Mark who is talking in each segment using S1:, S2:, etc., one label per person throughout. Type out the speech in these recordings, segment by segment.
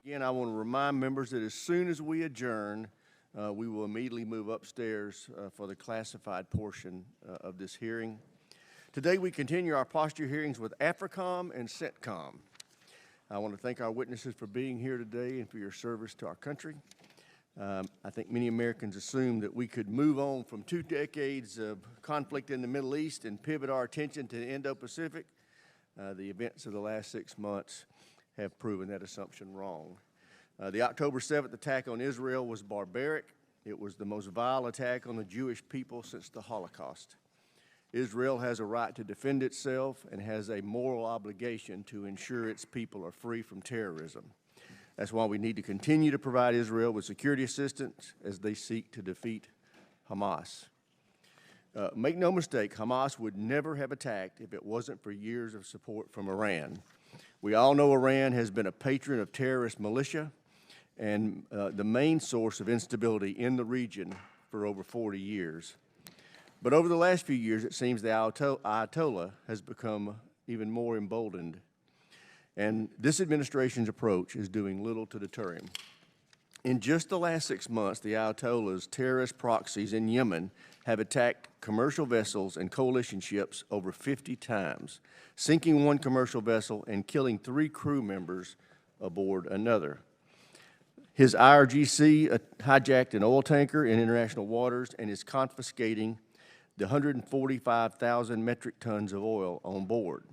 S1: Again, I want to remind members that as soon as we adjourn, we will immediately move upstairs for the classified portion of this hearing. Today, we continue our posture hearings with AFRICOM and CENTCOM. I want to thank our witnesses for being here today and for your service to our country. I think many Americans assume that we could move on from 2 decades of conflict in the Middle East and pivot our attention to the Indo-Pacific. The events of the last 6 months have proven that assumption wrong. The October 7th attack on Israel was barbaric. It was the most vile attack on the Jewish people since the Holocaust. Israel has a right to defend itself and has a moral obligation to ensure its people are free from terrorism. That's why we need to continue to provide Israel with security assistance as they seek to defeat Hamas. Make no mistake, Hamas would never have attacked if it wasn't for years of support from Iran. We all know Iran has been a patron of terrorist militia and the main source of instability in the region for over 40 years. But over the last few years, it seems the Ayatollah has become even more emboldened. And this administration's approach is doing little to deter him. In just the last 6 months, the Ayatollah's terrorist proxies in Yemen have attacked commercial vessels and coalition ships over 50 times, sinking 1 commercial vessel and killing 3 crew members aboard another. His IRGC hijacked an oil tanker in international waters and is confiscating the 145,000 metric tons of oil on board.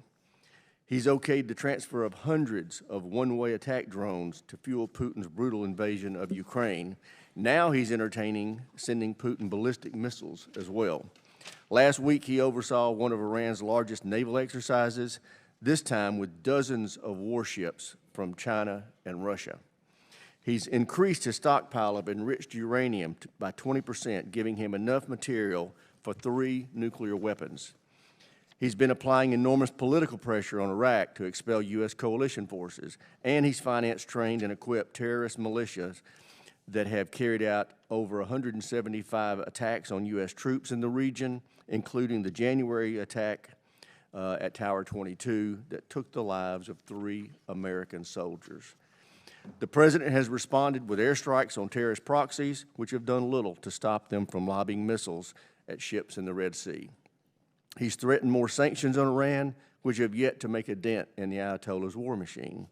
S1: He's okayed the transfer of hundreds of one-way attack drones to fuel Putin's brutal invasion of Ukraine. Now he's entertaining sending Putin ballistic missiles as well. Last week, he oversaw one of Iran's largest naval exercises, this time with dozens of warships from China and Russia. He's increased his stockpile of enriched uranium by 20%, giving him enough material for 3 nuclear weapons. He's been applying enormous political pressure on Iraq to expel U.S. coalition forces, and he's financed, trained, and equipped terrorist militias that have carried out over 175 attacks on U.S. troops in the region, including the January attack at Tower 22 that took the lives of 3 American soldiers. The President has responded with airstrikes on terrorist proxies, which have done little to stop them from lobbing missiles at ships in the Red Sea. He's threatened more sanctions on Iran, which have yet to make a dent in the Ayatollah's war machine.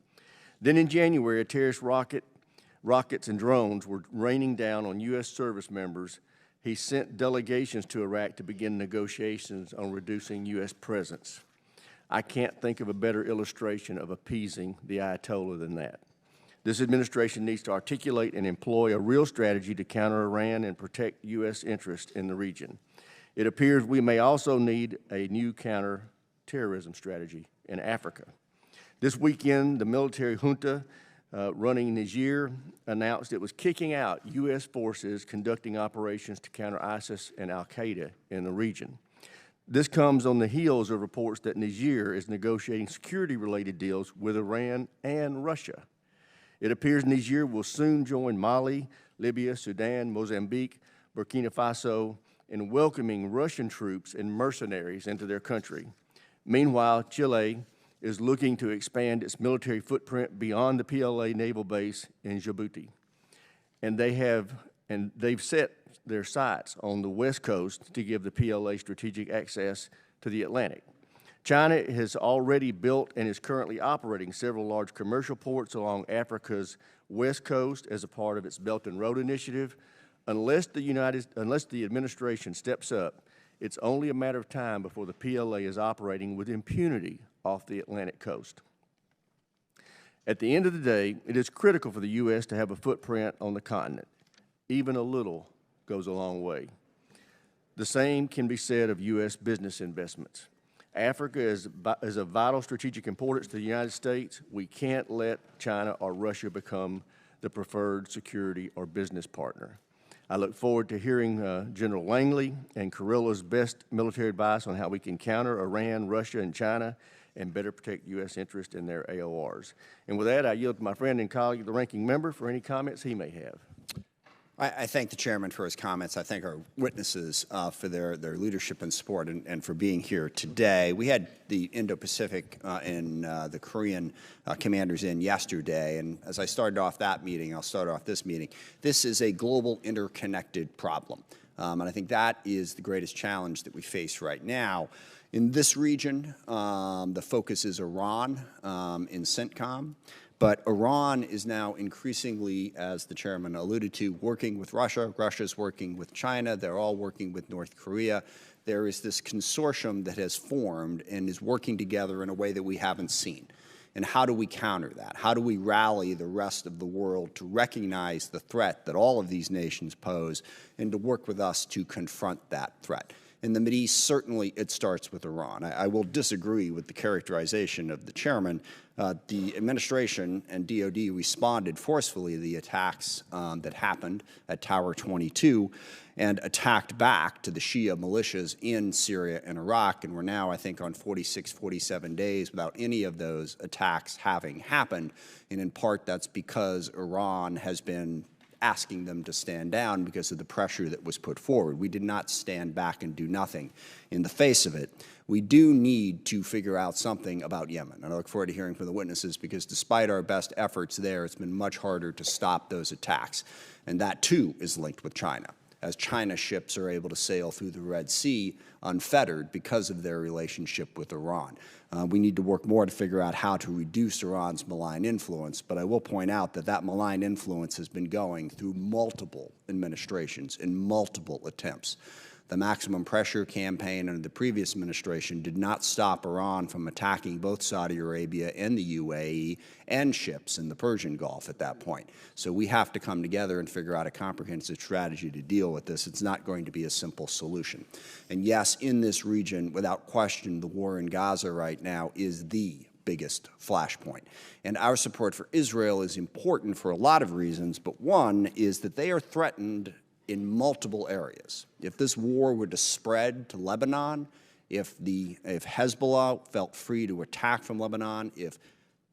S1: Then in January, terrorist rockets and drones were raining down on U.S. service members. He sent delegations to Iraq to begin negotiations on reducing U.S. presence. I can't think of a better illustration of appeasing the Ayatollah than that. This administration needs to articulate and employ a real strategy to counter Iran and protect U.S. interests in the region. It appears we may also need a new counter-terrorism strategy in Africa. This weekend, the military junta running Niger announced it was kicking out U.S. forces conducting operations to counter ISIS and al-Qaeda in the region. This comes on the heels of reports that Niger is negotiating security-related deals with Iran and Russia. It appears Niger will soon join Mali, Libya, Sudan, Mozambique, Burkina Faso in welcoming Russian troops and mercenaries into their country. Meanwhile, Chile is looking to expand its military footprint beyond the PLA naval base in Djibouti. And they've set their sights on the West Coast to give the PLA strategic access to the Atlantic. China has already built and is currently operating several large commercial ports along Africa's west coast as a part of its Belt and Road Initiative. Unless the administration steps up, it's only a matter of time before the PLA is operating with impunity off the Atlantic coast. At the end of the day, it is critical for the U.S. to have a footprint on the continent. Even a little goes a long way. The same can be said of U.S. business investments. Africa is of vital strategic importance to the United States. We can't let China or Russia become the preferred security or business partner. I look forward to hearing General Langley and Kurilla's best military advice on how we can counter Iran, Russia, and China and better protect U.S. interests in their AORs. And with that, I yield to my friend and colleague, the ranking member, for any comments he may have.
S2: I thank the chairman for his comments. I thank our witnesses for their leadership and support and for being here today. We had the Indo-Pacific and the Korean commanders in yesterday, and as I started off that meeting, I'll start off this meeting. This is a global interconnected problem, and I think that is the greatest challenge that we face right now. In this region, the focus is Iran in CENTCOM. But Iran is now increasingly, as the chairman alluded to, working with Russia. Russia's working with China. They're all working with North Korea. There is this consortium that has formed and is working together in a way that we haven't seen. And how do we counter that? How do we rally the rest of the world to recognize the threat that all of these nations pose and to work with us to confront that threat? In the Mideast, certainly it starts with Iran. I will disagree with the characterization of the chairman. The administration and DOD responded forcefully to the attacks that happened at Tower 22 and attacked back to the Shia militias in Syria and Iraq. And we're now, I think, on 46, 47 days without any of those attacks having happened. And in part, that's because Iran has been asking them to stand down because of the pressure that was put forward. We did not stand back and do nothing in the face of it. We do need to figure out something about Yemen. And I look forward to hearing from the witnesses because despite our best efforts there, it's been much harder to stop those attacks. And that, too, is linked with China, as China ships are able to sail through the Red Sea unfettered because of their relationship with Iran. We need to work more to figure out how to reduce Iran's malign influence, but I will point out that that malign influence has been going through multiple administrations and multiple attempts. The maximum pressure campaign under the previous administration did not stop Iran from attacking both Saudi Arabia and the UAE and ships in the Persian Gulf at that point. So we have to come together and figure out a comprehensive strategy to deal with this. It's not going to be a simple solution. And yes, in this region, without question, the war in Gaza right now is the biggest flashpoint. And our support for Israel is important for a lot of reasons, but one is that they are threatened in multiple areas. If this war were to spread to Lebanon, if Hezbollah felt free to attack from Lebanon, if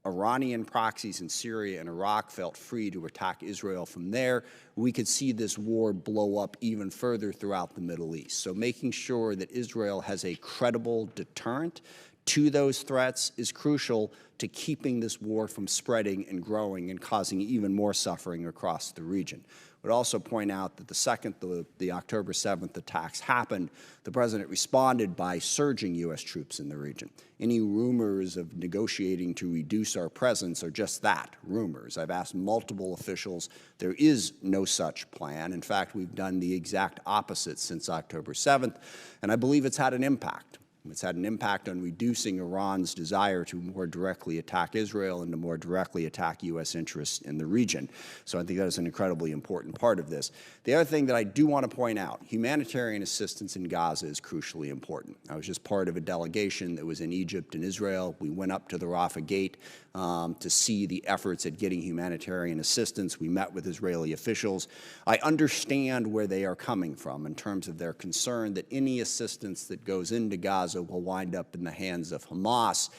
S2: Iranian proxies in Syria and Iraq felt free to attack Israel from there, we could see this war blow up even further throughout the Middle East. So making sure that Israel has a credible deterrent to those threats is crucial to keeping this war from spreading and growing and causing even more suffering across the region. I would also point out that the second the October 7th attacks happened, the president responded by surging U.S. troops in the region. Any rumors of negotiating to reduce our presence are just that, rumors. I've asked multiple officials. There is no such plan. In fact, we've done the exact opposite since October 7th, and I believe it's had an impact. It's had an impact on reducing Iran's desire to more directly attack Israel and to more directly attack U.S. interests in the region. So I think that is an incredibly important part of this. The other thing that I do want to point out, humanitarian assistance in Gaza is crucially important. I was just part of a delegation that was in Egypt and Israel. We went up to the Rafah Gate to see the efforts at getting humanitarian assistance. We met with Israeli officials. I understand where they are coming from in terms of their concern that any assistance that goes into Gaza will wind up in the hands of Hamas.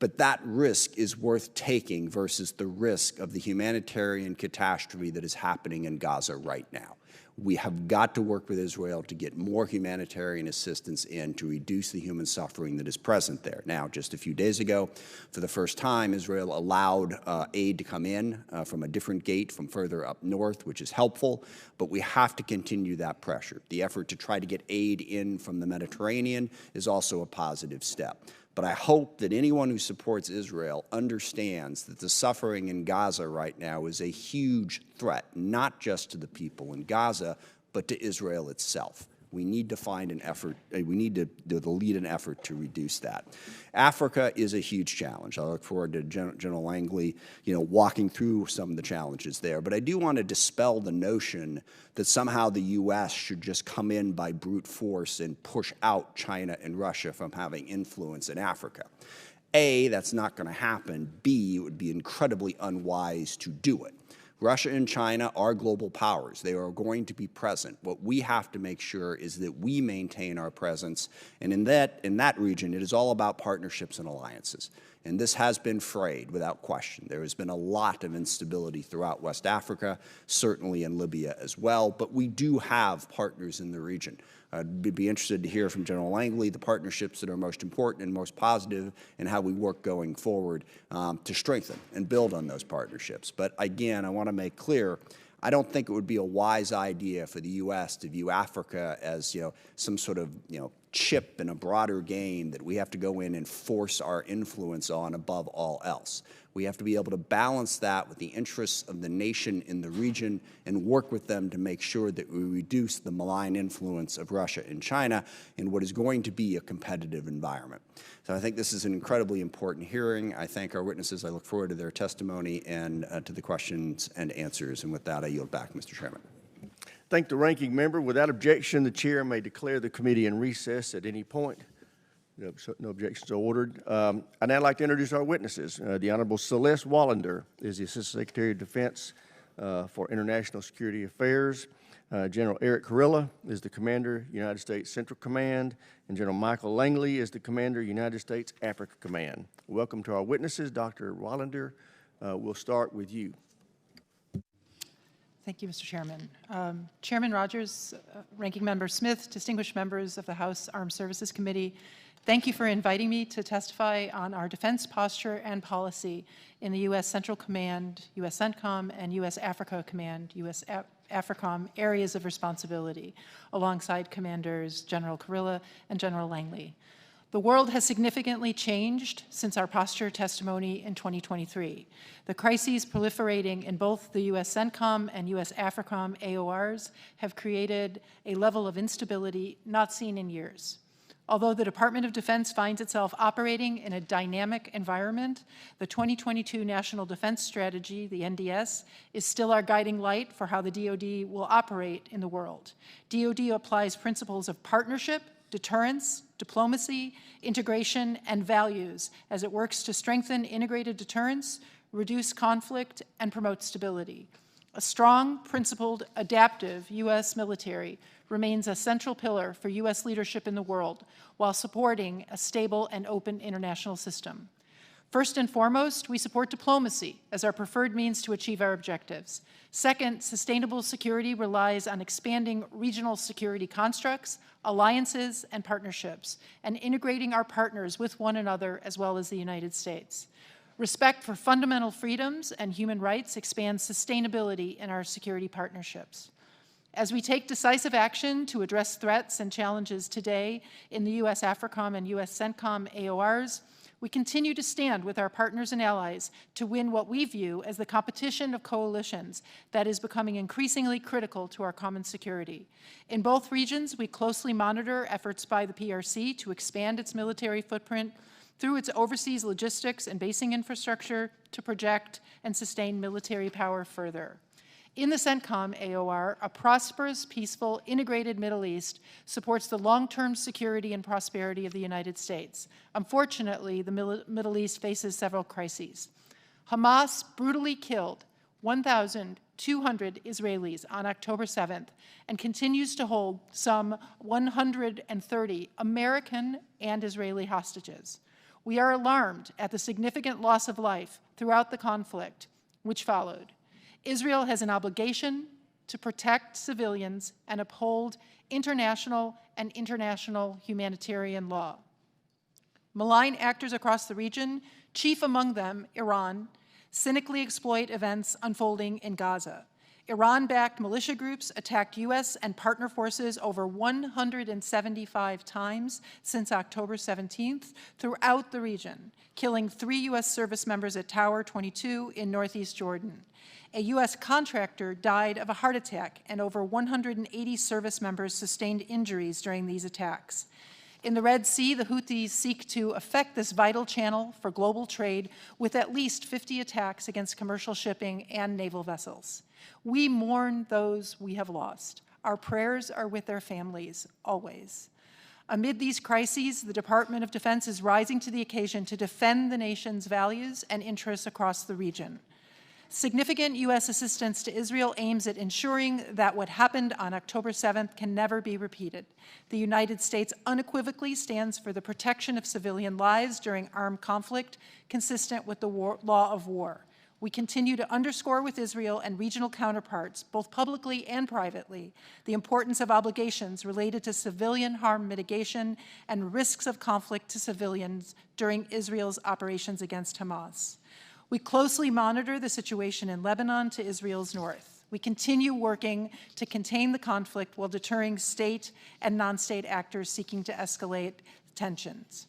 S2: But that risk is worth taking versus the risk of the humanitarian catastrophe that is happening in Gaza right now. We have got to work with Israel to get more humanitarian assistance in to reduce the human suffering that is present there. Now, just a few days ago, for the first time, Israel allowed aid to come in from a different gate from further up north, which is helpful, but we have to continue that pressure. The effort to try to get aid in from the Mediterranean is also a positive step. But I hope that anyone who supports Israel understands that the suffering in Gaza right now is a huge threat, not just to the people in Gaza, but to Israel itself. We need to find an effort, we need to lead an effort to reduce that. Africa is a huge challenge. I look forward to General Langley, walking through some of the challenges there. But I do want to dispel the notion that somehow the U.S. should just come in by brute force and push out China and Russia from having influence in Africa. A, that's not going to happen. B, it would be incredibly unwise to do it. Russia and China are global powers. They are going to be present. What we have to make sure is that we maintain our presence. And in that region, it is all about partnerships and alliances. And this has been frayed without question. There has been a lot of instability throughout West Africa, certainly in Libya as well, but we do have partners in the region. I'd be interested to hear from General Langley the partnerships that are most important and most positive and how we work going forward to strengthen and build on those partnerships. But again, I want to make clear, I don't think it would be a wise idea for the U.S. to view Africa as, some sort of, chip in a broader game that we have to go in and force our influence on above all else. We have to be able to balance that with the interests of the nation in the region and work with them to make sure that we reduce the malign influence of Russia and China in what is going to be a competitive environment. So I think this is an incredibly important hearing. I thank our witnesses. I look forward to their testimony and to the questions and answers. And with that, I yield back, Mr. Chairman.
S1: Thank the ranking member. Without objection, the chair may declare the committee in recess at any point. No objections are ordered. I'd now like to introduce our witnesses. The Honorable Celeste Wallander is the Assistant Secretary of Defense for International Security Affairs. General Erik Kurilla is the Commander, United States Central Command, and General Michael Langley is the Commander, United States Africa Command. Welcome to our witnesses. Dr. Wallander, we'll start with you.
S3: Thank you, Mr. Chairman. Chairman Rogers, Ranking Member Smith, distinguished members of the House Armed Services Committee, thank you for inviting me to testify on our defense posture and policy in the U.S. Central Command, U.S. CENTCOM, and U.S. Africa Command, U.S. AFRICOM areas of responsibility, alongside Commanders General Kurilla and General Langley. The world has significantly changed since our posture testimony in 2023. The crises proliferating in both the U.S. CENTCOM and U.S. AFRICOM AORs have created a level of instability not seen in years. Although the Department of Defense finds itself operating in a dynamic environment, the 2022 National Defense Strategy, the NDS, is still our guiding light for how the DoD will operate in the world. DoD applies principles of partnership, deterrence, diplomacy, integration, and values as it works to strengthen integrated deterrence, reduce conflict, and promote stability. A strong, principled, adaptive U.S. military remains a central pillar for U.S. leadership in the world while supporting a stable and open international system. First and foremost, we support diplomacy as our preferred means to achieve our objectives. Second, sustainable security relies on expanding regional security constructs, alliances, and partnerships, and integrating our partners with one another as well as the United States. Respect for fundamental freedoms and human rights expands sustainability in our security partnerships. As we take decisive action to address threats and challenges today in the U.S. AFRICOM and U.S. CENTCOM AORs, we continue to stand with our partners and allies to win what we view as the competition of coalitions that is becoming increasingly critical to our common security. In both regions, we closely monitor efforts by the PRC to expand its military footprint through its overseas logistics and basing infrastructure to project and sustain military power further. In the CENTCOM AOR, a prosperous, peaceful, integrated Middle East supports the long-term security and prosperity of the United States. Unfortunately, the Middle East faces several crises. Hamas brutally killed 1,200 Israelis on October 7th and continues to hold some 130 American and Israeli hostages. We are alarmed at the significant loss of life throughout the conflict which followed. Israel has an obligation to protect civilians and uphold international humanitarian law. Malign actors across the region, chief among them Iran, cynically exploit events unfolding in Gaza. Iran-backed militia groups attacked U.S. and partner forces over 175 times since October 17th throughout the region, killing 3 U.S. service members at Tower 22 in northeast Jordan. A U.S. contractor died of a heart attack, and over 180 service members sustained injuries during these attacks. In the Red Sea, the Houthis seek to affect this vital channel for global trade with at least 50 attacks against commercial shipping and naval vessels. We mourn those we have lost. Our prayers are with their families, always. Amid these crises, the Department of Defense is rising to the occasion to defend the nation's values and interests across the region. Significant U.S. assistance to Israel aims at ensuring that what happened on October 7th can never be repeated. The United States unequivocally stands for the protection of civilian lives during armed conflict, consistent with the law of war. We continue to underscore with Israel and regional counterparts, both publicly and privately, the importance of obligations related to civilian harm mitigation and risks of conflict to civilians during Israel's operations against Hamas. We closely monitor the situation in Lebanon to Israel's north. We continue working to contain the conflict while deterring state and non-state actors seeking to escalate tensions.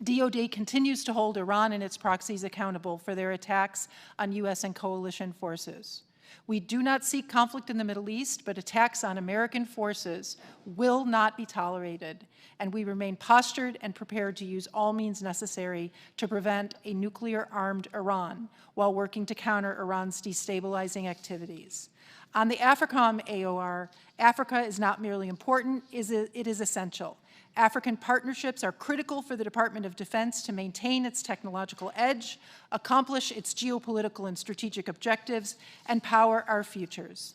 S3: DoD continues to hold Iran and its proxies accountable for their attacks on U.S. and coalition forces. We do not seek conflict in the Middle East, but attacks on American forces will not be tolerated, and we remain postured and prepared to use all means necessary to prevent a nuclear-armed Iran while working to counter Iran's destabilizing activities. On the AFRICOM AOR, Africa is not merely important, it is essential. African partnerships are critical for the Department of Defense to maintain its technological edge, accomplish its geopolitical and strategic objectives, and power our futures.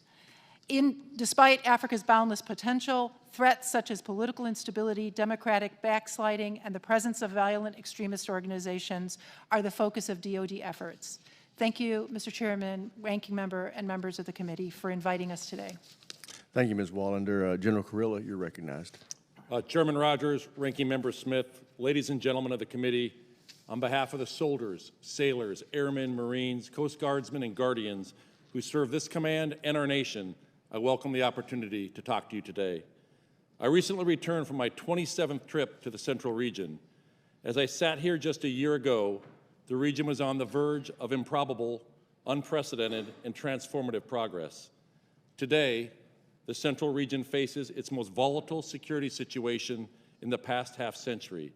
S3: Despite Africa's boundless potential, threats such as political instability, democratic backsliding, and the presence of violent extremist organizations are the focus of DoD efforts. Thank you, Mr. Chairman, Ranking Member, and members of the committee for inviting us today.
S1: Thank you, Ms. Wallander. General Kurilla, you're recognized.
S4: Chairman Rogers, Ranking Member Smith, ladies and gentlemen of the committee, on behalf of the soldiers, sailors, airmen, Marines, Coast Guardsmen, and Guardians who serve this command and our nation, I welcome the opportunity to talk to you today. I recently returned from my 27th trip to the Central Region. As I sat here just a year ago, the region was on the verge of improbable, unprecedented, and transformative progress. Today, the Central Region faces its most volatile security situation in the past half-century.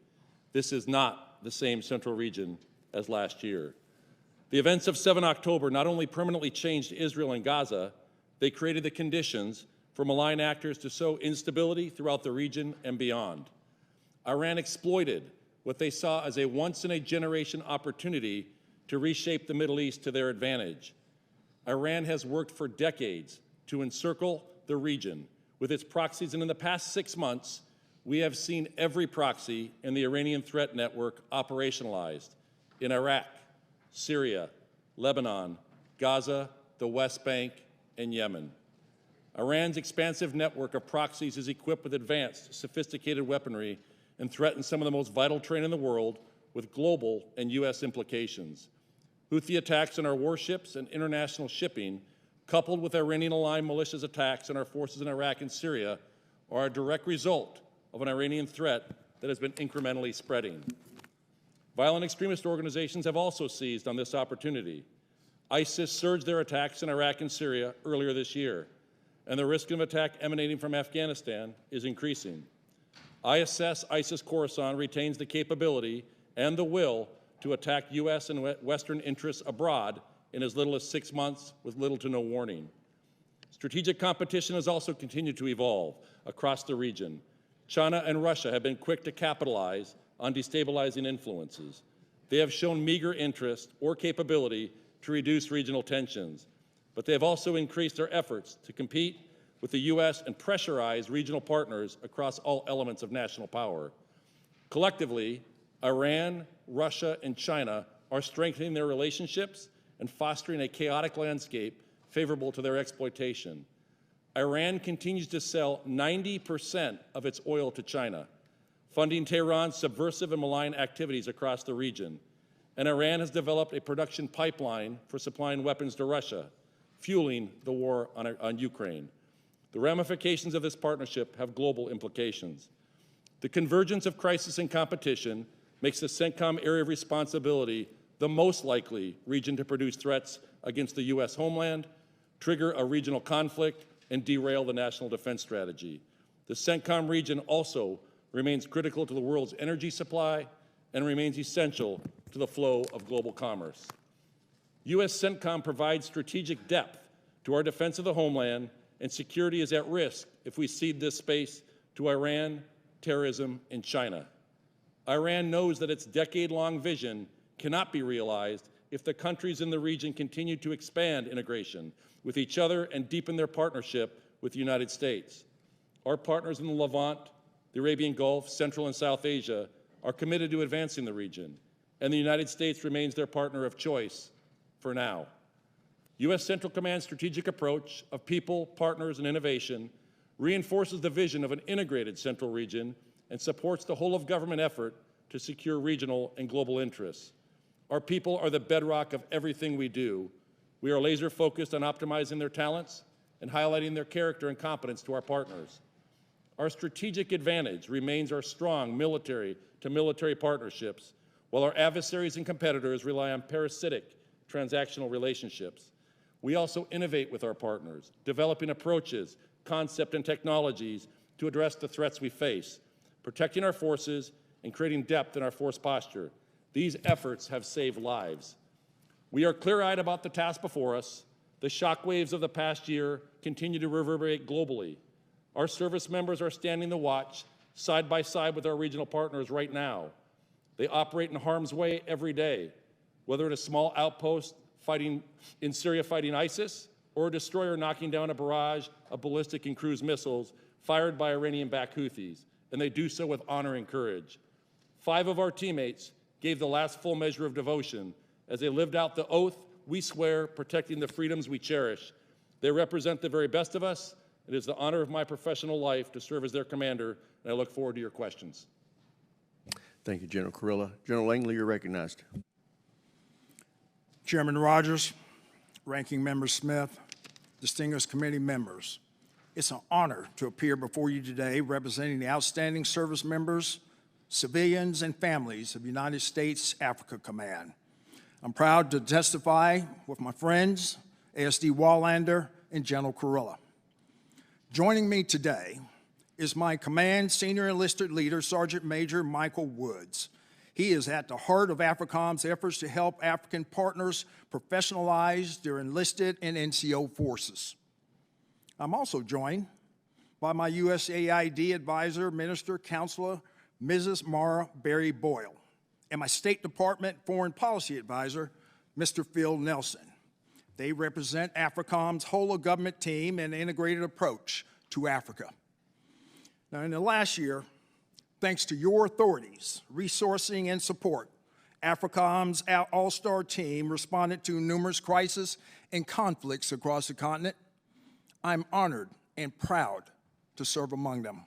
S4: This is not the same Central Region as last year. The events of 7 October not only permanently changed Israel and Gaza, they created the conditions for malign actors to sow instability throughout the region and beyond. Iran exploited what they saw as a once-in-a-generation opportunity to reshape the Middle East to their advantage. Iran has worked for decades to encircle the region with its proxies, and in the past 6 months, we have seen every proxy in the Iranian threat network operationalized in Iraq, Syria, Lebanon, Gaza, the West Bank, and Yemen. Iran's expansive network of proxies is equipped with advanced, sophisticated weaponry and threatens some of the most vital terrain in the world with global and U.S. implications. Houthi attacks on our warships and international shipping, coupled with Iranian-aligned militias attacks on our forces in Iraq and Syria, are a direct result of an Iranian threat that has been incrementally spreading. Violent extremist organizations have also seized on this opportunity. ISIS surged their attacks in Iraq and Syria earlier this year, and the risk of attack emanating from Afghanistan is increasing. ISIS Khorasan retains the capability and the will to attack U.S. and Western interests abroad in as little as 6 months with little to no warning. Strategic competition has also continued to evolve across the region. China and Russia have been quick to capitalize on destabilizing influences. They have shown meager interest or capability to reduce regional tensions, but they have also increased their efforts to compete with the U.S. and pressurize regional partners across all elements of national power. Collectively, Iran, Russia, and China are strengthening their relationships and fostering a chaotic landscape favorable to their exploitation. Iran continues to sell 90% of its oil to China, funding Tehran's subversive and malign activities across the region. And Iran has developed a production pipeline for supplying weapons to Russia, fueling the war on Ukraine. The ramifications of this partnership have global implications. The convergence of crisis and competition makes the CENTCOM area of responsibility the most likely region to produce threats against the U.S. homeland, trigger a regional conflict, and derail the national defense strategy. The CENTCOM region also remains critical to the world's energy supply and remains essential to the flow of global commerce. U.S. CENTCOM provides strategic depth to our defense of the homeland, and security is at risk if we cede this space to Iran, terrorism, and China. Iran knows that its decade-long vision cannot be realized if the countries in the region continue to expand integration with each other and deepen their partnership with the United States. Our partners in the Levant, the Arabian Gulf, Central and South Asia are committed to advancing the region, and the United States remains their partner of choice for now. U.S. Central Command's strategic approach of people, partners, and innovation reinforces the vision of an integrated central region and supports the whole-of-government effort to secure regional and global interests. Our people are the bedrock of everything we do. We are laser-focused on optimizing their talents and highlighting their character and competence to our partners. Our strategic advantage remains our strong military-to-military partnerships, while our adversaries and competitors rely on parasitic transactional relationships. We also innovate with our partners, developing approaches, concepts, and technologies to address the threats we face, protecting our forces and creating depth in our force posture. These efforts have saved lives. We are clear-eyed about the task before us. The shockwaves of the past year continue to reverberate globally. Our service members are standing the watch side by side with our regional partners right now. They operate in harm's way every day, whether at a small outpost fighting in Syria fighting ISIS, or a destroyer knocking down a barrage of ballistic and cruise missiles fired by Iranian-backed Houthis, and they do so with honor and courage. 5 of our teammates gave the last full measure of devotion as they lived out the oath we swear, protecting the freedoms we cherish. They represent the very best of us. It is the honor of my professional life to serve as their commander, and I look forward to your questions.
S1: Thank you, General Kurilla. General Langley, you're recognized.
S5: Chairman Rogers, Ranking Member Smith, distinguished committee members, it's an honor to appear before you today representing the outstanding service members, civilians, and families of United States Africa Command. I'm proud to testify with my friends, Celeste Wallander and General Kurilla. Joining me today is my command senior enlisted leader, Sergeant Major Michael Woods. He is at the heart of AFRICOM's efforts to help African partners professionalize their enlisted and NCO forces. I'm also joined by my USAID advisor, Minister, Counselor, Mrs. Mara Berry Boyle, and my State Department Foreign Policy Advisor, Mr. Phil Nelson. They represent AFRICOM's whole-of-government team and integrated approach to Africa. Now, in the last year, thanks to your authorities, resourcing, and support, AFRICOM's all-star team responded to numerous crises and conflicts across the continent. I'm honored and proud to serve among them.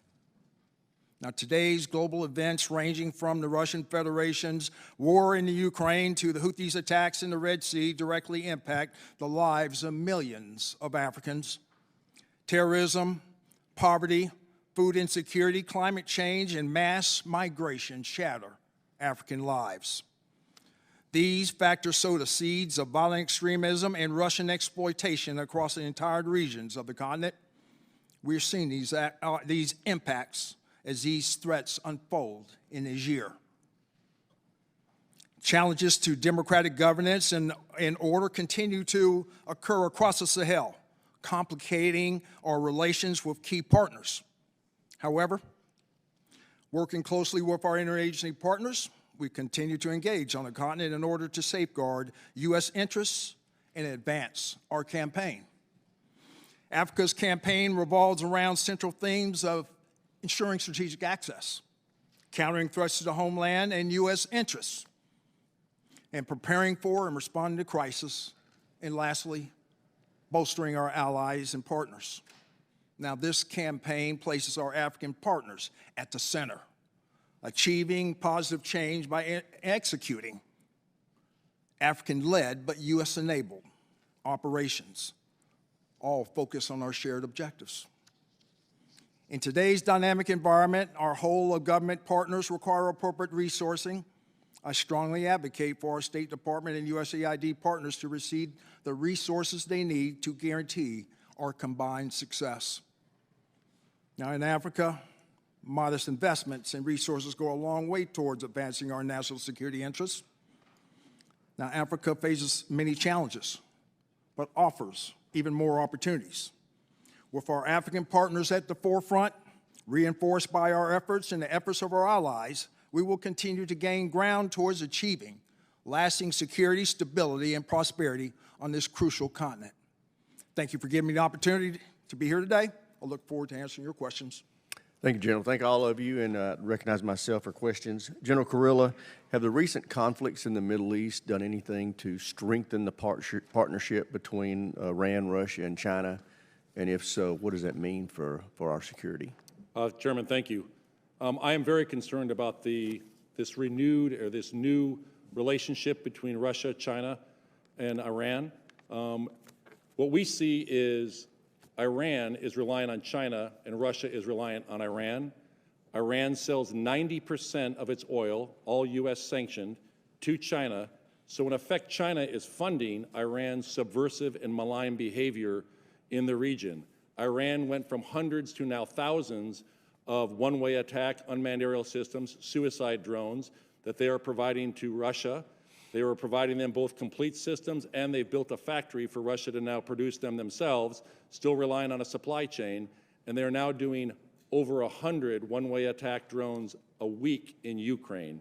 S5: Now, today's global events, ranging from the Russian Federation's war in the Ukraine to the Houthis' attacks in the Red Sea, directly impact the lives of millions of Africans. Terrorism, poverty, food insecurity, climate change, and mass migration shatter African lives. These factors sow the seeds of violent extremism and Russian exploitation across the entire regions of the continent. We're seeing these impacts as these threats unfold in this year. Challenges to democratic governance and order continue to occur across the Sahel, complicating our relations with key partners. However, working closely with our interagency partners, we continue to engage on the continent in order to safeguard U.S. interests and advance our campaign. Africa's campaign revolves around central themes of ensuring strategic access, countering threats to the homeland and U.S. interests, and preparing for and responding to crisis, and lastly, bolstering our allies and partners. Now, this campaign places our African partners at the center, achieving positive change by executing African-led but U.S.-enabled operations, all focused on our shared objectives. In today's dynamic environment, our whole-of-government partners require appropriate resourcing. I strongly advocate for our State Department and USAID partners to receive the resources they need to guarantee our combined success. Now, in Africa, modest investments and resources go a long way towards advancing our national security interests. Now, Africa faces many challenges, but offers even more opportunities. With our African partners at the forefront, reinforced by our efforts and the efforts of our allies, we will continue to gain ground towards achieving lasting security, stability, and prosperity on this crucial continent. Thank you for giving me the opportunity to be here today. I look forward to answering your questions.
S1: Thank you, General. Thank all of you, and recognize myself for questions. General Kurilla, have the recent conflicts in the Middle East done anything to strengthen the partnership between Iran, Russia, and China? And if so, what does that mean for our security?
S4: Chairman, thank you. I am very concerned about this new relationship between Russia, China, and Iran. What we see is Iran is reliant on China and Russia is reliant on Iran. Iran sells 90% of its oil, all U.S. sanctioned, to China. So in effect, China is funding Iran's subversive and malign behavior in the region. Iran went from hundreds to now thousands of one-way attack, unmanned aerial systems, suicide drones that they are providing to Russia. They were providing them both complete systems, and they've built a factory for Russia to now produce them themselves, still relying on a supply chain, and they're now doing over 100 one-way attack drones a week in Ukraine.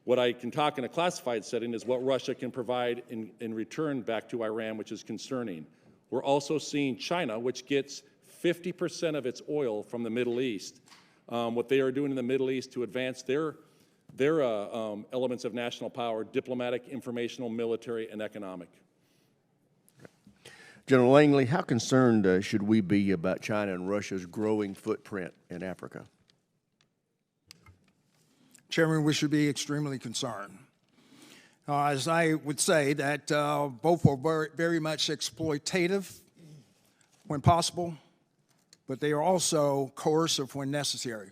S4: What I can talk in a classified setting is what Russia can provide in return back to Iran, which is concerning. We're also seeing China, which gets 50% of its oil from the Middle East, what they are doing in the Middle East to advance their elements of national power, diplomatic, informational, military, and economic.
S1: General Langley, how concerned should we be about China and Russia's growing footprint in Africa?
S5: Chairman, we should be extremely concerned. As I would say that both are very much exploitative when possible, but they are also coercive when necessary.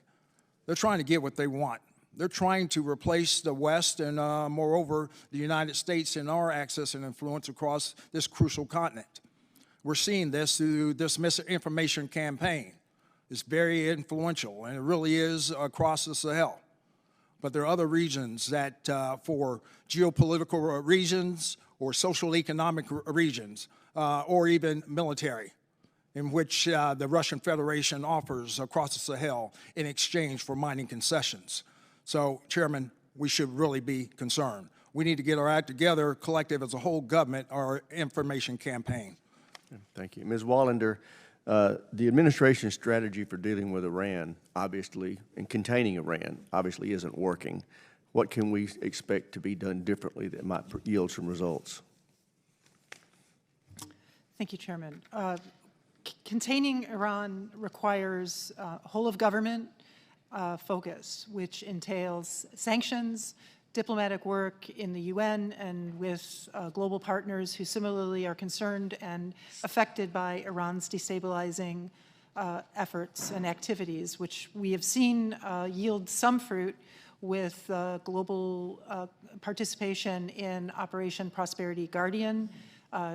S5: They're trying to get what they want. They're trying to replace the West and, moreover, the United States in our access and influence across this crucial continent. We're seeing this through this misinformation campaign. It's very influential, and it really is across the Sahel. But there are other regions that, for geopolitical reasons or social economic reasons, or even military, in which the Russian Federation offers across the Sahel in exchange for mining concessions. So, Chairman, we should really be concerned. We need to get our act together, collective as a whole government, our information campaign.
S1: Thank you. Ms. Wallander, the administration's strategy for dealing with Iran, obviously, and containing Iran, obviously isn't working. What can we expect to be done differently that might yield some results?
S3: Thank you, Chairman. Containing Iran requires whole-of-government focus, which entails sanctions, diplomatic work in the UN and with global partners who similarly are concerned and affected by Iran's destabilizing efforts and activities, which we have seen yield some fruit with global participation in Operation Prosperity Guardian,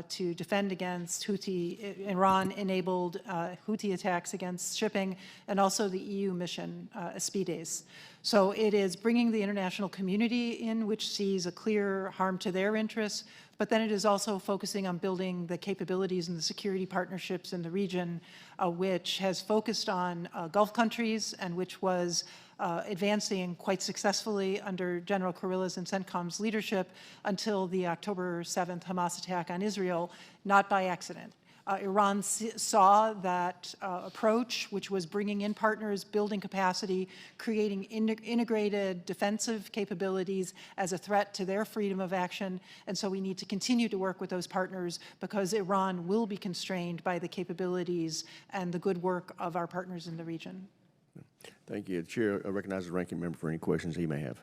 S3: to defend against Iran-enabled Houthi attacks against shipping, and also the EU mission, Aspides. So it is bringing the international community in, which sees a clear harm to their interests, but then it is also focusing on building the capabilities and the security partnerships in the region, which has focused on Gulf countries and which was advancing quite successfully under General Kurilla's and CENTCOM's leadership until the October 7th Hamas attack on Israel, not by accident. Iran saw that approach, which was bringing in partners, building capacity, creating integrated defensive capabilities as a threat to their freedom of action. And so we need to continue to work with those partners because Iran will be constrained by the capabilities and the good work of our partners in the region.
S1: Thank you. The Chair recognizes the ranking member for any questions he may have.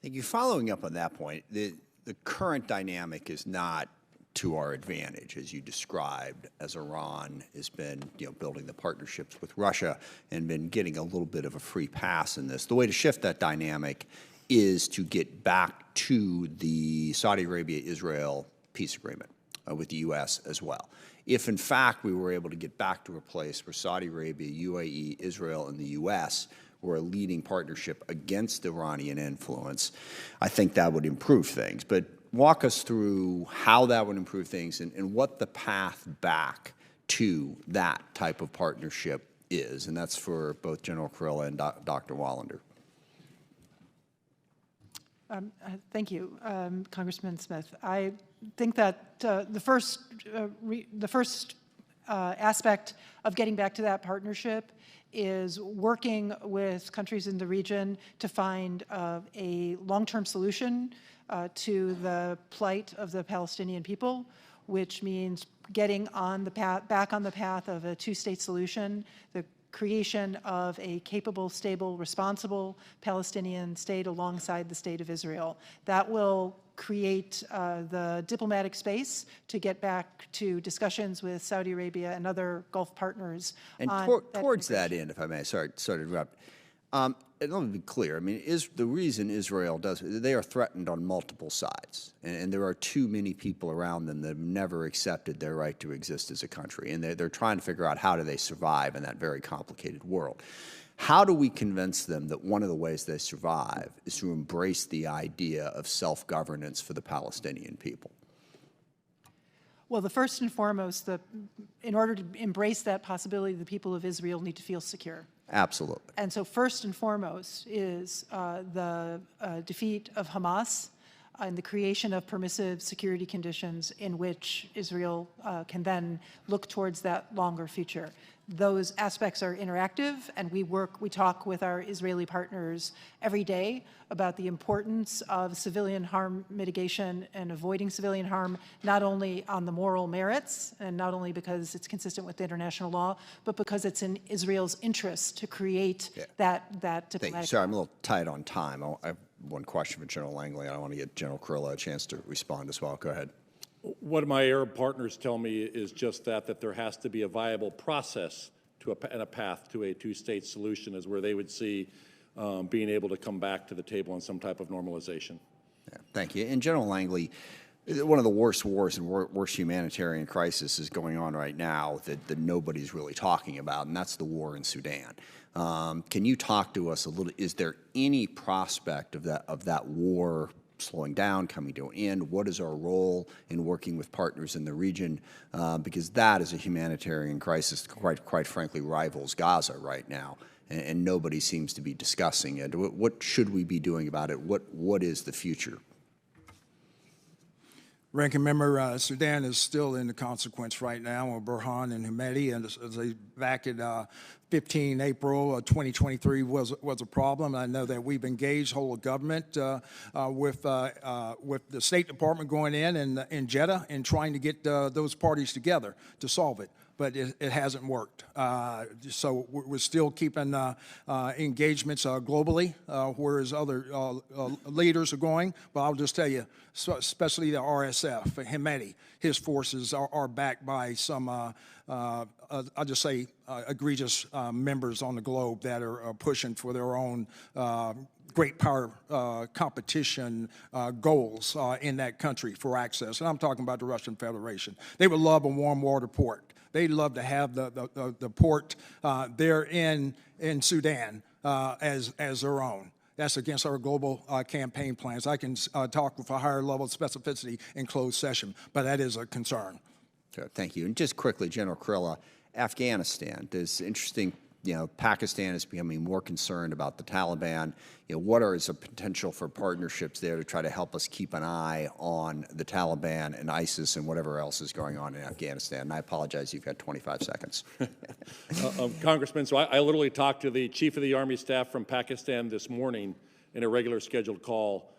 S2: Thank you. Following up on that point, the current dynamic is not to our advantage, as you described, as Iran has been, building the partnerships with Russia and been getting a little bit of a free pass in this. The way to shift that dynamic is to get back to the Saudi Arabia-Israel peace agreement with the U.S. as well. If, in fact, we were able to get back to a place where Saudi Arabia, UAE, Israel, and the U.S. were a leading partnership against Iranian influence, I think that would improve things. But walk us through how that would improve things and what the path back to that type of partnership is. And that's for both General Kurilla and Dr. Wallander.
S3: Thank you, Congressman Smith. I think that the first aspect of getting back to that partnership is working with countries in the region to find a long-term solution to the plight of the Palestinian people, which means getting on the path, back on the path of a two-state solution, the creation of a capable, stable, responsible Palestinian state alongside the state of Israel. That will create the diplomatic space to get back to discussions with Saudi Arabia and other Gulf partners.
S2: And towards that end, if I may, sorry to interrupt. And let me be clear. I mean, the reason Israel does it, they are threatened on multiple sides, and there are too many people around them that have never accepted their right to exist as a country, and they're trying to figure out how do they survive in that very complicated world. How do we convince them that one of the ways they survive is to embrace the idea of self-governance for the Palestinian people?
S3: Well, the first and foremost, in order to embrace that possibility, the people of Israel need to feel secure.
S2: Absolutely.
S3: And so first and foremost is the defeat of Hamas and the creation of permissive security conditions in which Israel can then look towards that longer future. Those aspects are interactive, and we talk with our Israeli partners every day about the importance of civilian harm mitigation and avoiding civilian harm, not only on the moral merits, and not only because it's consistent with international law, but because it's in Israel's interest to create that diplomatic.
S2: Thank you. Sorry, I'm a little tight on time. I have one question for General Langley, and I want to get General Kurilla a chance to respond as well. Go ahead.
S4: What my Arab partners tell me is just that there has to be a viable process and a path to a two-state solution is where they would see being able to come back to the table on some type of normalization.
S2: Yeah, thank you. And General Langley, one of the worst wars and worst humanitarian crisis is going on right now that nobody's really talking about, and that's the war in Sudan. Can you talk to us a little? Is there any prospect of that war slowing down, coming to an end? What is our role in working with partners in the region? Because that is a humanitarian crisis, quite frankly, rivals Gaza right now, and nobody seems to be discussing it. What should we be doing about it? What is the future?
S5: Ranking Member, Sudan is still in the consequence right now with Burhan and Hemedti, and as they back at 15 April 2023 was a problem. I know that we've engaged whole of government with the State Department going in Jeddah and trying to get those parties together to solve it. But it hasn't worked. So we're still keeping engagements globally, whereas other leaders are going. But I'll just tell you, especially the RSF, Hemedti, his forces are backed by some, I'll just say, egregious members on the globe that are pushing for their own great power competition goals in that country for access. And I'm talking about the Russian Federation. They would love a warm water port. They'd love to have the port there in Sudan as their own. That's against our global campaign plans. I can talk with a higher level of specificity in closed session, but that is a concern.
S2: Okay, thank you. And just quickly, General Kurilla, Afghanistan, there's interesting, Pakistan is becoming more concerned about the Taliban. What is a potential for partnerships there to try to help us keep an eye on the Taliban and ISIS and whatever else is going on in Afghanistan? And I apologize, you've got 25 seconds.
S4: Congressman, so I literally talked to the Chief of the Army Staff from Pakistan this morning in a regular scheduled call.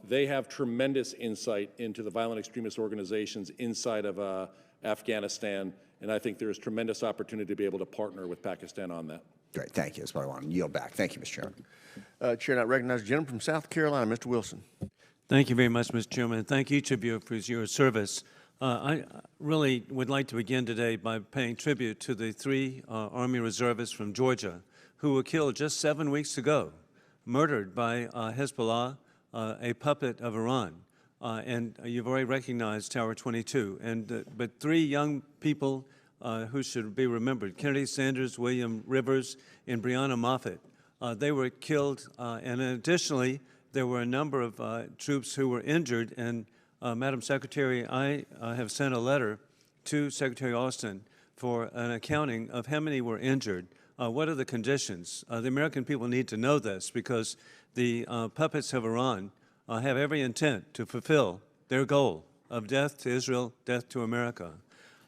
S4: They have tremendous insight into the violent extremist organizations inside of Afghanistan, and I think there is tremendous opportunity to be able to partner with Pakistan on that.
S2: Great, thank you. That's what I want to yield back. Thank you, Mr. Chairman.
S1: Chair, I recognize the gentleman from South Carolina, Mr. Wilson.
S6: Thank you very much, Mr. Chairman, and thank each of you for your service. I really would like to begin today by paying tribute to the 3 Army reservists from Georgia who were killed just 7 weeks ago, murdered by Hezbollah, a puppet of Iran. And you've already recognized Tower 22. But 3 young people who should be remembered, Kennedy Sanders, William Rivers, and Breonna Moffett. They were killed, and additionally, there were a number of troops who were injured. And Madam Secretary, I have sent a letter to Secretary Austin for an accounting of how many were injured. What are the conditions? The American people need to know this because the puppets of Iran have every intent to fulfill their goal of death to Israel, death to America.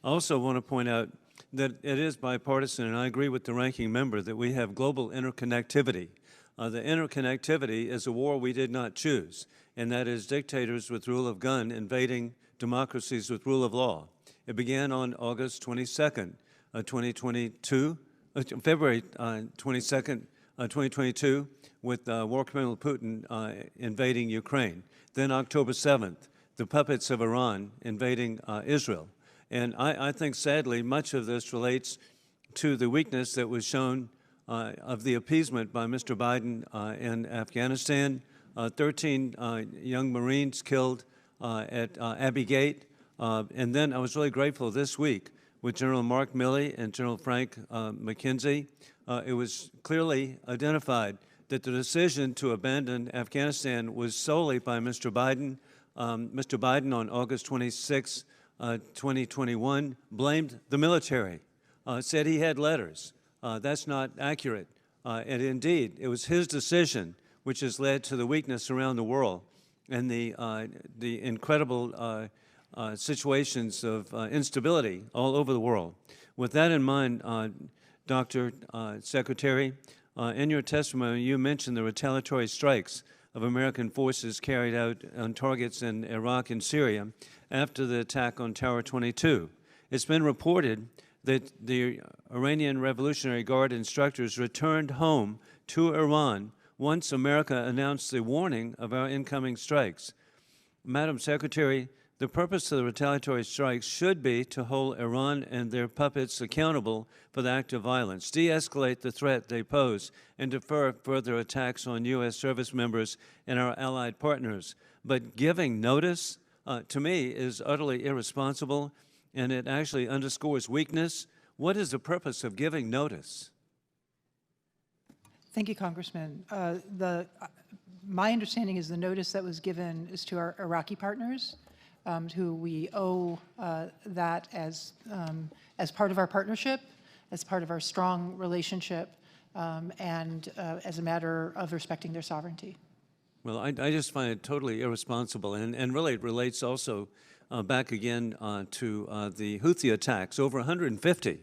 S6: I also want to point out that it is bipartisan, and I agree with the ranking member that we have global interconnectivity. The interconnectivity is a war we did not choose, and that is dictators with rule of gun invading democracies with rule of law. It began on August 22nd, 2022, February 22nd, 2022, with war criminal Putin invading Ukraine. Then October 7th, the puppets of Iran invading Israel. And I think, sadly, much of this relates to the weakness that was shown of the appeasement by Mr. Biden in Afghanistan. 13 young Marines killed at Abbey Gate. And then I was really grateful this week with General Mark Milley and General Frank McKenzie. It was clearly identified that the decision to abandon Afghanistan was solely by Mr. Biden. Mr. Biden on August 26, 2021, blamed the military, said he had letters. That's not accurate. And indeed, it was his decision which has led to the weakness around the world and the incredible situations of instability all over the world. With that in mind, Dr. Secretary, in your testimony, you mentioned the retaliatory strikes of American forces carried out on targets in Iraq and Syria after the attack on Tower 22. It's been reported that the Iranian Revolutionary Guard instructors returned home to Iran once America announced the warning of our incoming strikes. Madam Secretary, the purpose of the retaliatory strikes should be to hold Iran and their puppets accountable for the act of violence, de-escalate the threat they pose, and defer further attacks on U.S. service members and our allied partners. But giving notice, to me, is utterly irresponsible, and it actually underscores weakness. What is the purpose of giving notice?
S3: Thank you, Congressman. My understanding is the notice that was given is to our Iraqi partners, who we owe that as part of our partnership, as part of our strong relationship, and as a matter of respecting their sovereignty.
S6: Well, I just find it totally irresponsible, and really it relates also back again to the Houthi attacks, over 150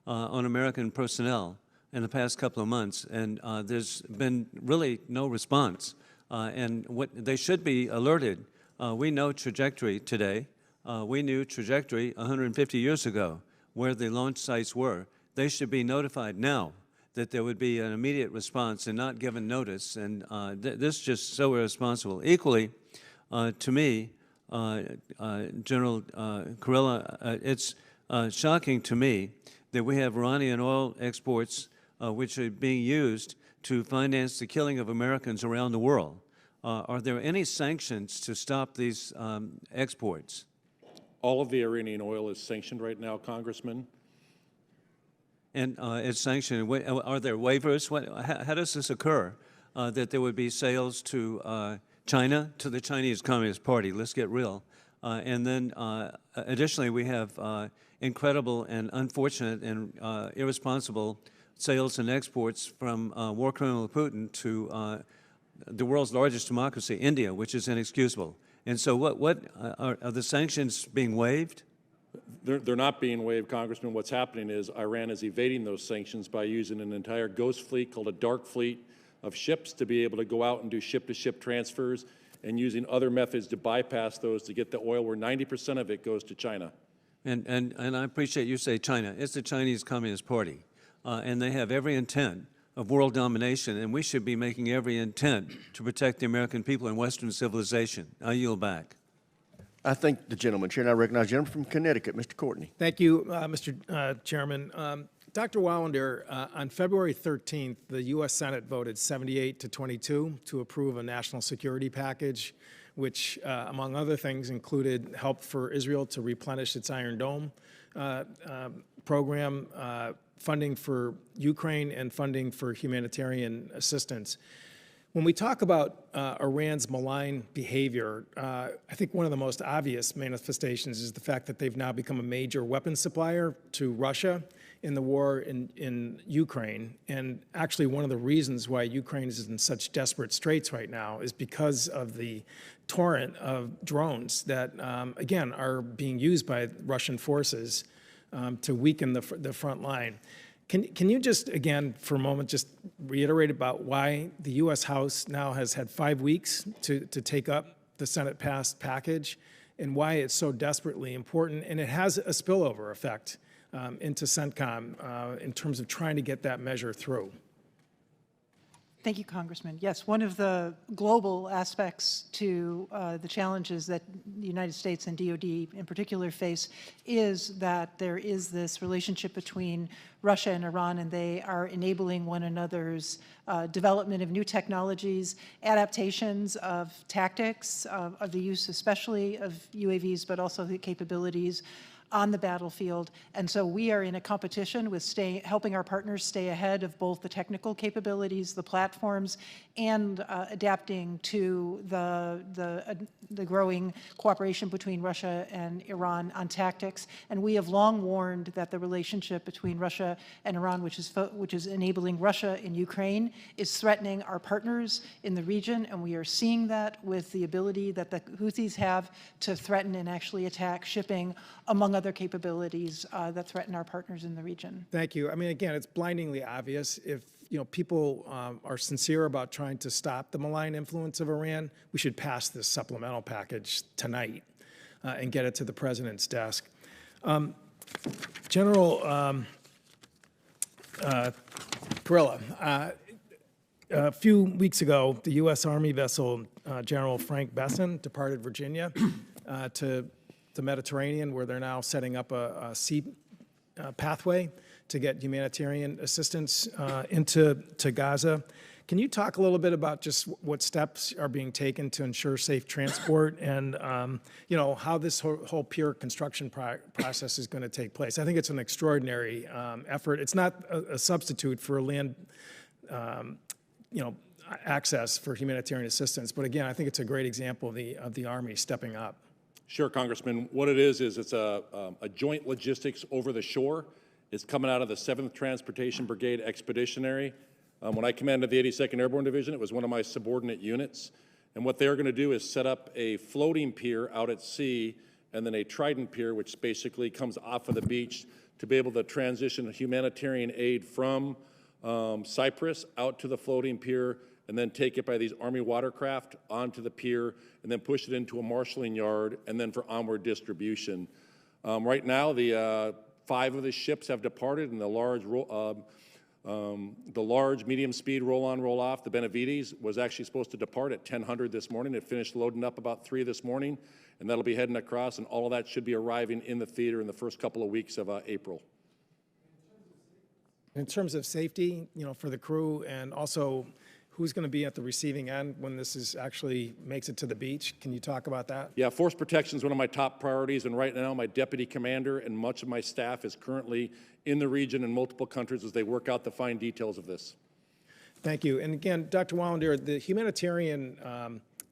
S6: on American personnel in the past couple of months, and there's been really no response. And what they should be alerted. We know trajectory today. We knew trajectory 150 years ago, where the launch sites were. They should be notified now that there would be an immediate response and not given notice. And this is just so irresponsible. Equally, to me, General Kurilla, it's shocking to me that we have Iranian oil exports which are being used to finance the killing of Americans around the world. Are there any sanctions to stop these exports?
S4: All of the Iranian oil is sanctioned right now, Congressman.
S6: And it's sanctioned. Are there waivers? How does this occur, that there would be sales to China, to the Chinese Communist Party? Let's get real. And then additionally, we have incredible and unfortunate and irresponsible sales and exports from war criminal Putin to the world's largest democracy, India, which is inexcusable. And so what are the sanctions being waived?
S4: They're not being waived, Congressman. What's happening is Iran is evading those sanctions by using an entire ghost fleet called a dark fleet of ships to be able to go out and do ship-to-ship transfers and using other methods to bypass those to get the oil where 90% of it goes to China.
S6: And I appreciate you say China. It's the Chinese Communist Party, and they have every intent of world domination, and we should be making every intent to protect the American people and Western civilization. I yield back.
S1: I thank the gentleman. Chair, and I recognize the gentleman from Connecticut, Mr. Courtney.
S7: Thank you, Mr. Chairman. Dr. Wallander, on February 13th, the U.S. Senate voted 78 to 22 to approve a national security package, which, among other things, included help for Israel to replenish its Iron Dome program, funding for Ukraine, and funding for humanitarian assistance. When we talk about Iran's malign behavior, I think one of the most obvious manifestations is the fact that they've now become a major weapons supplier to Russia in the war in Ukraine. And actually, one of the reasons why Ukraine is in such desperate straits right now is because of the torrent of drones that, again, are being used by Russian forces to weaken the front line. Can you just, again, for a moment, just reiterate about why the U.S. House now has had 5 weeks to take up the Senate-passed package and why it's so desperately important? And it has a spillover effect into CENTCOM in terms of trying to get that measure through.
S3: Thank you, Congressman. Yes, one of the global aspects to the challenges that the United States and DoD in particular face is that there is this relationship between Russia and Iran, and they are enabling one another's development of new technologies, adaptations of tactics, of the use especially of UAVs, but also the capabilities on the battlefield. And so we are in a competition with helping our partners stay ahead of both the technical capabilities, the platforms, and adapting to the growing cooperation between Russia and Iran on tactics. And we have long warned that the relationship between Russia and Iran, which is enabling Russia in Ukraine, is threatening our partners in the region. And we are seeing that with the ability that the Houthis have to threaten and actually attack shipping, among other capabilities that threaten our partners in the region.
S7: Thank you. I mean, again, it's blindingly obvious. If people are sincere about trying to stop the malign influence of Iran, we should pass this supplemental package tonight and get it to the president's desk. General Kurilla, a few weeks ago, the U.S. Army vessel General Frank Besson departed Virginia to the Mediterranean, where they're now setting up a sea pathway to get humanitarian assistance into Gaza. Can you talk a little bit about just what steps are being taken to ensure safe transport and how this whole pier construction process is going to take place? I think it's an extraordinary effort. It's not a substitute for land access for humanitarian assistance, but again, I think it's a great example of the Army stepping up.
S4: Sure, Congressman. What it is it's a joint logistics over the shore. It's coming out of the 7th Transportation Brigade Expeditionary. When I commanded the 82nd Airborne Division, it was one of my subordinate units. And what they're going to do is set up a floating pier out at sea and then a trident pier, which basically comes off of the beach to be able to transition humanitarian aid from Cyprus out to the floating pier and then take it by these Army watercraft onto the pier and then push it into a marshaling yard and then for onward distribution. Right now, the 5 of the ships have departed, and the large medium-speed roll-on, roll-off, the Benavides, was actually supposed to depart at 10:00 this morning. It finished loading up about 3 this morning, and that'll be heading across, and all of that should be arriving in the theater in the first couple of weeks of April.
S7: In terms of safety, for the crew, and also who's going to be at the receiving end when this actually makes it to the beach? Can you talk about that?
S4: Yeah, force protection is one of my top priorities, and right now my deputy commander and much of my staff is currently in the region in multiple countries as they work out the fine details of this.
S7: Thank you. And again, Dr. Wallander, the humanitarian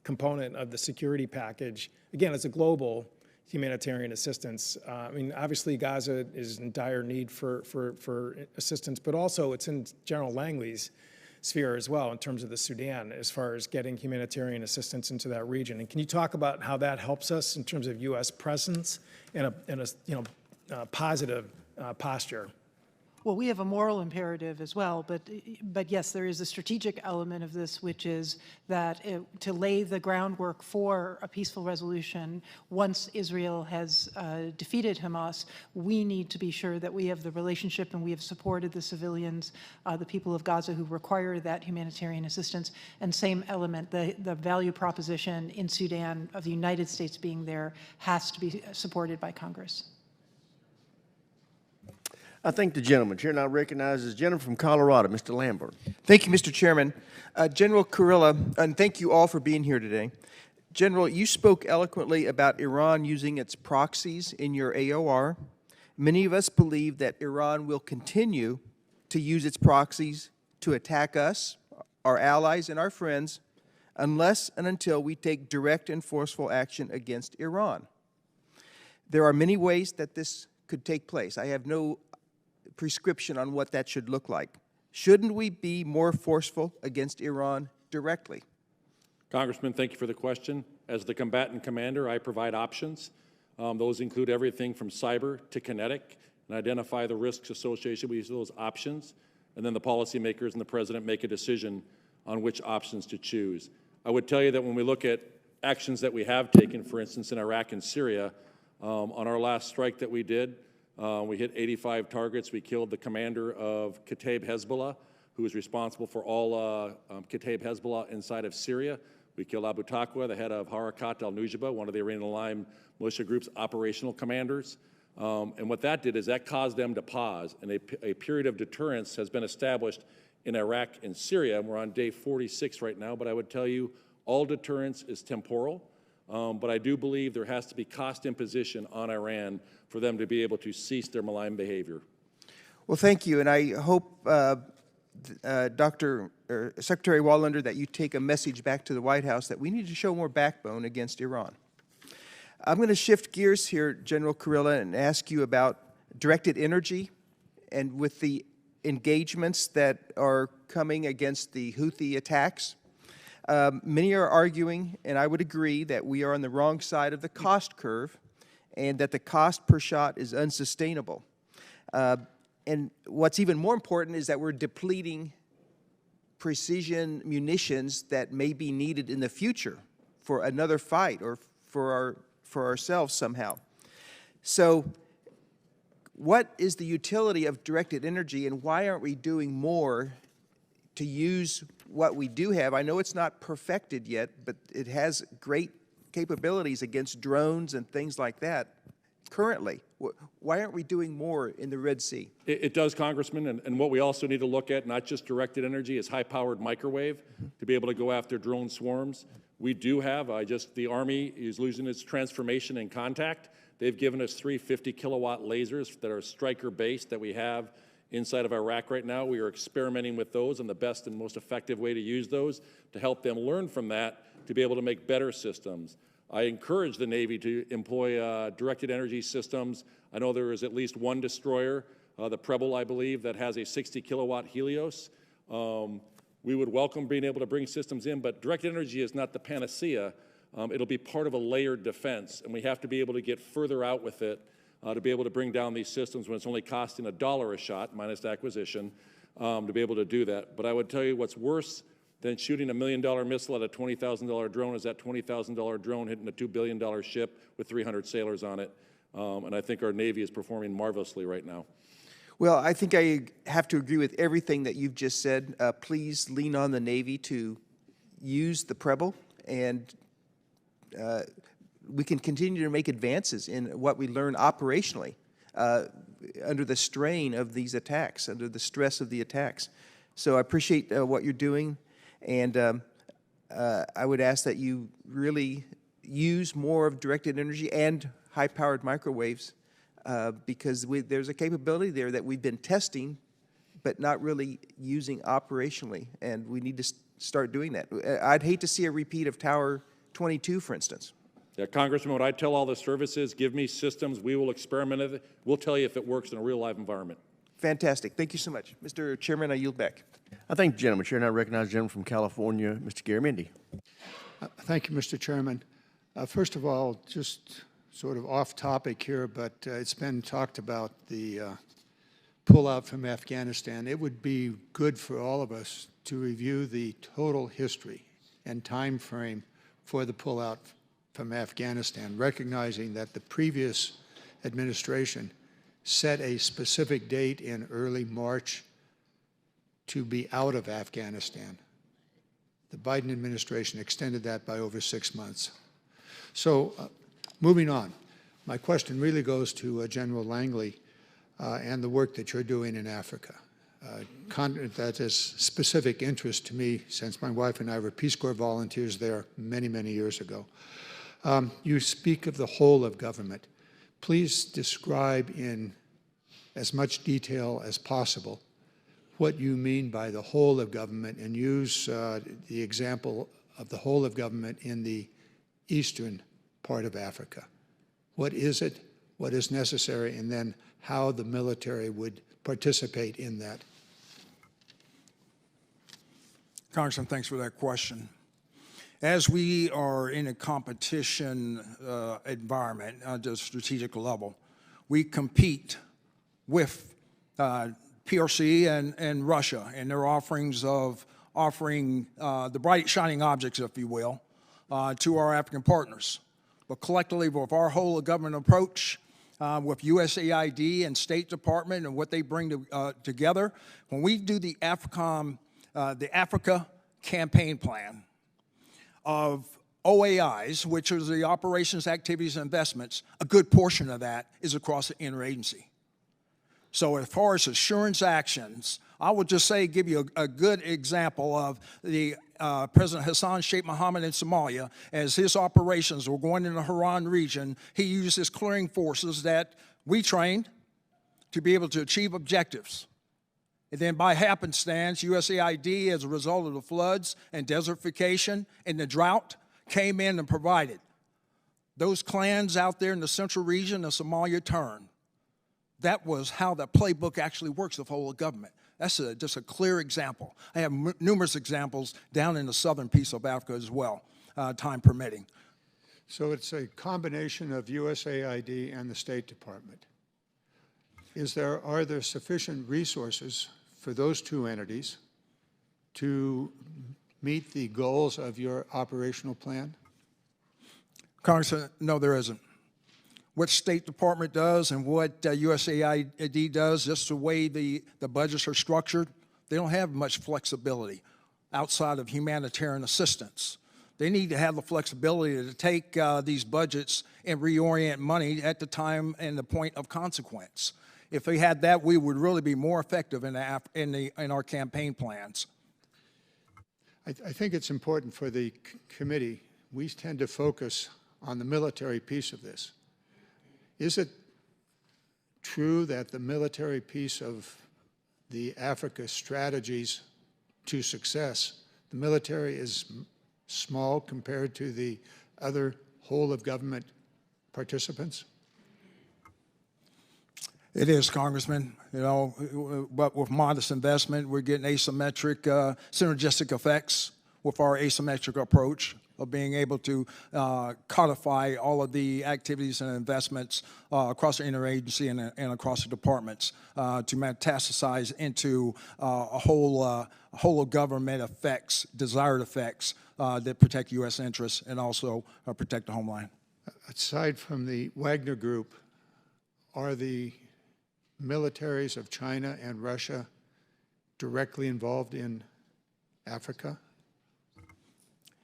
S7: component of the security package, again, it's a global humanitarian assistance. I mean, obviously Gaza is in dire need for assistance, but also it's in General Langley's sphere as well in terms of the Sudan as far as getting humanitarian assistance into that region. And can you talk about how that helps us in terms of U.S. presence and a positive posture?
S3: Well, we have a moral imperative as well, but yes, there is a strategic element of this, which is that to lay the groundwork for a peaceful resolution, once Israel has defeated Hamas, we need to be sure that we have the relationship and we have supported the civilians, the people of Gaza who require that humanitarian assistance. And same element, the value proposition in Sudan of the United States being there has to be supported by Congress.
S1: I thank the gentleman. Chair now recognizes the gentleman from Colorado, Mr. Lambert.
S8: Thank you, Mr. Chairman. General Kurilla, and thank you all for being here today. General, you spoke eloquently about Iran using its proxies in your AOR. Many of us believe that Iran will continue to use its proxies to attack us, our allies, and our friends, unless and until we take direct and forceful action against Iran. There are many ways that this could take place. I have no prescription on what that should look like? Shouldn't we be more forceful against Iran directly?
S4: Congressman, thank you for the question. As the combatant commander, I provide options. Those include everything from cyber to kinetic, and identify the risks associated with those options. And then the policymakers and the president make a decision on which options to choose. I would tell you that when we look at actions that we have taken, for instance, in Iraq and Syria, on our last strike that we did, we hit 85 targets. We killed the commander of Kataib Hezbollah, who is responsible for all Kataib Hezbollah inside of Syria. We killed Abu Taqwa, the head of Harakat al-Nujaba, one of the Iranian-aligned militia group's operational commanders. And what that did is that caused them to pause, and a period of deterrence has been established in Iraq and Syria. We're on day 46 right now, but I would tell you all deterrence is temporal. But I do believe there has to be cost imposition on Iran for them to be able to cease their malign behavior.
S8: Well, thank you, and I hope, Secretary Wallander, that you take a message back to the White House that we need to show more backbone against Iran. I'm going to shift gears here, General Kurilla, and ask you about directed energy and with the engagements that are coming against the Houthi attacks. Many are arguing, and I would agree, that we are on the wrong side of the cost curve and that the cost per shot is unsustainable. And what's even more important is that we're depleting precision munitions that may be needed in the future for another fight or for ourselves somehow. So what is the utility of directed energy, and why aren't we doing more to use what we do have? I know it's not perfected yet, but it has great capabilities against drones and things like that currently. Why aren't we doing more in the Red Sea?
S4: It does, Congressman, and what we also need to look at, not just directed energy, is high-powered microwave to be able to go after drone swarms. We do have, the Army is losing its transformation and contact. They've given us 3 50-kilowatt lasers that are striker-based that we have inside of Iraq right now. We are experimenting with those and the best and most effective way to use those to help them learn from that to be able to make better systems. I encourage the Navy to employ directed energy systems. I know there is at least one destroyer, the Preble, I believe, that has a 60-kilowatt Helios. We would welcome being able to bring systems in, but directed energy is not the panacea. It'll be part of a layered defense, and we have to be able to get further out with it to be able to bring down these systems when it's only costing $1 a shot, minus acquisition, to be able to do that. But I would tell you what's worse than shooting $1 million missile at a $20,000 drone is that $20,000 drone hitting a $2 billion ship with 300 sailors on it. And I think our Navy is performing marvelously right now.
S8: Well, I think I have to agree with everything that you've just said. Please lean on the Navy to use the Preble, and we can continue to make advances in what we learn operationally under the strain of these attacks, under the stress of the attacks. So I appreciate what you're doing, and I would ask that you really use more of directed energy and high-powered microwaves because there's a capability there that we've been testing but not really using operationally, and we need to start doing that. I'd hate to see a repeat of Tower 22, for instance.
S4: Yeah, Congressman, what I tell all the services, give me systems, we will experiment with it. We'll tell you if it works in a real live environment.
S8: Fantastic. Thank you so much. Mr. Chairman, I yield back.
S1: I thank the gentleman. Chair, and I recognize the gentleman from California, Mr. Garamendi.
S9: Thank you, Mr. Chairman. First of all, just sort of off topic here, but it's been talked about the pullout from Afghanistan. It would be good for all of us to review the total history and time frame for the pullout from Afghanistan, recognizing that the previous administration set a specific date in early March to be out of Afghanistan. The Biden administration extended that by over 6 months. So moving on, my question really goes to General Langley and the work that you're doing in Africa. That is specific interest to me since my wife and I were Peace Corps volunteers there many, many years ago. You speak of the whole of government. Please describe in as much detail as possible what you mean by the whole of government, and use the example of the whole of government in the eastern part of Africa. What is it? what is necessary, and then how the military would participate in that.
S5: Congressman, thanks for that question. As we are in a competition environment at the strategic level, we compete with PRC and Russia and their offerings of offering the bright shining objects, if you will, to our African partners. But collectively, with our whole of government approach, with USAID and State Department and what they bring together, when we do the Africa campaign plan of OAIs, which is the operations, activities, and investments, a good portion of that is across the interagency. So as far as assurance actions, I would just say, give you a good example of the President Hassan Sheikh Mohammed in Somalia. As his operations were going in the Haran region, he used his clearing forces that we trained to be able to achieve objectives. And then by happenstance, USAID, as a result of the floods and desertification and the drought, came in and provided. Those clans out there in the central region of Somalia turned. That was how the playbook actually works of whole of government. That's just a clear example. I have numerous examples down in the southern piece of Africa as well, time permitting.
S9: So it's a combination of USAID and the State Department. Are there sufficient resources for those two entities to meet the goals of your operational plan?
S5: Congressman, no, there isn't. What State Department does and what USAID does, just the way the budgets are structured, they don't have much flexibility outside of humanitarian assistance. They need to have the flexibility to take these budgets and reorient money at the time and the point of consequence. If we had that, we would really be more effective in our campaign plans.
S9: I think it's important for the committee. We tend to focus on the military piece of this. Is it true that the military piece of the Africa strategies to success, the military is small compared to the other whole of government participants?
S5: It is, Congressman. You know, but with modest investment, we're getting asymmetric, synergistic effects with our asymmetric approach of being able to codify all of the activities and investments across the interagency and across the departments to metastasize into a whole of government effects, desired effects that protect U.S. interests and also protect the homeland.
S9: Aside from the Wagner Group, are the militaries of China and Russia directly involved in Africa?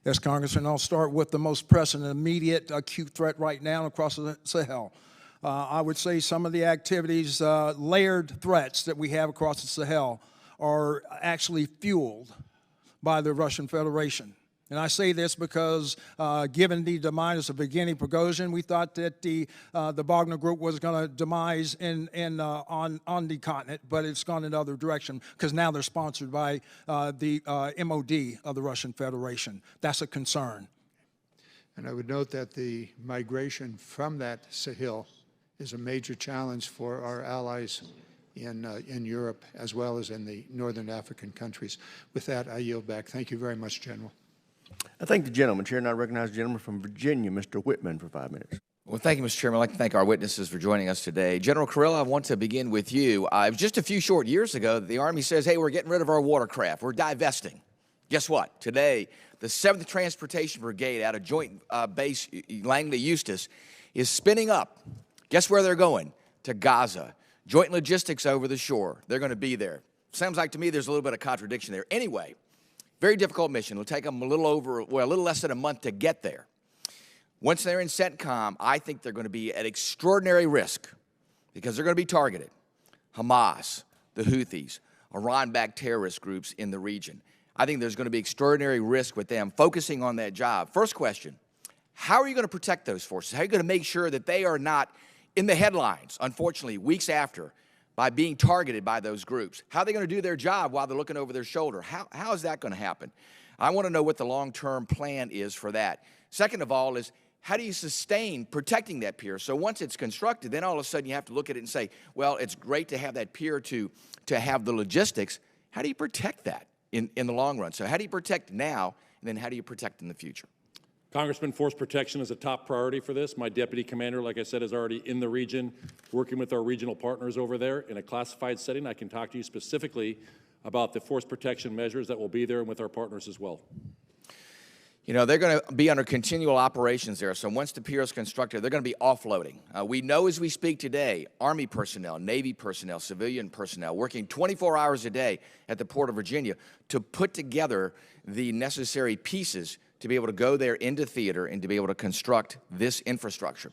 S5: Yes, Congressman, I'll start with the most pressing and immediate acute threat right now across the Sahel. I would say some of the activities, layered threats that we have across the Sahel are actually fueled by the Russian Federation. And I say this because, given the demise of Evgeny Prigozhin, we thought that the Wagner Group was going to demise on the continent, but it's gone in another direction because now they're sponsored by the MOD of the Russian Federation. That's a concern.
S9: And I would note that the migration from that Sahel is a major challenge for our allies in Europe as well as in the northern African countries. With that, I yield back. Thank you very much, General.
S1: I thank the gentleman. Chair, and I recognize the gentleman from Virginia, Mr. Whitman, for 5 minutes.
S10: Well, thank you, Mr. Chairman. I'd like to thank our witnesses for joining us today. General Kurilla, I want to begin with you. It was just a few short years ago that the Army says, hey, we're getting rid of our watercraft. We're divesting. Guess what? Today, the 7th Transportation Brigade out of Joint Base Langley, Eustis, is spinning up. Guess where they're going? To Gaza. Joint logistics over the shore. They're going to be there. Sounds like to me there's a little bit of contradiction there. Anyway, very difficult mission. It'll take them a little less than a month to get there. Once they're in CENTCOM, I think they're going to be at extraordinary risk because they're going to be targeted. Hamas, the Houthis, Iran-backed terrorist groups in the region. I think there's going to be extraordinary risk with them focusing on that job. First question, how are you going to protect those forces? How are you going to make sure that they are not in the headlines, unfortunately, weeks after, by being targeted by those groups? How are they going to do their job while they're looking over their shoulder? How is that going to happen? I want to know what the long-term plan is for that. Second of all is, how do you sustain protecting that pier? So once it's constructed, then all of a sudden you have to look at it and say, well, it's great to have that pier to have the logistics. How do you protect that in the long run? So how do you protect now, and then how do you protect in the future?
S4: Congressman, force protection is a top priority for this. My deputy commander, like I said, is already in the region, working with our regional partners over there in a classified setting. I can talk to you specifically about the force protection measures that will be there and with our partners as well.
S10: You know, they're going to be under continual operations there. So once the pier is constructed, they're going to be offloading. We know as we speak today, Army personnel, Navy personnel, civilian personnel, working 24 hours a day at the Port of Virginia to put together the necessary pieces to be able to go there into theater and to be able to construct this infrastructure.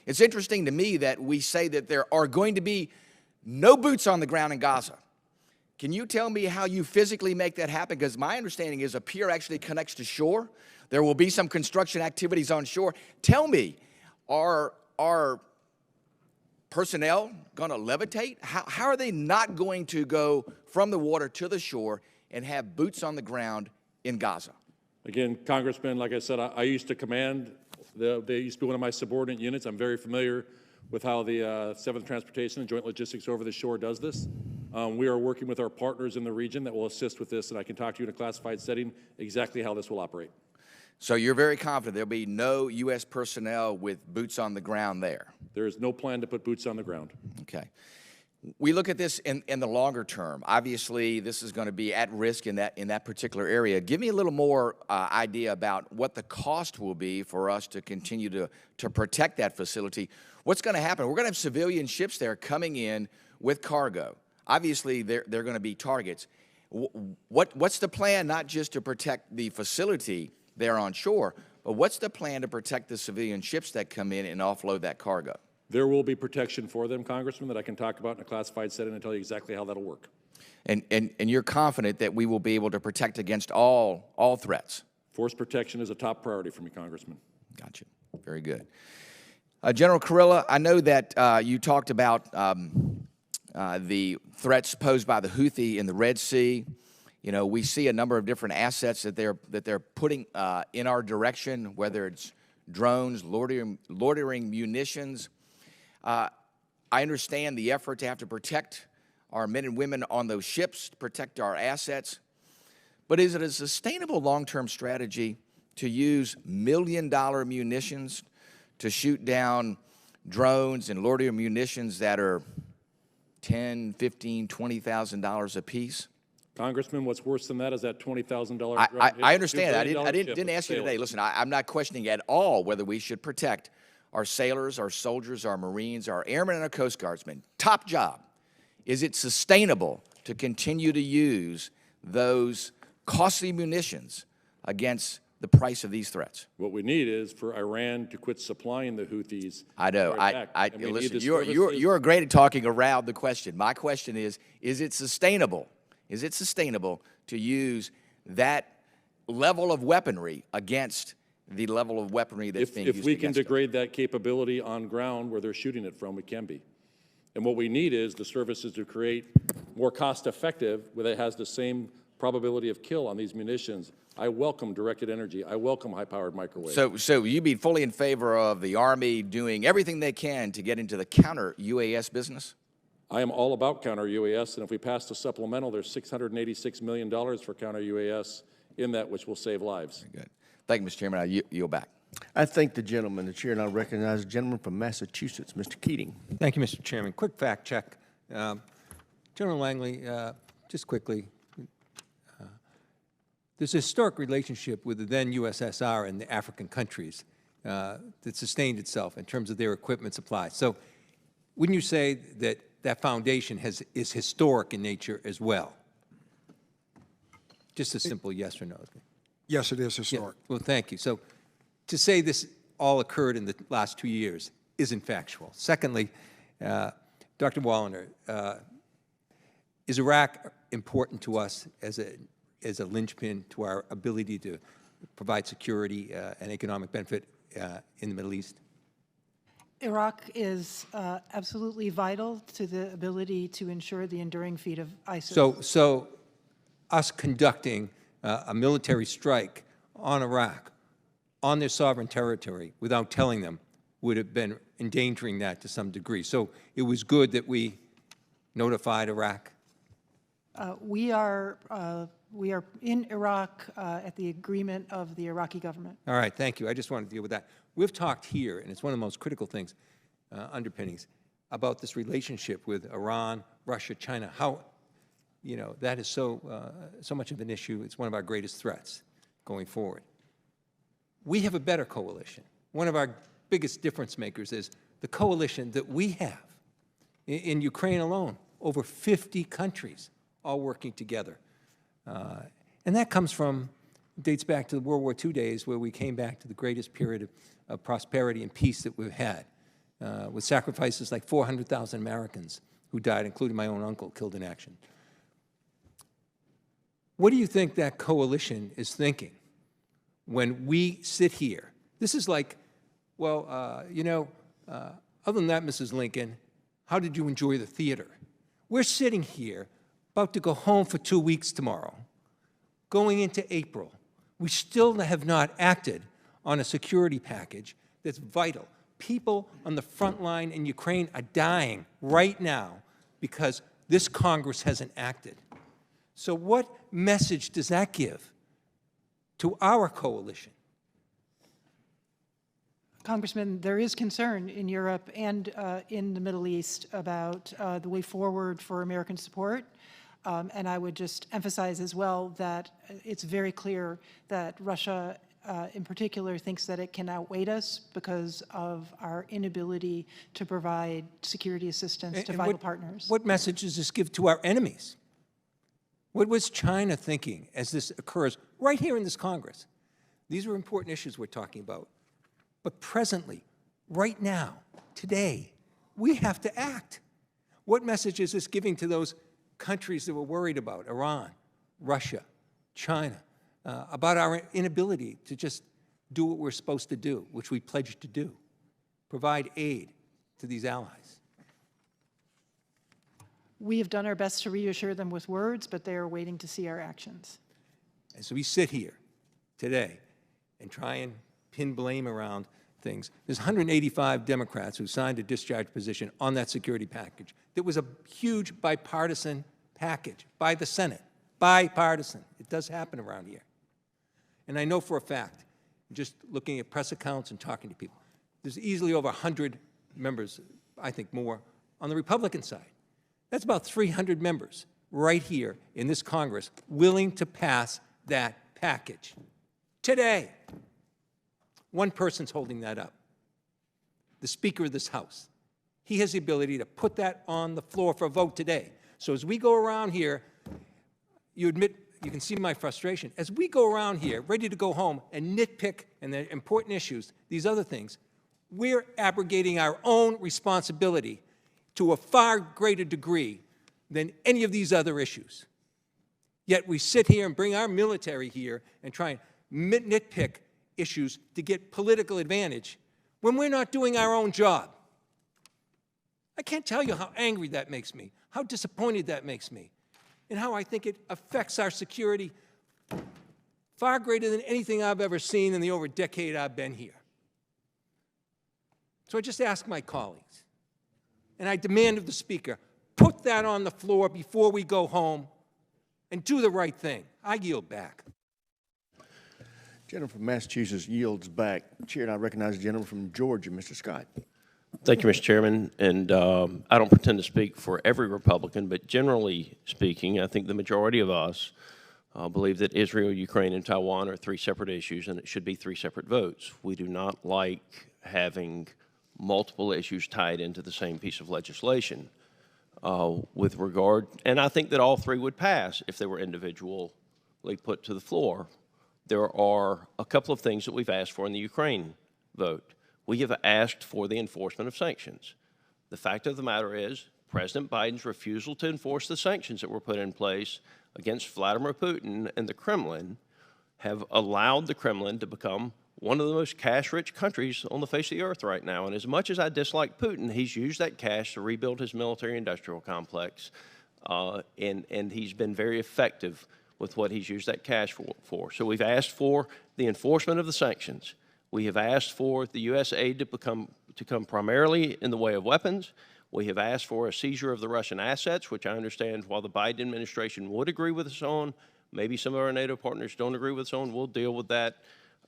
S10: It's interesting to me that we say that there are going to be no boots on the ground in Gaza. Can you tell me how you physically make that happen? Because my understanding is a pier actually connects to shore. There will be some construction activities on shore. Tell me, are personnel going to levitate? How are they not going to go from the water to the shore and have boots on the ground in Gaza?
S4: Again, Congressman, like I said, I used to command. They used to be one of my subordinate units. I'm very familiar with how the 7th Transportation and Joint Logistics over the shore does this. We are working with our partners in the region that will assist with this, and I can talk to you in a classified setting exactly how this will operate.
S10: So you're very confident there'll be no U.S. personnel with boots on the ground there?
S4: There is no plan to put boots on the ground.
S10: Okay. We look at this in the longer term. Obviously, this is going to be at risk in that particular area. Give me a little more idea about what the cost will be for us to continue to protect that facility. What's going to happen? We're going to have civilian ships there coming in with cargo. Obviously, they're going to be targets. What's the plan, not just to protect the facility there on shore, but what's the plan to protect the civilian ships that come in and offload that cargo?
S4: There will be protection for them, Congressman, that I can talk about in a classified setting and tell you exactly how that'll work.
S10: And you're confident that we will be able to protect against all threats?
S4: Force protection is a top priority for me, Congressman.
S10: Gotcha. Very good. General Kurilla, I know that you talked about the threats posed by the Houthi in the Red Sea. You know, we see a number of different assets that they're putting in our direction, whether it's drones, loitering munitions. I understand the effort to have to protect our men and women on those ships, to protect our assets. But is it a sustainable long-term strategy to use million-dollar munitions to shoot down drones and loitering munitions that are $10,000, $15,000, $20,000 a piece?
S4: Congressman, what's worse than that is that $20,000.
S10: I understand. I didn't ask you today. Listen, I'm not questioning at all whether we should protect our sailors, our soldiers, our Marines, our airmen, and our Coast Guardsmen. Top job. Is it sustainable to continue to use those costly munitions against the price of these threats?
S4: What we need is for Iran to quit supplying the Houthis.
S10: I know. Listen, you're great at talking around the question. My question is it sustainable? Is it sustainable to use that level of weaponry against the level of weaponry that's being used
S4: If we can
S10: against them?
S4: degrade that capability on ground where they're shooting it from, we can be. And what we need is the services to create more cost-effective, where it has the same probability of kill on these munitions. I welcome directed energy. I welcome high-powered microwaves.
S10: So you'd be fully in favor of the Army doing everything they can to get into the counter-UAS business?
S4: I am all about counter-UAS, and if we pass the supplemental, there's $686 million for counter-UAS in that, which will save lives.
S10: Very good. Thank you, Mr. Chairman. I yield back.
S1: I thank the gentleman, the chair, and I recognize the gentleman from Massachusetts, Mr. Keating.
S11: Thank you, Mr. Chairman. Quick fact check. General Langley, just quickly, there's a historic relationship with the then USSR and the African countries that sustained itself in terms of their equipment supply. So wouldn't you say that that foundation is historic in nature as well? Just a simple yes or no.
S5: Yes, it is historic.
S11: Yeah. Well, thank you. So to say this all occurred in the last 2 years isn't factual. Secondly, Dr. Wallander, is Iraq important to us as a linchpin to our ability to provide security and economic benefit in the Middle East?
S3: Iraq is absolutely vital to the ability to ensure the enduring feat of ISIS.
S11: So us conducting a military strike on Iraq on their sovereign territory without telling them would have been endangering that to some degree. So it was good that we notified Iraq.
S3: We are in Iraq at the agreement of the Iraqi government.
S11: All right, thank you. I just wanted to deal with that. We've talked here, and it's one of the most critical things, underpinnings, about this relationship with Iran, Russia, China, how, you know, that is so much of an issue. It's one of our greatest threats going forward. We have a better coalition. One of our biggest difference makers is the coalition that we have. In Ukraine alone, over 50 countries all working together. And that comes from, dates back to the World War II days, where we came back to the greatest period of prosperity and peace that we've had, with sacrifices like 400,000 Americans who died, including my own uncle, killed in action. What do you think that coalition is thinking when we sit here? This is like, well, other than that, Mrs. Lincoln, how did you enjoy the theater? We're sitting here, about to go home for 2 weeks tomorrow, going into April. We still have not acted on a security package that's vital. People on the front line in Ukraine are dying right now because this Congress hasn't acted. So what message does that give to our coalition?
S3: Congressman, there is concern in Europe and in the Middle East about the way forward for American support. And I would just emphasize as well that it's very clear that Russia in particular thinks that it can outweigh us because of our inability to provide security assistance to vital partners.
S11: What message does this give to our enemies? What was China thinking as this occurs right here in this Congress? These are important issues we're talking about. But presently, right now, today, we have to act. What message is this giving to those countries that we're worried about, Iran, Russia, China, about our inability to just do what we're supposed to do, which we pledged to do, provide aid to these allies?
S3: We have done our best to reassure them with words, but they are waiting to see our actions.
S11: As we sit here today and try and pin blame around things, there's 185 Democrats who signed a discharge position on that security package. That was a huge bipartisan package by the Senate. Bipartisan. It does happen around here. And I know for a fact, just looking at press accounts and talking to people, there's easily over 100 members, I think more, on the Republican side. That's about 300 members right here in this Congress willing to pass that package. Today, one person's holding that up, the Speaker of this House. He has the ability to put that on the floor for a vote today. So as we go around here, you admit, you can see my frustration. As we go around here, ready to go home and nitpick and the important issues, these other things, we're abrogating our own responsibility to a far greater degree than any of these other issues. Yet we sit here and bring our military here and try and nitpick issues to get political advantage when we're not doing our own job. I can't tell you how angry that makes me, how disappointed that makes me, and how I think it affects our security far greater than anything I've ever seen in the over decade I've been here. So I just ask my colleagues, and I demand of the Speaker, put that on the floor before we go home and do the right thing. I yield back.
S1: Gentleman from Massachusetts yields back. Chair, and I recognize the gentleman from Georgia, Mr. Scott.
S12: Thank you, Mr. Chairman. And I don't pretend to speak for every Republican, but generally speaking, I think the majority of us believe that Israel, Ukraine, and Taiwan are three separate issues, and it should be three separate votes. We do not like having multiple issues tied into the same piece of legislation with regard, and I think that all three would pass if they were individually put to the floor. There are a couple of things that we've asked for in the Ukraine vote. We have asked for the enforcement of sanctions. The fact of the matter is, President Biden's refusal to enforce the sanctions that were put in place against Vladimir Putin and the Kremlin have allowed the Kremlin to become one of the most cash-rich countries on the face of the earth right now. And as much as I dislike Putin, he's used that cash to rebuild his military-industrial complex, and he's been very effective with what he's used that cash for. So we've asked for the enforcement of the sanctions. We have asked for the U.S. aid to come primarily in the way of weapons. We have asked for a seizure of the Russian assets, which I understand while the Biden administration would agree with us on, maybe some of our NATO partners don't agree with us on, we'll deal with that.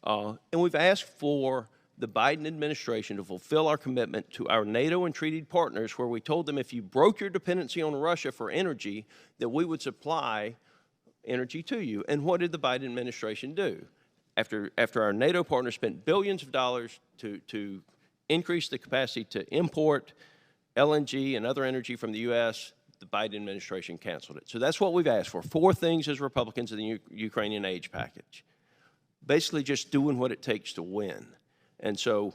S12: And we've asked for the Biden administration to fulfill our commitment to our NATO and treaty partners, where we told them if you broke your dependency on Russia for energy, that we would supply energy to you. And what did the Biden administration do? After our NATO partners spent billions of dollars to increase the capacity to import LNG and other energy from the U.S., the Biden administration canceled it. So that's what we've asked for. 4 things as Republicans in the Ukrainian aid package. Basically just doing what it takes to win. And so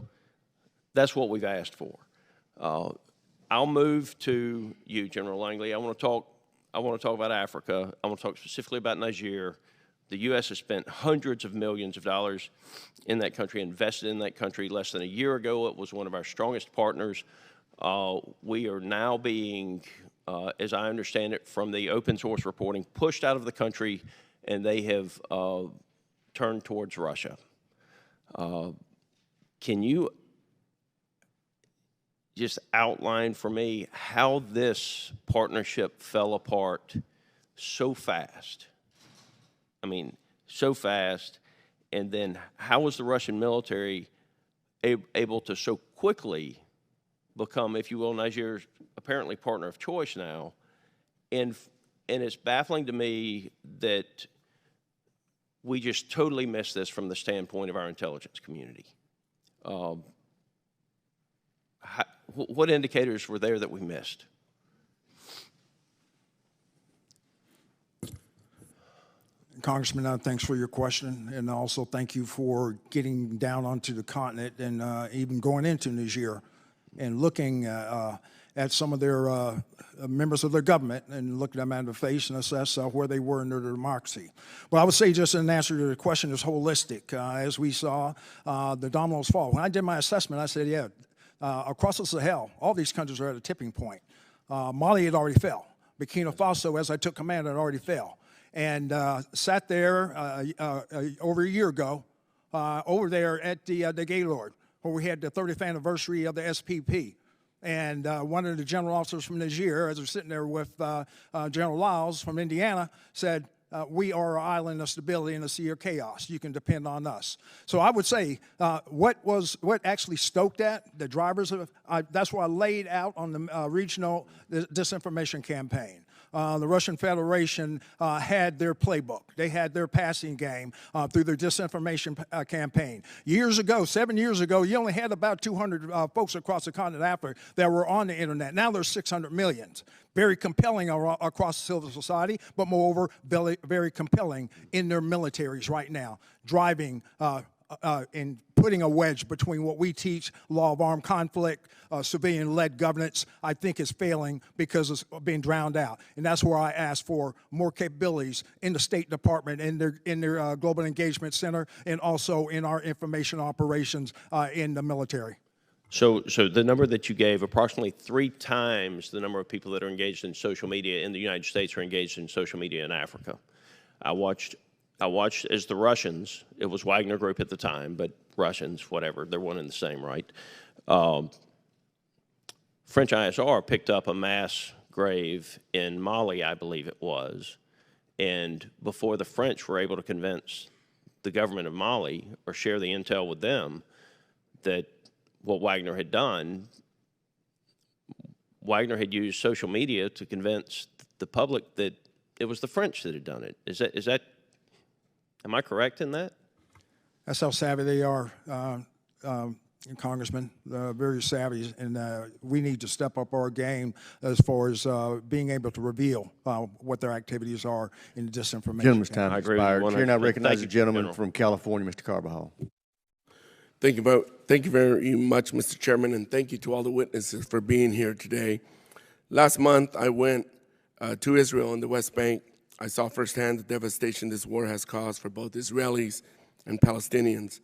S12: that's what we've asked for. I'll move to you, General Langley. I want to talk about Africa. I want to talk specifically about Niger. The U.S. has spent hundreds of millions of dollars in that country, invested in that country. Less than a year ago, it was one of our strongest partners. We are now being, as I understand it from the open source reporting, pushed out of the country, and they have turned towards Russia. Can you just outline for me how this partnership fell apart so fast? I mean, so fast, and then how was the Russian military able to so quickly become, if you will, Niger's apparently partner of choice now? And it's baffling to me that we just totally missed this from the standpoint of our intelligence community. What indicators were there that we missed?
S5: Congressman, thanks for your question, and also thank you for getting down onto the continent and even going into Niger and looking at some of their members of their government and looking them in the face and assess where they were in their democracy. But I would say, just in answer to the question, is holistic. As we saw the dominoes fall. When I did my assessment, I said, yeah, across the Sahel, all these countries are at a tipping point. Mali had already fell. Burkina Faso, as I took command, had already fell. And sat there over a year ago, over there at the Gaylord, where we had the 30th anniversary of the SPP. And one of the general officers from Niger, as they're sitting there with General Lyles from Indiana, said, we are an island of stability in a sea of chaos. You can depend on us. So I would say what actually stoked that, the drivers of that's what I laid out on the regional disinformation campaign. The Russian Federation had their playbook. They had their passing game through their disinformation campaign. Years ago, 7 years ago, you only had about 200 folks across the continent of Africa that were on the internet. Now there's 600 million. Very compelling across civil society, but moreover, very compelling in their militaries right now, driving and putting a wedge between what we teach, law of armed conflict, civilian-led governance, I think is failing because it's being drowned out. And that's where I ask for more capabilities in the State Department, in their Global Engagement Center, and also in our information operations in the military.
S12: So the number that you gave, approximately 3 times the number of people that are engaged in social media in the United States are engaged in social media in Africa. I watched as the Russians, it was Wagner Group at the time, but Russians, whatever, they're one and the same, right? French ISR picked up a mass grave in Mali, I believe it was, and before the French were able to convince the government of Mali or share the intel with them that what Wagner had done, Wagner had used social media to convince the public that it was the French that had done it. Is that am I correct in that?
S5: That's how savvy they are, Congressman, very savvy, and we need to step up our game as far as being able to reveal what their activities are in the disinformation.
S1: Gentleman's time
S12: I agree
S1: expired.
S12: with
S1: Chair now
S12: 100%.
S1: recognizes the
S12: Thank you,
S1: gentleman
S12: General.
S1: from California, Mr. Carbajal.
S13: Thank you very much, Mr. Chairman, and thank you to all the witnesses for being here today. Last month, I went to Israel and the West Bank. I saw firsthand the devastation this war has caused for both Israelis and Palestinians.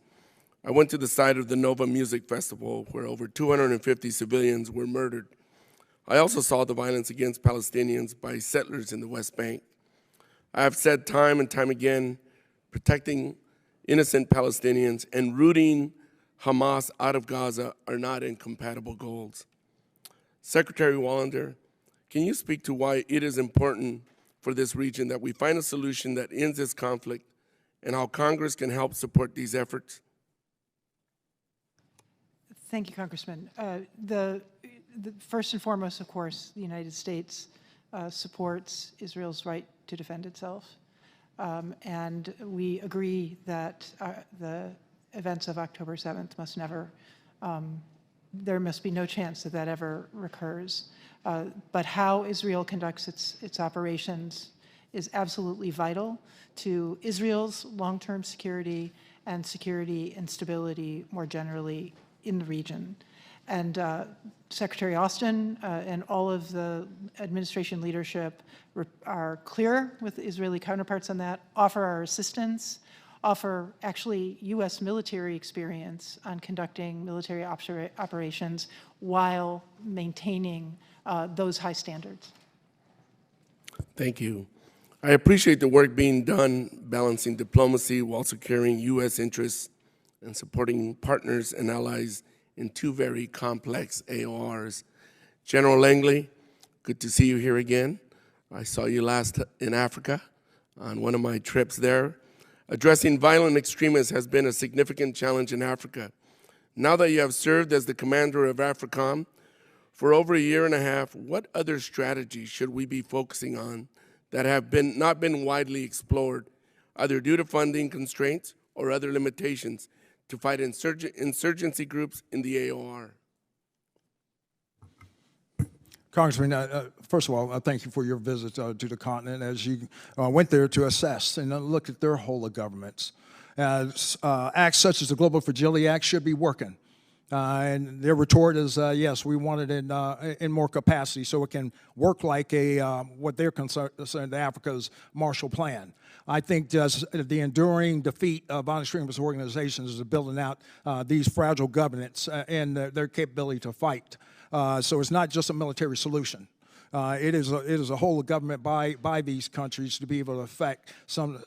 S13: I went to the site of the Nova Music Festival, where over 250 civilians were murdered. I also saw the violence against Palestinians by settlers in the West Bank. I have said time and time again, protecting innocent Palestinians and rooting Hamas out of Gaza are not incompatible goals. Secretary Wallander, can you speak to why it is important for this region that we find a solution that ends this conflict and how Congress can help support these efforts?
S3: Thank you, Congressman. First and foremost, of course, the United States supports Israel's right to defend itself. And we agree that the events of October 7th must never, there must be no chance that that ever recurs. But how Israel conducts its operations is absolutely vital to Israel's long-term security and security and stability more generally in the region. And Secretary Austin and all of the administration leadership are clear with Israeli counterparts on that, offer our assistance, offer actually U.S. military experience on conducting military operations while maintaining those high standards.
S13: Thank you. I appreciate the work being done balancing diplomacy while securing U.S. interests and supporting partners and allies in two very complex AORs. General Langley, good to see you here again. I saw you last in Africa on one of my trips there. Addressing violent extremists has been a significant challenge in Africa. Now that you have served as the commander of AFRICOM for over a year and a half, what other strategies should we be focusing on that have not been widely explored, either due to funding constraints or other limitations, to fight insurgency groups in the AOR?
S5: Congressman, first of all, thank you for your visit to the continent as you went there to assess and look at their whole of governments. Acts such as the Global Fragility Act should be working. And their retort is, yes, we want it in more capacity so it can work like what they're concerned Africa's Marshall Plan. I think the enduring defeat of violent extremist organizations is building out these fragile governance and their capability to fight. So it's not just a military solution. It is a whole of government by these countries to be able to affect some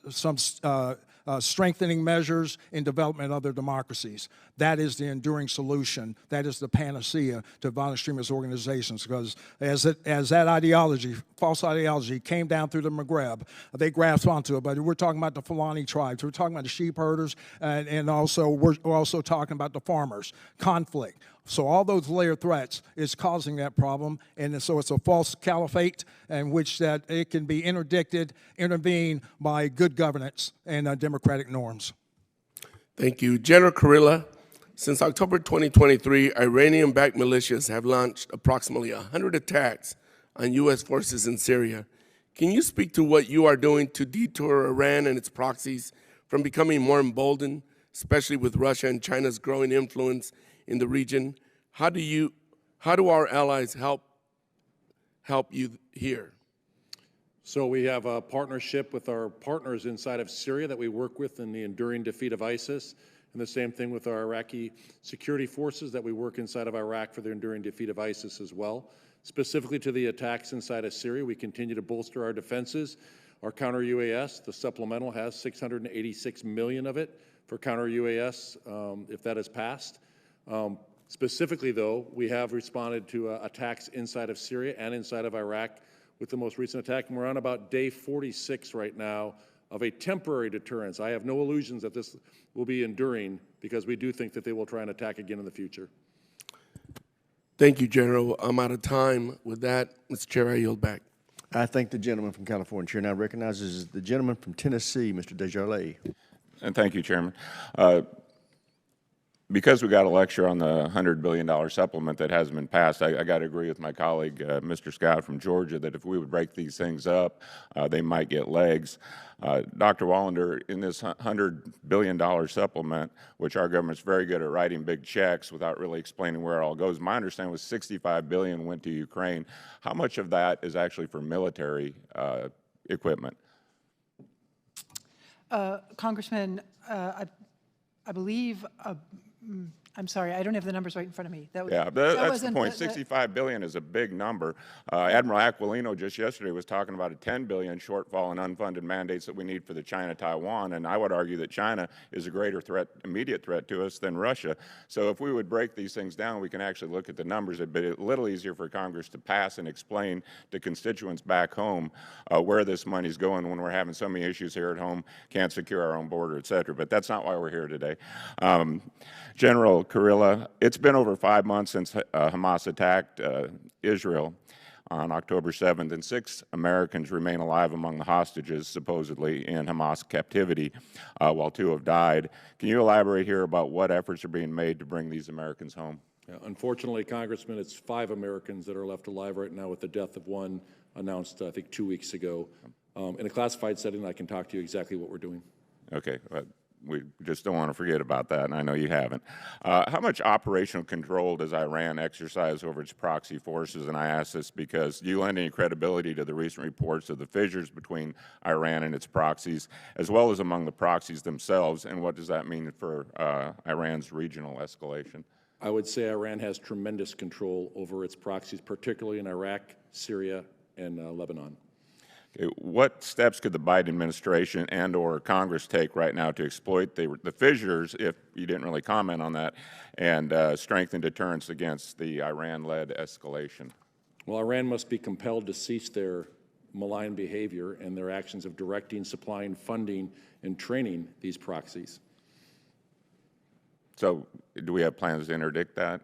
S5: strengthening measures in development of their democracies. That is the enduring solution. That is the panacea to violent extremist organizations, because as that ideology, false ideology, came down through the Maghreb, they grasped onto it. But we're talking about the Fulani tribes. We're talking about the sheep herders, and also we're also talking about the farmers. Conflict. So all those layered threats is causing that problem, and so it's a false caliphate in which that it can be intervened by good governance and democratic norms.
S13: Thank you. General Kurilla, since October 2023, Iranian-backed militias have launched approximately 100 attacks on U.S. forces in Syria. Can you speak to what you are doing to detour Iran and its proxies from becoming more emboldened, especially with Russia and China's growing influence in the region? How do our allies help you here?
S4: So we have a partnership with our partners inside of Syria that we work with in the enduring defeat of ISIS, and the same thing with our Iraqi security forces that we work inside of Iraq for the enduring defeat of ISIS as well. Specifically to the attacks inside of Syria, we continue to bolster our defenses. Our counter-UAS, the supplemental, has $686 million of it for counter-UAS if that is passed. Specifically, though, we have responded to attacks inside of Syria and inside of Iraq with the most recent attack, and we're on about day 46 right now of a temporary deterrence. I have no illusions that this will be enduring, because we do think that they will try and attack again in the future.
S13: Thank you, General. I'm out of time. With that, Mr. Chair, I yield back.
S1: I thank the gentleman from California. Chair now recognizes the gentleman from Tennessee, Mr. Desjardins.
S14: And thank you, Chairman. Because we got a lecture on the $100 billion supplement that hasn't been passed, I got to agree with my colleague, Mr. Scott from Georgia, that if we would break these things up, they might get legs. Dr. Wallander, in this $100 billion supplement, which our government's very good at writing big checks without really explaining where it all goes, my understanding was $65 billion went to Ukraine. How much of that is actually for military equipment?
S3: Congressman, I believe I'm sorry, I don't have the numbers right in front of me. That was,
S14: Yeah,
S3: that
S14: that's the
S3: wasn't
S14: point. $65 billion is a big number. Admiral Aquilino just yesterday was talking about a $10 billion shortfall in unfunded mandates that we need for the China-Taiwan, and I would argue that China is a greater threat, immediate threat to us than Russia. So if we would break these things down, we can actually look at the numbers. It'd be a little easier for Congress to pass and explain to constituents back home where this money's going when we're having so many issues here at home, can't secure our own border, et cetera. But that's not why we're here today. General Kurilla, it's been over 5 months since Hamas attacked Israel on October 7th, and 6 Americans remain alive among the hostages supposedly in Hamas captivity, while 2 have died. Can you elaborate here about what efforts are being made to bring these Americans home?
S4: Yeah, unfortunately, Congressman, it's 5 Americans that are left alive right now, with the death of 1 announced, I think, 2 weeks ago. In a classified setting, I can talk to you exactly what we're doing.
S14: Okay. We just don't want to forget about that, and I know you haven't. How much operational control does Iran exercise over its proxy forces? And I ask this because do you lend any credibility to the recent reports of the fissures between Iran and its proxies, as well as among the proxies themselves, and what does that mean for Iran's regional escalation?
S4: I would say Iran has tremendous control over its proxies, particularly in Iraq, Syria, and Lebanon.
S14: What steps could the Biden administration and or Congress take right now to exploit the fissures, if you didn't really comment on that, and strengthen deterrence against the Iran-led escalation?
S4: Well, Iran must be compelled to cease their malign behavior and their actions of directing, supplying, funding, and training these proxies.
S14: So do we have plans to interdict that?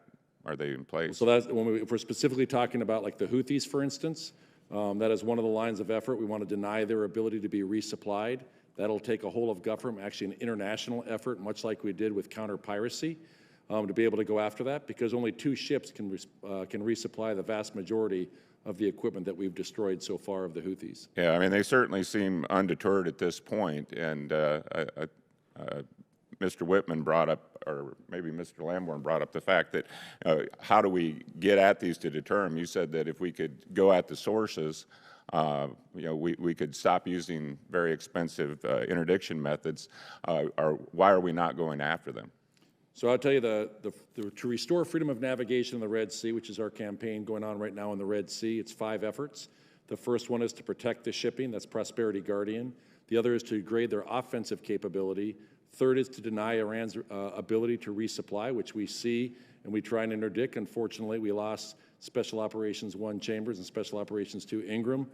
S14: Are they in place?
S4: So that's if we're specifically talking about like the Houthis, for instance, that is one of the lines of effort. We want to deny their ability to be resupplied. That'll take a whole of government, actually an international effort, much like we did with counter-piracy, to be able to go after that, because only 2 ships can resupply the vast majority of the equipment that we've destroyed so far of the Houthis.
S14: Yeah, I mean, they certainly seem undeterred at this point, and Mr. Whitman brought up, or maybe Mr. Lamborn brought up the fact that how do we get at these to deter them? You said that if we could go at the sources, we could stop using very expensive interdiction methods. Why are we not going after them?
S4: So I'll tell you, to restore freedom of navigation in the Red Sea, which is our campaign going on right now in the Red Sea, it's 5 efforts. The first one is to protect the shipping, that's Prosperity Guardian. The other is to degrade their offensive capability. Third is to deny Iran's ability to resupply, which we see and we try and interdict. Unfortunately, we lost Special Operations 1 Chambers and Special Operations 2 Ingram,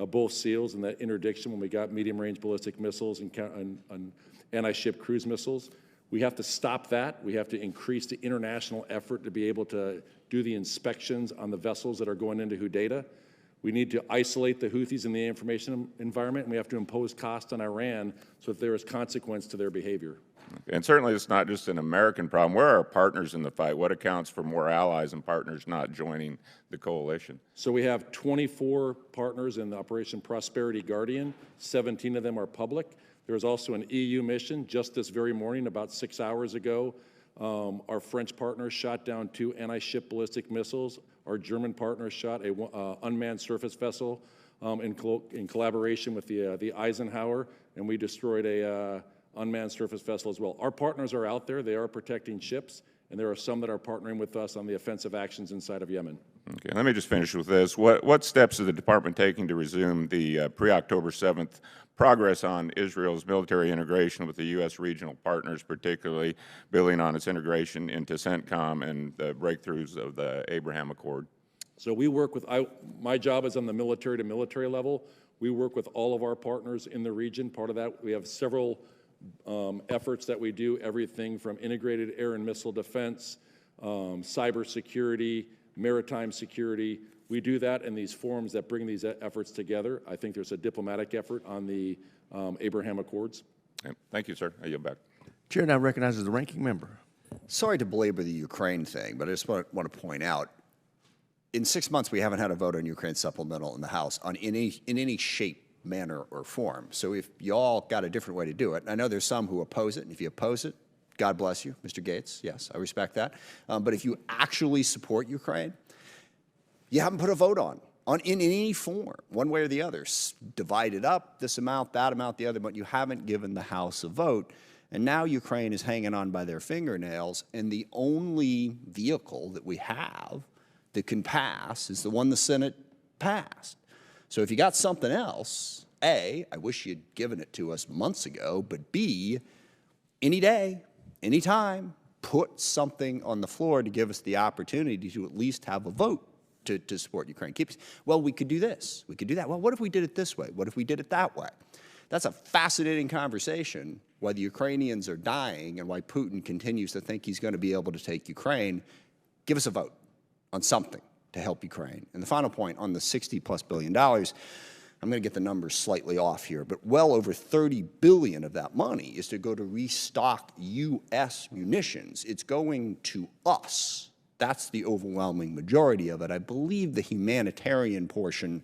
S4: both SEALs in that interdiction when we got medium-range ballistic missiles and anti-ship cruise missiles. We have to stop that. We have to increase the international effort to be able to do the inspections on the vessels that are going into Hudaydah. We need to isolate the Houthis in the information environment, and we have to impose cost on Iran so that there is consequence to their behavior.
S14: And certainly it's not just an American problem. Where are our partners in the fight? What accounts for more allies and partners not joining the coalition?
S4: So we have 24 partners in the Operation Prosperity Guardian. 17 of them are public. There is also an EU mission. Just this very morning, about 6 hours ago, our French partners shot down 2 anti-ship ballistic missiles. Our German partners shot an unmanned surface vessel in collaboration with the Eisenhower, and we destroyed a unmanned surface vessel as well. Our partners are out there. They are protecting ships, and there are some that are partnering with us on the offensive actions inside of Yemen.
S14: Okay, let me just finish with this. What steps is the department taking to resume the pre-October 7th progress on Israel's military integration with the U.S. regional partners, particularly building on its integration into CENTCOM and the breakthroughs of the Abraham Accord?
S4: So we work with, my job is on the military to military level. We work with all of our partners in the region. Part of that, we have several efforts that we do, everything from integrated air and missile defense, cybersecurity, maritime security. We do that in these forums that bring these efforts together. I think there's a diplomatic effort on the Abraham Accords.
S14: Okay. Thank you, sir. I yield back.
S1: Chair now recognizes the ranking member.
S2: Sorry to belabor the Ukraine thing, but I just want to point out, in 6 months we haven't had a vote on Ukraine supplemental in the House in any shape, manner, or form. So if y'all got a different way to do it, and I know there's some who oppose it, and if you oppose it, God bless you, Mr. Gates. Yes, I respect that. But if you actually support Ukraine, you haven't put a vote on in any form, one way or the other. Divide it up, this amount, that amount, the other, but you haven't given the House a vote. And now Ukraine is hanging on by their fingernails, and the only vehicle that we have that can pass is the one the Senate passed. So if you got something else, A, I wish you'd given it to us months ago, but B, any day, any time, put something on the floor to give us the opportunity to at least have a vote to support Ukraine. Well, we could do this, we could do that. Well, what if we did it this way? What if we did it that way? That's a fascinating conversation, why the Ukrainians are dying and why Putin continues to think he's going to be able to take Ukraine. Give us a vote on something to help Ukraine. And the final point on the $60+ billion, I'm going to get the numbers slightly off here, but well over $30 billion of that money is to go to restock U.S. munitions. It's going to us. That's the overwhelming majority of it. I believe the humanitarian portion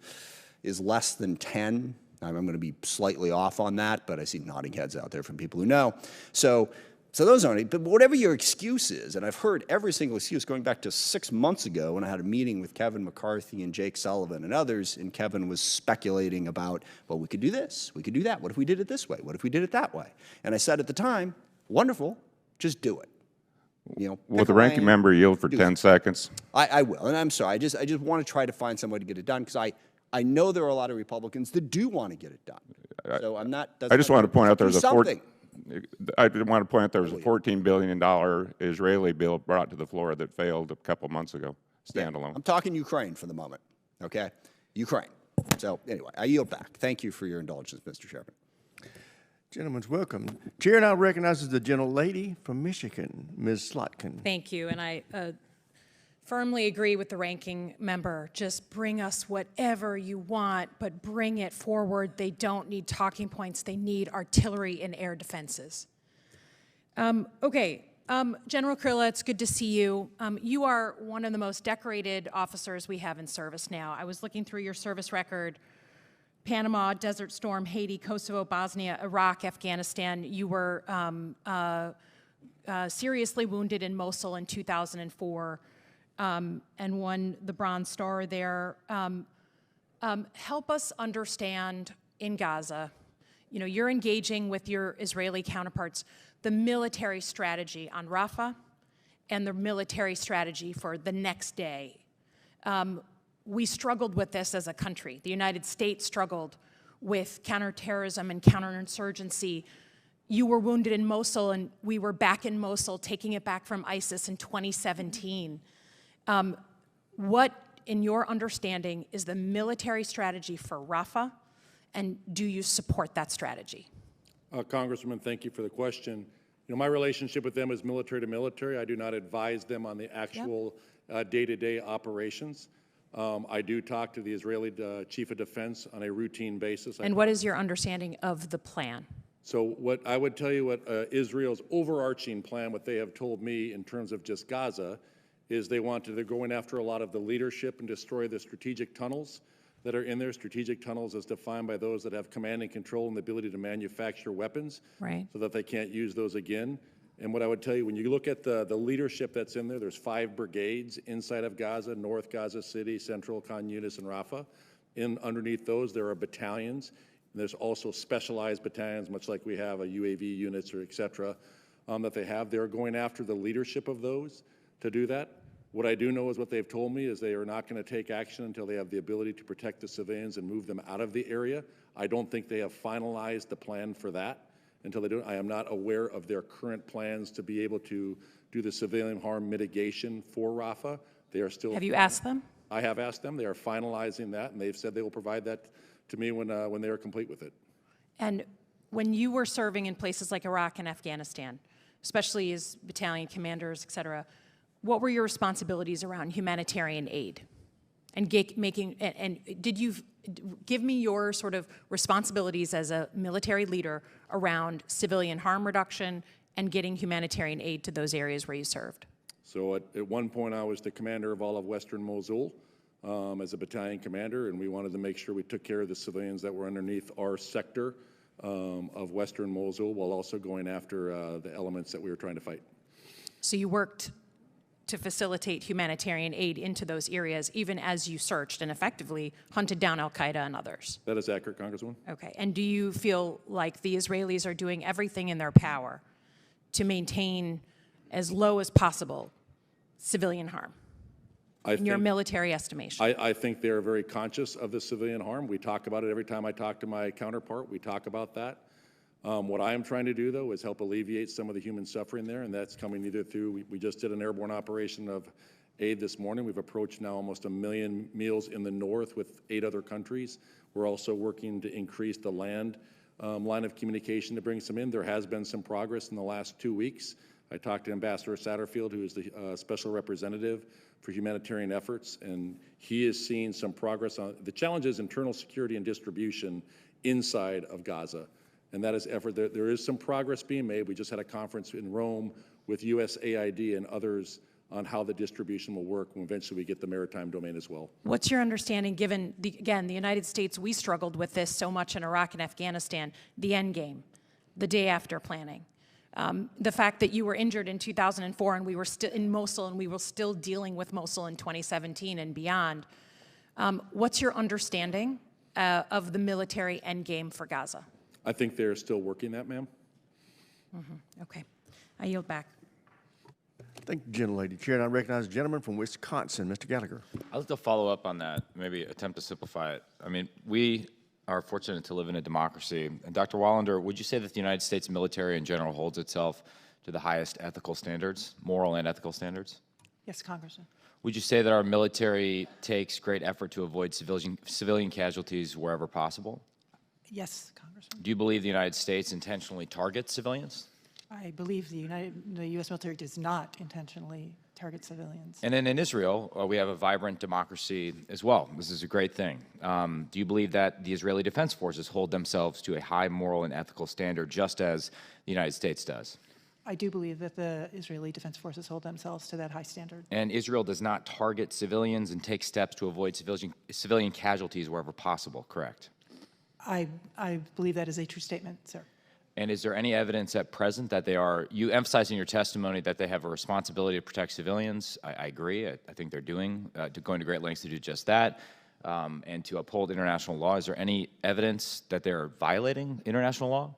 S2: is less than 10. I'm going to be slightly off on that, but I see nodding heads out there from people who know. So those aren't, but whatever your excuse is, and I've heard every single excuse going back to 6 months ago when I had a meeting with Kevin McCarthy and Jake Sullivan and others, and Kevin was speculating about, well, we could do this, we could do that. What if we did it this way? What if we did it that way? And I said at the time, wonderful, just do it. You know,
S14: will the ranking member yield for 10 seconds?
S2: I will, and I'm sorry. I just want to try to find some way to get it done because I know there are a lot of Republicans that do want to get it done. So I'm not.
S14: I just want to point out there's
S2: something.
S14: I want to point out there was a $14 billion Israeli bill brought to the floor that failed a couple months ago, standalone.
S2: I'm talking Ukraine for the moment, okay? Ukraine. So anyway, I yield back. Thank you for your indulgence, Mr. Chairman.
S1: Gentlemen's welcome. Chair now recognizes the gentlelady from Michigan, Ms. Slotkin.
S15: Thank you, and I firmly agree with the ranking member. Just bring us whatever you want, but bring it forward. They don't need talking points. They need artillery and air defenses. General Kurilla, it's good to see you. You are one of the most decorated officers we have in service now. I was looking through your service record. Panama, Desert Storm, Haiti, Kosovo, Bosnia, Iraq, Afghanistan. You were seriously wounded in Mosul in 2004. And won the Bronze Star there. Help us understand in Gaza, you know, you're engaging with your Israeli counterparts, the military strategy on Rafah and the military strategy for the next day. We struggled with this as a country. The United States struggled with counterterrorism and counterinsurgency. You were wounded in Mosul, and we were back in Mosul, taking it back from ISIS in 2017. What, in your understanding, is the military strategy for Rafah, and do you support that strategy?
S4: Congresswoman, thank you for the question. You know, my relationship with them is military to military. I do not advise them on the actual day-to-day operations. I do talk to the Israeli Chief of Defense on a routine basis.
S15: And what is your understanding of the plan?
S4: So what I would tell you, what Israel's overarching plan, what they have told me in terms of just Gaza, is they're going after a lot of the leadership and destroy the strategic tunnels that are in there. Strategic tunnels as defined by those that have command and control and the ability to manufacture weapons,
S15: right,
S4: so that they can't use those again. And what I would tell you, when you look at the leadership that's in there, there's 5 brigades inside of Gaza: North Gaza City, Central, Khan Yunis, and Rafah. Underneath those, there are battalions. And there's also specialized battalions, much like we have a UAV units or et cetera, that they have. They're going after the leadership of those to do that. What I do know is what they've told me is they are not going to take action until they have the ability to protect the civilians and move them out of the area. I don't think they have finalized the plan for that. Until they do, I am not aware of their current plans to be able to do the civilian harm mitigation for Rafah. They are still.
S15: Have you asked them?
S4: I have asked them. They are finalizing that, and they've said they will provide that to me when they are complete with it.
S15: And when you were serving in places like Iraq and Afghanistan, especially as battalion commanders, et cetera, what were your responsibilities around humanitarian aid? And did you give me your sort of responsibilities as a military leader around civilian harm reduction and getting humanitarian aid to those areas where you served?
S4: So at one point, I was the commander of all of Western Mosul as a battalion commander, and we wanted to make sure we took care of the civilians that were underneath our sector of Western Mosul, while also going after the elements that we were trying to fight.
S15: So you worked to facilitate humanitarian aid into those areas, even as you searched and effectively hunted down al-Qaeda and others.
S4: That is accurate, Congresswoman.
S15: Okay, and do you feel like the Israelis are doing everything in their power to maintain as low as possible civilian harm in your military estimation?
S4: I think they are very conscious of the civilian harm. We talk about it every time I talk to my counterpart. We talk about that. What I am trying to do, though, is help alleviate some of the human suffering there, and that's coming either through, we just did an airborne operation of aid this morning. We've approached now almost 1 million meals in the north with 8 other countries. We're also working to increase the land line of communication to bring some in. There has been some progress in the last 2 weeks. I talked to Ambassador Satterfield, who is the special representative for humanitarian efforts, and he is seeing some progress on the challenge is internal security and distribution inside of Gaza. And that is effort. There is some progress being made. We just had a conference in Rome with USAID and others on how the distribution will work when eventually we get the maritime domain as well.
S15: What's your understanding, given, again, the United States, we struggled with this so much in Iraq and Afghanistan, the end game, the day after planning. The fact that you were injured in 2004 and we were still in Mosul and we were still dealing with Mosul in 2017 and beyond. What's your understanding of the military end game for Gaza?
S4: I think they're still working that, ma'am.
S15: Okay. I yield back.
S1: Thank you, gentlelady. Chair, and I recognize the gentleman from Wisconsin, Mr. Gallagher.
S16: I'd like to follow up on that, maybe attempt to simplify it. I mean, we are fortunate to live in a democracy. And Dr. Wallander, would you say that the United States military in general holds itself to the highest ethical standards, moral and ethical standards?
S3: Yes, Congressman.
S16: Would you say that our military takes great effort to avoid civilian casualties wherever possible?
S3: Yes, Congressman.
S16: Do you believe the United States intentionally targets civilians?
S3: I believe the U.S. military does not intentionally target civilians.
S16: And then in Israel, we have a vibrant democracy as well. This is a great thing. Do you believe that the Israeli Defense Forces hold themselves to a high moral and ethical standard, just as the United States does?
S3: I do believe that the Israeli Defense Forces hold themselves to that high standard.
S16: And Israel does not target civilians and take steps to avoid civilian casualties wherever possible, correct?
S3: I believe that is a true statement, sir.
S16: And is there any evidence at present that they are, you emphasize in your testimony that they have a responsibility to protect civilians? I agree. I think they're going to great lengths to do just that and to uphold international law. Is there any evidence that they're violating international law?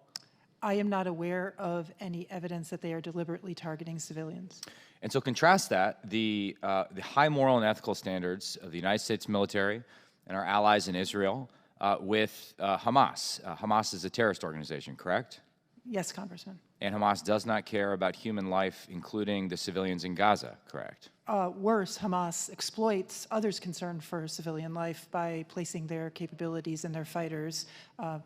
S3: I am not aware of any evidence that they are deliberately targeting civilians.
S16: And so contrast that, the high moral and ethical standards of the United States military and our allies in Israel with Hamas. Hamas is a terrorist organization, correct?
S3: Yes, Congressman.
S16: And Hamas does not care about human life, including the civilians in Gaza, correct?
S3: Worse, Hamas exploits others' concern for civilian life by placing their capabilities and their fighters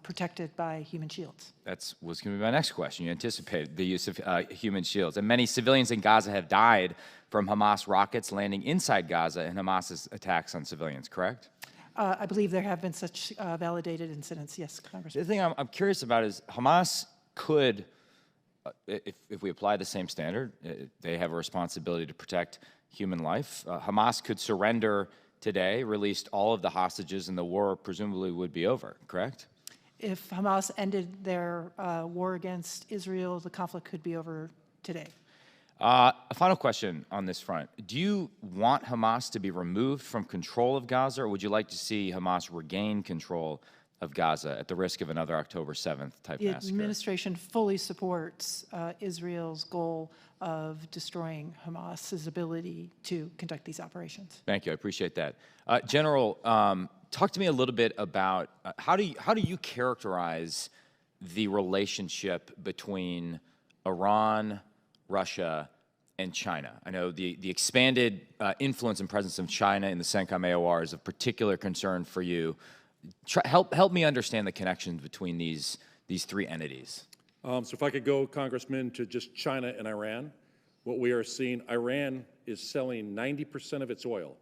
S3: protected by human shields.
S16: That was going to be my next question. You anticipated the use of human shields. And many civilians in Gaza have died from Hamas rockets landing inside Gaza and Hamas's attacks on civilians, correct?
S3: I believe there have been such validated incidents, yes, Congressman.
S16: The thing I'm curious about is Hamas could, if we apply the same standard, they have a responsibility to protect human life. Hamas could surrender today, released all of the hostages, and the war presumably would be over, correct?
S3: If Hamas ended their war against Israel, the conflict could be over today.
S16: A final question on this front. Do you want Hamas to be removed from control of Gaza, or would you like to see Hamas regain control of Gaza at the risk of another October 7th type massacre?
S3: The administration fully supports Israel's goal of destroying Hamas's ability to conduct these operations.
S16: Thank you. I appreciate that. General, talk to me a little bit about how do you characterize the relationship between Iran, Russia, and China? I know the expanded influence and presence of China in the CENTCOM AOR is of particular concern for you. Help me understand the connections between these three entities.
S4: So if I could go, Congressman, to just China and Iran, what we are seeing, Iran is selling 90% of its oil,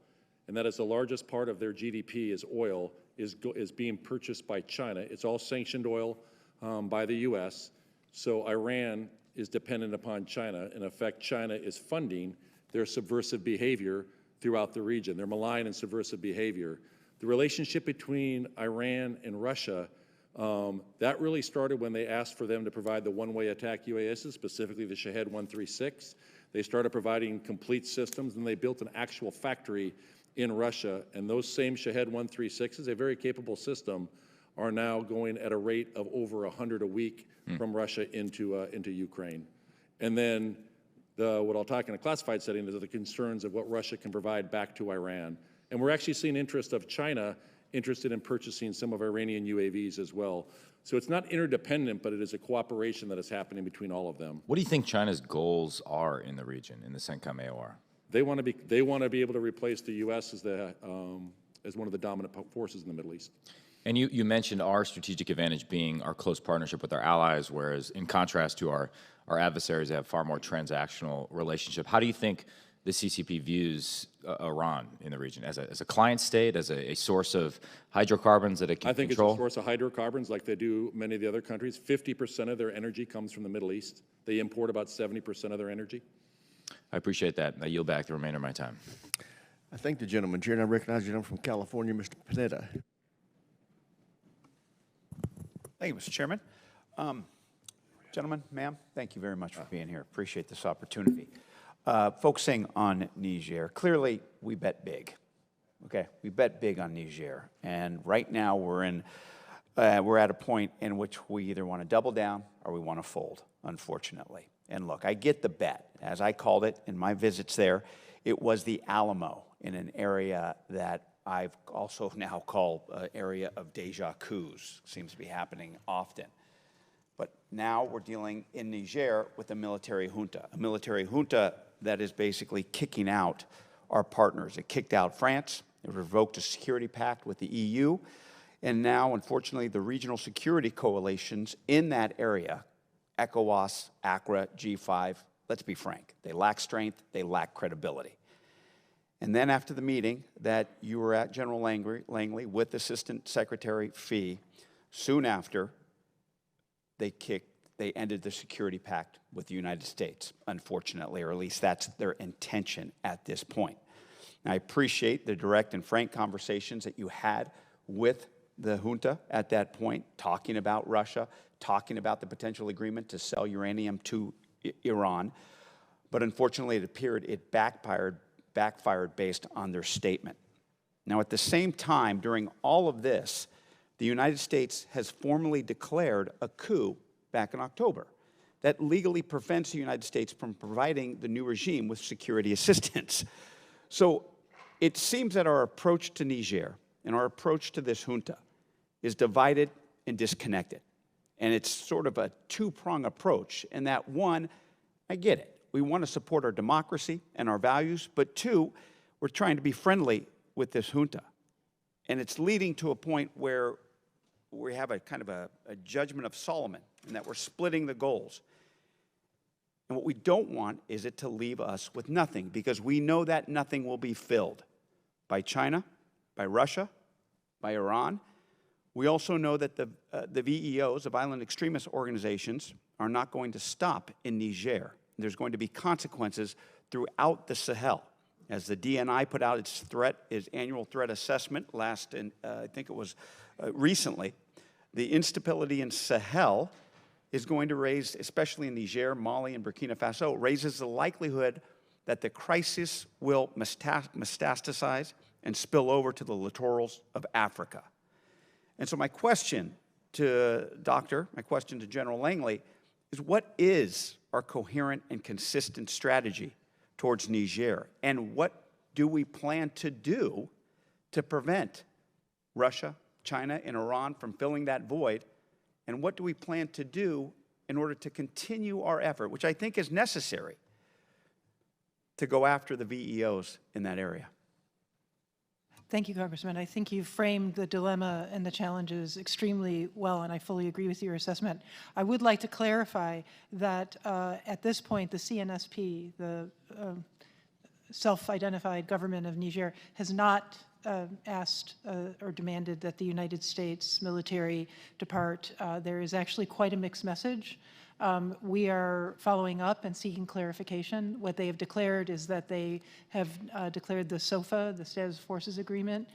S4: and that is the largest part of their GDP is oil, is being purchased by China. It's all sanctioned oil by the U.S., so Iran is dependent upon China. In effect, China is funding their subversive behavior throughout the region, their malign and subversive behavior. The relationship between Iran and Russia, that really started when they asked for them to provide the one-way attack UASs, specifically the Shahed 136. They started providing complete systems, and they built an actual factory in Russia. And those same Shahed 136s, a very capable system, are now going at a rate of over 100 a week from Russia into Ukraine. And then what I'll talk in a classified setting is the concerns of what Russia can provide back to Iran. And we're actually seeing interest of China interested in purchasing some of Iranian UAVs as well. So it's not interdependent, but it is a cooperation that is happening between all of them.
S16: What do you think China's goals are in the region, in the CENTCOM AOR?
S4: They want to be able to replace the U.S. as one of the dominant forces in the Middle East.
S16: And you mentioned our strategic advantage being our close partnership with our allies, whereas in contrast to our adversaries, they have far more transactional relationship. How do you think the CCP views Iran in the region as a client state, as a source of hydrocarbons that it can control?
S4: I think it's a source of hydrocarbons like they do many of the other countries. 50% of their energy comes from the Middle East. They import about 70% of their energy.
S16: I appreciate that. I yield back the remainder of my time.
S1: I thank the gentleman, Chair, and I recognize the gentleman from California, Mr. Panetta.
S17: Thank you, Mr. Chairman. Gentlemen, ma'am, thank you very much for being here. Appreciate this opportunity. Focusing on Niger, clearly we bet big. Okay, we bet big on Niger, and right now we're at a point in which we either want to double down or we want to fold, unfortunately. And look, I get the bet. As I called it in my visits there, it was the Alamo in an area that I've also now called an area of déjà coups. Seems to be happening often. But now we're dealing in Niger with a military junta that is basically kicking out our partners. It kicked out France. It revoked a security pact with the EU. And now, unfortunately, the regional security coalitions in that area, ECOWAS, ACRA, G5, let's be frank, they lack strength, they lack credibility. And then after the meeting that you were at, General Langley, with Assistant Secretary Fee, soon after, they ended the security pact with the United States, unfortunately, or at least that's their intention at this point. And I appreciate the direct and frank conversations that you had with the junta at that point, talking about Russia, talking about the potential agreement to sell uranium to Iran. But unfortunately, it appeared it backfired based on their statement. Now, at the same time, during all of this, the United States has formally declared a coup back in October that legally prevents the United States from providing the new regime with security assistance. So it seems that our approach to Niger and our approach to this junta is divided and disconnected. And it's sort of a two-prong approach in that, one, I get it. We want to support our democracy and our values, but two, we're trying to be friendly with this junta. And it's leading to a point where we have a kind of a judgment of Solomon, and that we're splitting the goals. And what we don't want is it to leave us with nothing, because we know that nothing will be filled by China, by Russia, by Iran. We also know that the VEOs, the violent extremist organizations, are not going to stop in Niger. There's going to be consequences throughout the Sahel. As the DNI put out its annual threat assessment I think it was recently, the instability in Sahel is going to raise, especially in Niger, Mali, and Burkina Faso, raises the likelihood that the crisis will metastasize and spill over to the littorals of Africa. And so my question to General Langley is, what is our coherent and consistent strategy towards Niger? And what do we plan to do to prevent Russia, China, and Iran from filling that void? And what do we plan to do in order to continue our effort, which I think is necessary, to go after the VEOs in that area?
S3: Thank you, Congressman. I think you framed the dilemma and the challenges extremely well, and I fully agree with your assessment. I would like to clarify that at this point, the CNSP, the self-identified government of Niger, has not asked or demanded that the United States military depart. There is actually quite a mixed message. We are following up and seeking clarification. What they have declared is that they have declared the SOFA, the Status of Forces Agreement,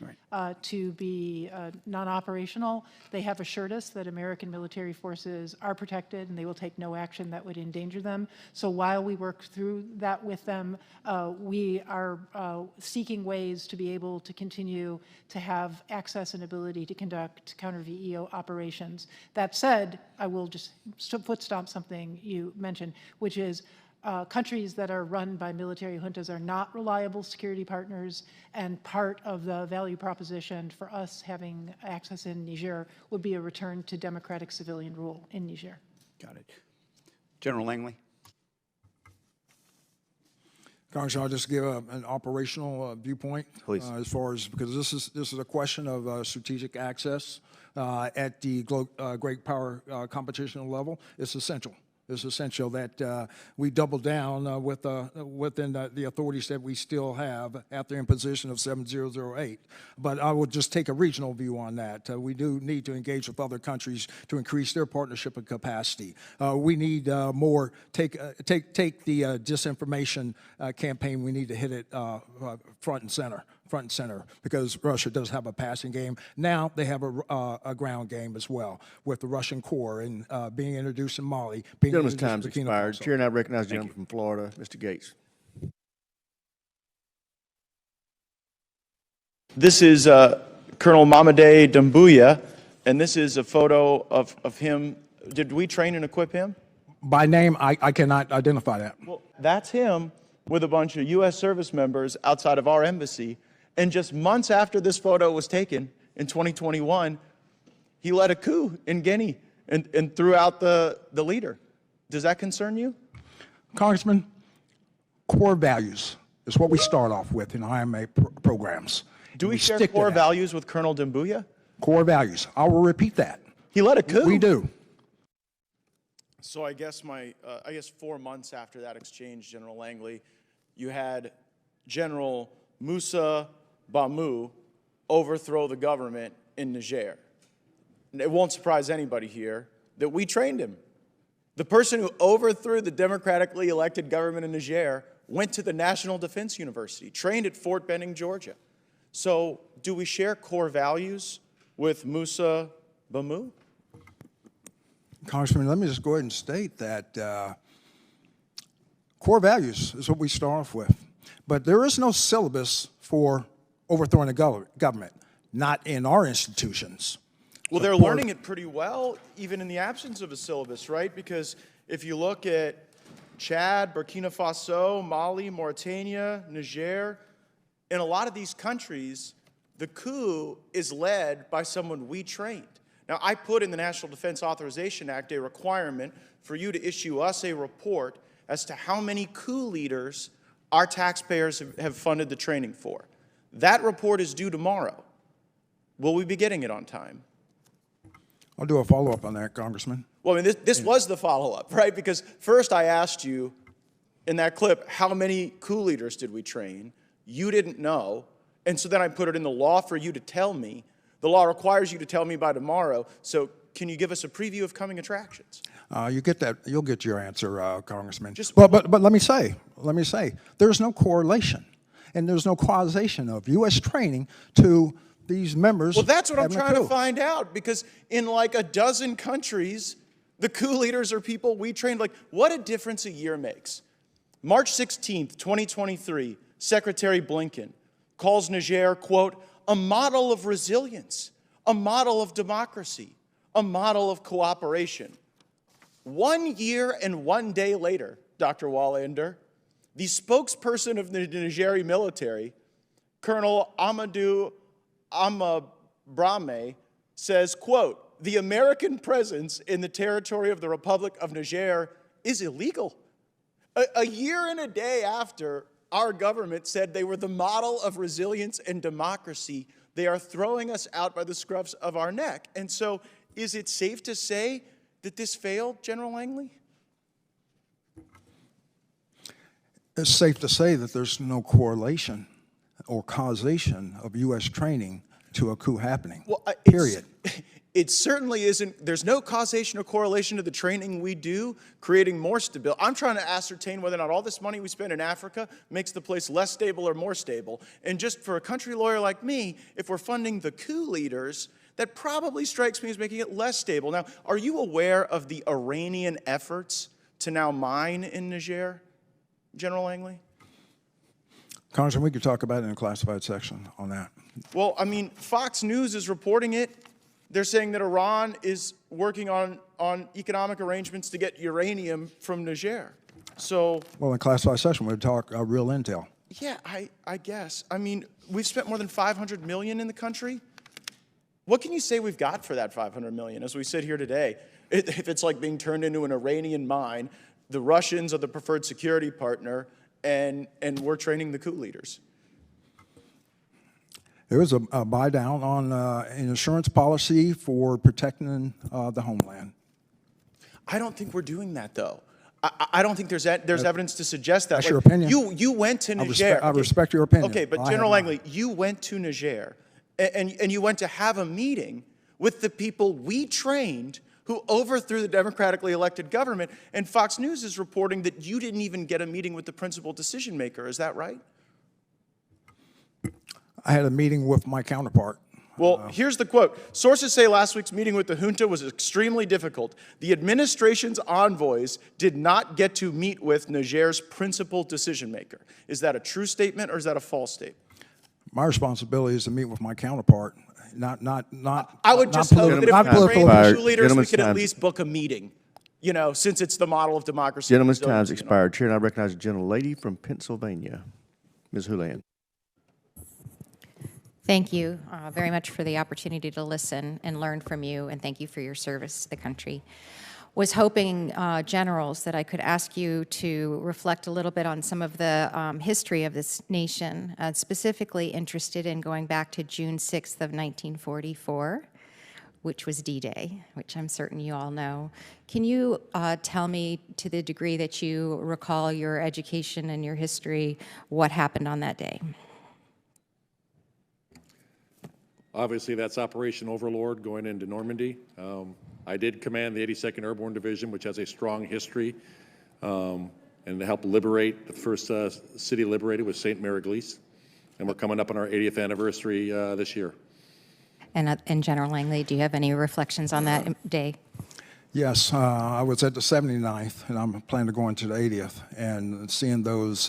S3: to be non-operational. They have assured us that American military forces are protected and they will take no action that would endanger them. So while we work through that with them, we are seeking ways to be able to continue to have access and ability to conduct counter-VEO operations. That said, I will just foot stomp something you mentioned, which is countries that are run by military juntas are not reliable security partners, and part of the value proposition for us having access in Niger would be a return to democratic civilian rule in Niger.
S17: Got it. General Langley.
S5: Congressman, I'll just give an operational viewpoint.
S17: Please.
S5: As far as, because this is a question of strategic access at the great power competition level. It's essential. It's essential that we double down within the authorities that we still have after imposition of 7008. But I will just take a regional view on that. We do need to engage with other countries to increase their partnership and capacity. We need more, take the disinformation campaign, we need to hit it front and center, because Russia does have a passing game. Now they have a ground game as well with the Russian Corps and being introduced in Mali.
S1: Gentleman's time's expired. Chair now recognizes the gentleman from Florida, Mr. Gates.
S18: This is Colonel Mamade Doumbouya, and this is a photo of him. Did we train and equip him?
S5: By name, I cannot identify that.
S18: Well, that's him with a bunch of U.S. service members outside of our embassy. And just months after this photo was taken in 2021, he led a coup in Guinea and threw out the leader. Does that concern you?
S5: Congressman, core values is what we start off with in IMA programs.
S18: Do we share core values with Colonel Doumbouya?
S5: Core values. I will repeat that.
S18: He led a coup.
S5: We do.
S18: So I guess 4 months after that exchange, General Langley, you had General Moussa Bamou overthrow the government in Niger. It won't surprise anybody here that we trained him. The person who overthrew the democratically elected government in Niger went to the National Defense University, trained at Fort Benning, Georgia. So do we share core values with Moussa Bamou?
S5: Congressman, let me just go ahead and state that core values is what we start off with. But there is no syllabus for overthrowing a government, not in our institutions.
S18: Well, they're learning it pretty well, even in the absence of a syllabus, right? Because if you look at Chad, Burkina Faso, Mali, Mauritania, Niger, in a lot of these countries, the coup is led by someone we trained. Now, I put in the National Defense Authorization Act a requirement for you to issue us a report as to how many coup leaders our taxpayers have funded the training for. That report is due tomorrow. Will we be getting it on time?
S5: I'll do a follow-up on that, Congressman.
S18: Well, I mean, this was the follow-up, right? Because first I asked you in that clip, how many coup leaders did we train? You didn't know. And so then I put it in the law for you to tell me. The law requires you to tell me by tomorrow. So can you give us a preview of coming attractions?
S5: You get that. You'll get your answer, Congressman. But let me say, there's no correlation, and there's no causation of U.S. training to these members.
S18: Well, that's what I'm trying to find out, because in like a dozen countries, the coup leaders are people we trained. Like, what a difference a year makes. March 16th, 2023, Secretary Blinken calls Niger, quote, a model of resilience, a model of democracy, a model of cooperation. 1 year and 1 day later, Dr. Wallander, the spokesperson of the Nigerian military, Colonel Amadou Amabrame, says, quote, the American presence in the territory of the Republic of Niger is illegal. A year and a day after our government said they were the model of resilience and democracy, they are throwing us out by the scruffs of our neck. And so is it safe to say that this failed, General Langley?
S5: It's safe to say that there's no correlation or causation of U.S. training to a coup happening, period.
S18: It certainly isn't. There's no causation or correlation to the training we do creating more stability. I'm trying to ascertain whether or not all this money we spend in Africa makes the place less stable or more stable. And just for a country lawyer like me, if we're funding the coup leaders, that probably strikes me as making it less stable. Now, are you aware of the Iranian efforts to now mine in Niger, General Langley?
S5: Congressman, we could talk about it in a classified section on that.
S18: Well, I mean, Fox News is reporting it. They're saying that Iran is working on on economic arrangements to get uranium from Niger. So,
S5: Well, in classified session, we'd talk real intel.
S18: yeah, I guess. I mean, we've spent more than $500 million in the country. What can you say we've got for that $500 million as we sit here today? If it's like being turned into an Iranian mine, the Russians are the preferred security partner, and we're training the coup leaders.
S5: There was a buy down on an insurance policy for protecting the homeland.
S18: I don't think we're doing that, though. I don't think there's evidence to suggest that.
S5: That's your opinion.
S18: You went to Niger.
S5: I respect your opinion.
S18: Okay, but General Langley, you went to Niger, and you went to have a meeting with the people we trained who overthrew the democratically elected government, and Fox News is reporting that you didn't even get a meeting with the principal decision maker. Is that right?
S5: I had a meeting with my counterpart.
S18: Well, here's the quote. Sources say last week's meeting with the junta was extremely difficult. The administration's envoys did not get to meet with Niger's principal decision maker. Is that a true statement or is that a false statement?
S5: My responsibility is to meet with my counterpart, not.
S18: I would just hope that if we train the coup leaders, we could at least book a meeting, you know, since it's the model of democracy.
S1: Gentleman's time's expired. Chair, and I recognize the gentlelady from Pennsylvania, Ms. Houlihan.
S19: Thank you very much for the opportunity to listen and learn from you, and thank you for your service to the country. Was hoping, generals, that I could ask you to reflect a little bit on some of the history of this nation, specifically interested in going back to June 6th of 1944, which was D-Day, which I'm certain you all know. Can you tell me, to the degree that you recall your education and your history, what happened on that day?
S4: Obviously, that's Operation Overlord going into Normandy. I did command the 82nd Airborne Division, which has a strong history, and to help liberate the first city liberated was St. Mary-Glise, and we're coming up on our 80th anniversary this year.
S19: And General Langley, do you have any reflections on that day?
S5: Yes, I was at the 79th, and I'm planning to go into the 80th, and seeing those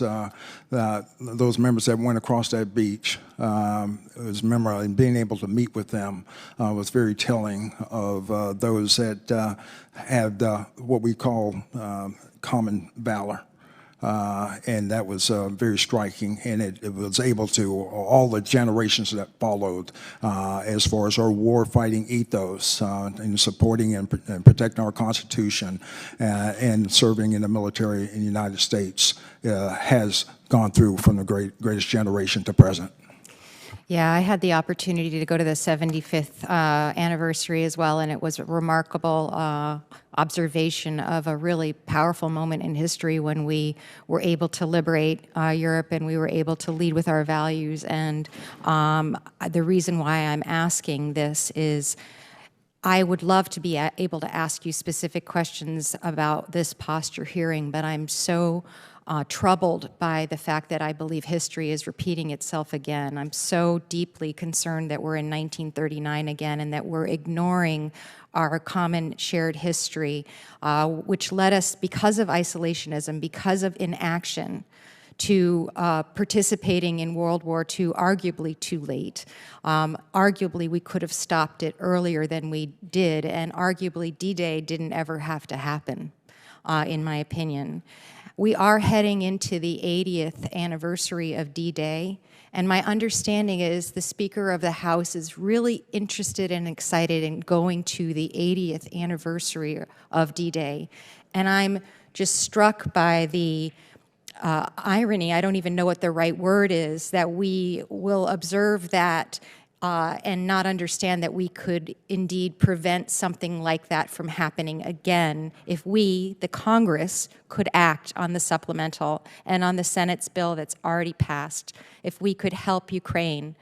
S5: members that went across that beach was memorable, and being able to meet with them was very telling of those that had what we call common valor. And that was very striking, and it was able to, all the generations that followed, as far as our war-fighting ethos, and supporting and protecting our Constitution, and serving in the military in the United States, has gone through from the greatest generation to present.
S19: Yeah, I had the opportunity to go to the 75th anniversary as well, and it was a remarkable observation of a really powerful moment in history when we were able to liberate Europe and we were able to lead with our values. And the reason why I'm asking this is I would love to be able to ask you specific questions about this posture hearing, but I'm so troubled by the fact that I believe history is repeating itself again. I'm so deeply concerned that we're in 1939 again and that we're ignoring our common shared history, which led us, because of isolationism, because of inaction, to participating in World War II arguably too late. Arguably, we could have stopped it earlier than we did, and arguably D-Day didn't ever have to happen, in my opinion. We are heading into the 80th anniversary of D-Day, and my understanding is the Speaker of the House is really interested and excited in going to the 80th anniversary of D-Day. And I'm just struck by the irony, I don't even know what the right word is, that we will observe that and not understand that we could indeed prevent something like that from happening again if we, the Congress, could act on the supplemental and on the Senate's bill that's already passed, if we could help Ukraine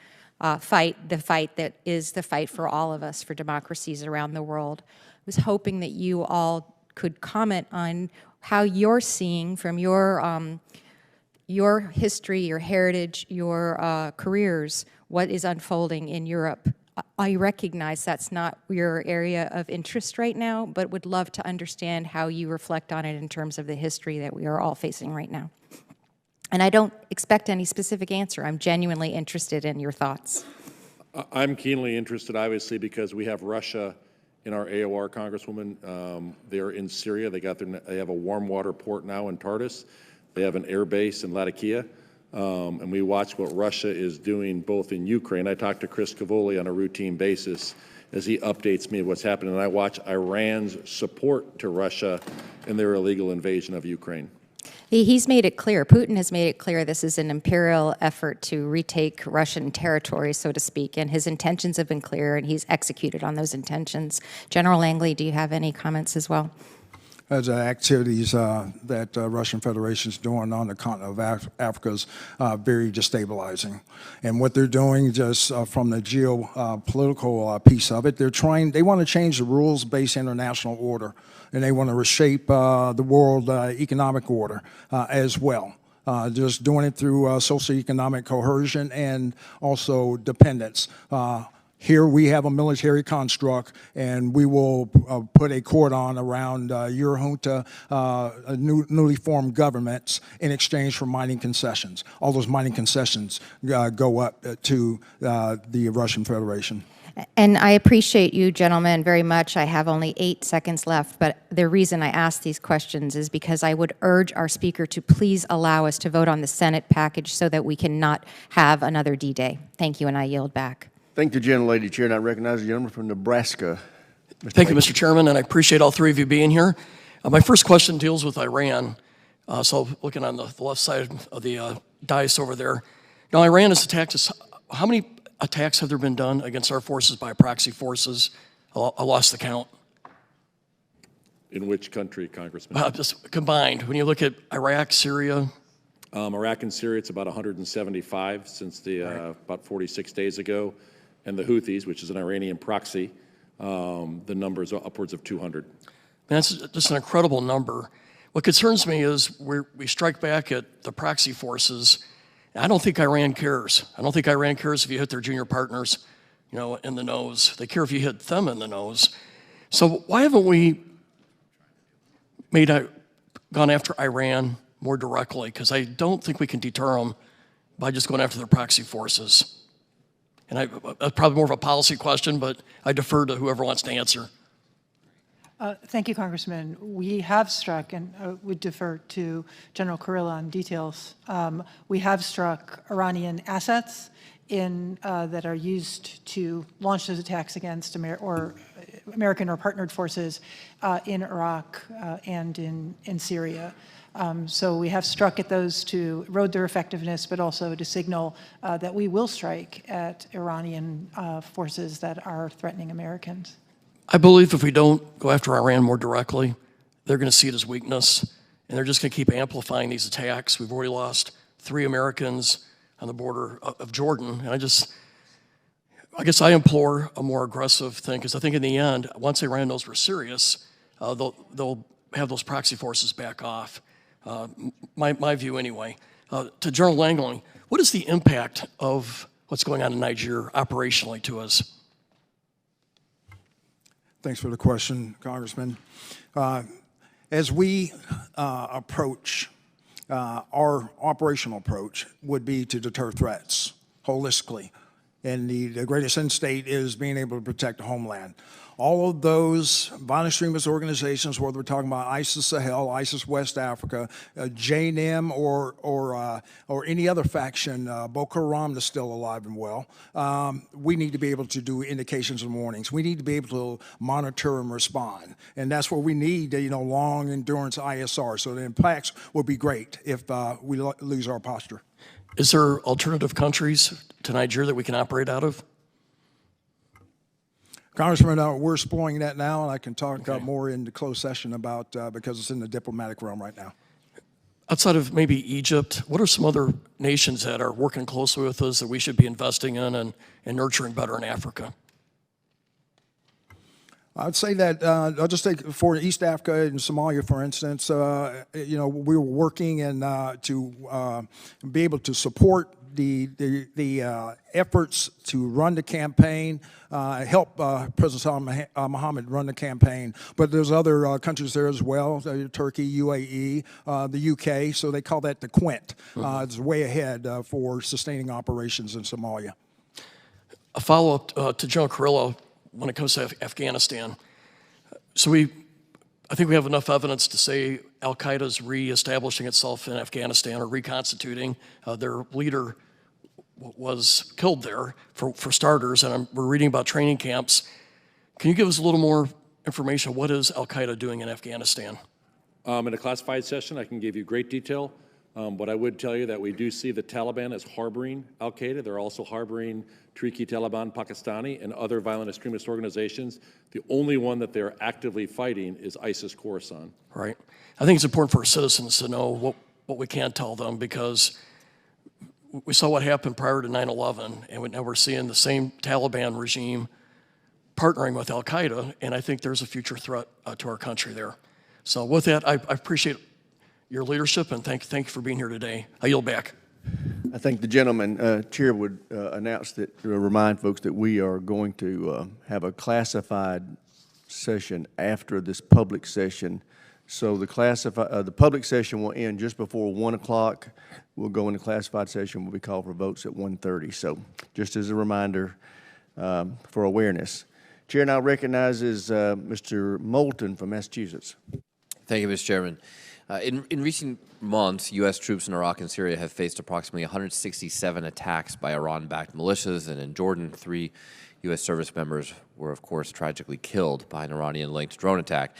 S19: fight the fight that is the fight for all of us, for democracies around the world. I was hoping that you all could comment on how you're seeing from your history, your heritage, your careers, what is unfolding in Europe. I recognize that's not your area of interest right now, but would love to understand how you reflect on it in terms of the history that we are all facing right now. And I don't expect any specific answer. I'm genuinely interested in your thoughts.
S4: I'm keenly interested, obviously, because we have Russia in our AOR, Congresswoman. They're in Syria. They have a warm water port now in Tartus. They have an air base in Latakia. And we watch what Russia is doing both in Ukraine. I talk to Chris Cavoli on a routine basis as he updates me of what's happening. And I watch Iran's support to Russia in their illegal invasion of Ukraine.
S19: He's made it clear, Putin has made it clear this is an imperial effort to retake Russian territory, so to speak, and his intentions have been clear, and he's executed on those intentions. General Langley, do you have any comments as well?
S5: As activities that Russian Federation is doing on the continent of Africa is very destabilizing. And what they're doing, just from the geopolitical piece of it, they want to change the rules-based international order, and they want to reshape the world economic order as well. Just doing it through socioeconomic coercion and also dependence. Here we have a military construct, and we will put a cordon around your junta, newly formed governments in exchange for mining concessions. All those mining concessions go up to the Russian Federation.
S19: And I appreciate you, gentlemen, very much. I have only 8 seconds left, but the reason I ask these questions is because I would urge our speaker to please allow us to vote on the Senate package so that we cannot have another D-Day. Thank you, and I yield back.
S1: Thank the gentlelady, Chair, and I recognize the gentleman from Nebraska.
S20: Thank you, Mr. Chairman, and I appreciate all three of you being here. My first question deals with Iran. So looking on the left side of the dais over there. Now, Iran has attacked us. How many attacks have there been done against our forces by proxy forces? I lost the count.
S4: In which country, Congressman?
S20: Just combined. When you look at Iraq, Syria.
S4: Iraq and Syria, it's about 175 since about 46 days ago. And the Houthis, which is an Iranian proxy, the number is upwards of 200.
S20: That's just an incredible number. What concerns me is we strike back at the proxy forces. I don't think Iran cares. I don't think Iran cares if you hit their junior partners, in the nose. They care if you hit them in the nose. So why haven't we gone after Iran more directly? Because I don't think we can deter them by just going after their proxy forces. And that's probably more of a policy question, but I defer to whoever wants to answer.
S3: Thank you, Congressman. We have struck, and would defer to General Kurilla on details. We have struck Iranian assets that are used to launch those attacks against American or partnered forces in Iraq and in Syria. So we have struck at those to erode their effectiveness, but also to signal that we will strike at Iranian forces that are threatening Americans.
S20: I believe if we don't go after Iran more directly, they're going to see it as weakness, and they're just going to keep amplifying these attacks. We've already lost 3 Americans on the border of Jordan, and I guess I implore a more aggressive thing, because I think in the end, once Iran knows we're serious, they'll have those proxy forces back off. My view anyway. To General Langley, what is the impact of what's going on in Niger operationally to us?
S5: Thanks for the question, Congressman. As we approach, our operational approach would be to deter threats holistically. And the greatest end state is being able to protect the homeland. All of those violent extremist organizations, whether we're talking about ISIS Sahel, ISIS West Africa, JNIM, or any other faction, Boko Haram is still alive and well, we need to be able to do indications and warnings. We need to be able to monitor and respond. And that's where we need, long endurance ISR. So the impacts will be great if we lose our posture.
S20: Is there alternative countries to Niger that we can operate out of?
S5: Congressman, we're exploring that now, and I can talk more in the closed session about, because it's in the diplomatic realm right now.
S20: Outside of maybe Egypt, what are some other nations that are working closely with us that we should be investing in and nurturing better in Africa?
S5: I'd say that, I'll just take for East Africa and Somalia, for instance, we were working to be able to support the efforts to run the campaign, help President Mohammed run the campaign. But there's other countries there as well, Turkey, UAE, the UK, so they call that the Quint. It's way ahead for sustaining operations in Somalia.
S20: A follow-up to General Kurilla when it comes to Afghanistan. So I think we have enough evidence to say Al-Qaeda's reestablishing itself in Afghanistan or reconstituting. Their leader was killed there, for starters, and we're reading about training camps. Can you give us a little more information? What is Al-Qaeda doing in Afghanistan?
S4: In a classified session, I can give you great detail, but I would tell you that we do see the Taliban as harboring Al-Qaeda. They're also harboring Tehrik-i-Taliban Pakistani and other violent extremist organizations. The only one that they're actively fighting is ISIS Khorasan.
S20: Right. I think it's important for our citizens to know what we can tell them, because we saw what happened prior to 9/11, and now we're seeing the same Taliban regime partnering with Al-Qaeda, and I think there's a future threat to our country there. So with that, I appreciate your leadership, and thank you for being here today. I yield back.
S1: I think the gentleman, Chair, would announce that, remind folks that we are going to have a classified session after this public session. So the public session will end just before 1 o'clock. We'll go into classified session. We'll be called for votes at 1:30. So just as a reminder for awareness. Chair now recognizes Mr. Moulton from Massachusetts.
S21: Thank you, Mr. Chairman. In recent months, U.S. troops in Iraq and Syria have faced approximately 167 attacks by Iran-backed militias, and in Jordan, 3 U.S. service members were, of course, tragically killed by an Iranian-linked drone attack.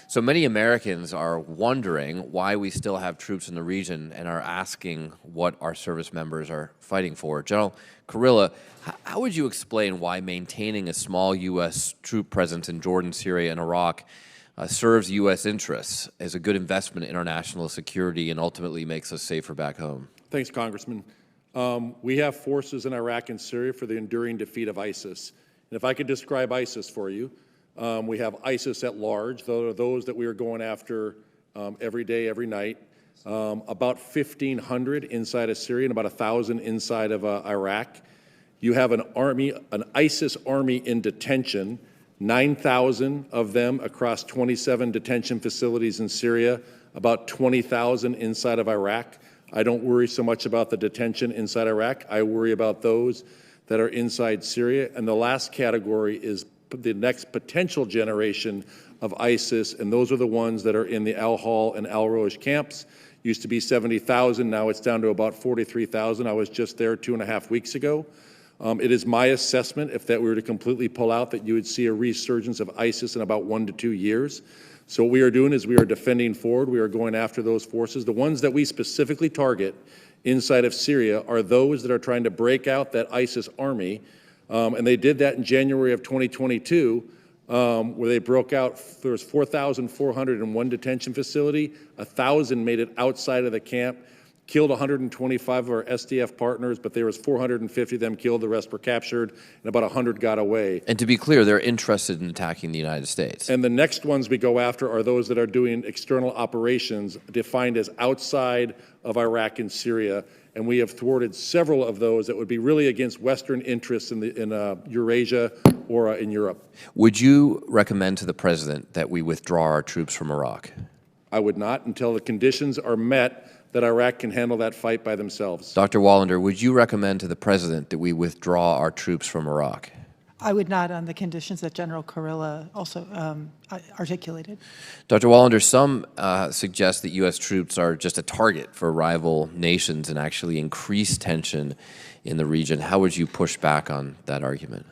S21: So many Americans are wondering why we still have troops in the region and are asking what our service members are fighting for. General Kurilla, how would you explain why maintaining a small U.S. troop presence in Jordan, Syria, and Iraq serves U.S. interests as a good investment in our national security and ultimately makes us safer back home?
S4: Thanks, Congressman. We have forces in Iraq and Syria for the enduring defeat of ISIS. And if I could describe ISIS for you, we have ISIS at large. Those are those that we are going after every day, every night. About 1,500 inside of Syria and about 1,000 inside of Iraq. You have an ISIS army in detention, 9,000 of them across 27 detention facilities in Syria, about 20,000 inside of Iraq. I don't worry so much about the detention inside Iraq. I worry about those that are inside Syria. And the last category is the next potential generation of ISIS, and those are the ones that are in the Al-Hol and Al-Roj camps. Used to be 70,000, now it's down to about 43,000. I was just there 2.5 weeks ago. It is my assessment, if that were to completely pull out, that you would see a resurgence of ISIS in about 1 to 2 years. So what we are doing is we are defending forward. We are going after those forces. The ones that we specifically target inside of Syria are those that are trying to break out that ISIS army. And they did that in January of 2022, where they broke out. There was 4,400 in one detention facility. 1,000 made it outside of the camp, killed 125 of our SDF partners, but there was 450 of them killed. The rest were captured, and about 100 got away.
S21: And to be clear, they're interested in attacking the United States.
S4: And the next ones we go after are those that are doing external operations defined as outside of Iraq and Syria. And we have thwarted several of those that would be really against Western interests in Eurasia or in Europe.
S21: Would you recommend to the President that we withdraw our troops from Iraq?
S4: I would not until the conditions are met that Iraq can handle that fight by themselves.
S21: Dr. Wallander, would you recommend to the President that we withdraw our troops from Iraq?
S3: I would not, on the conditions that General Kurilla also articulated.
S21: Dr. Wallander, some suggest that U.S. troops are just a target for rival nations and actually increase tension in the region. How would you push back on that argument?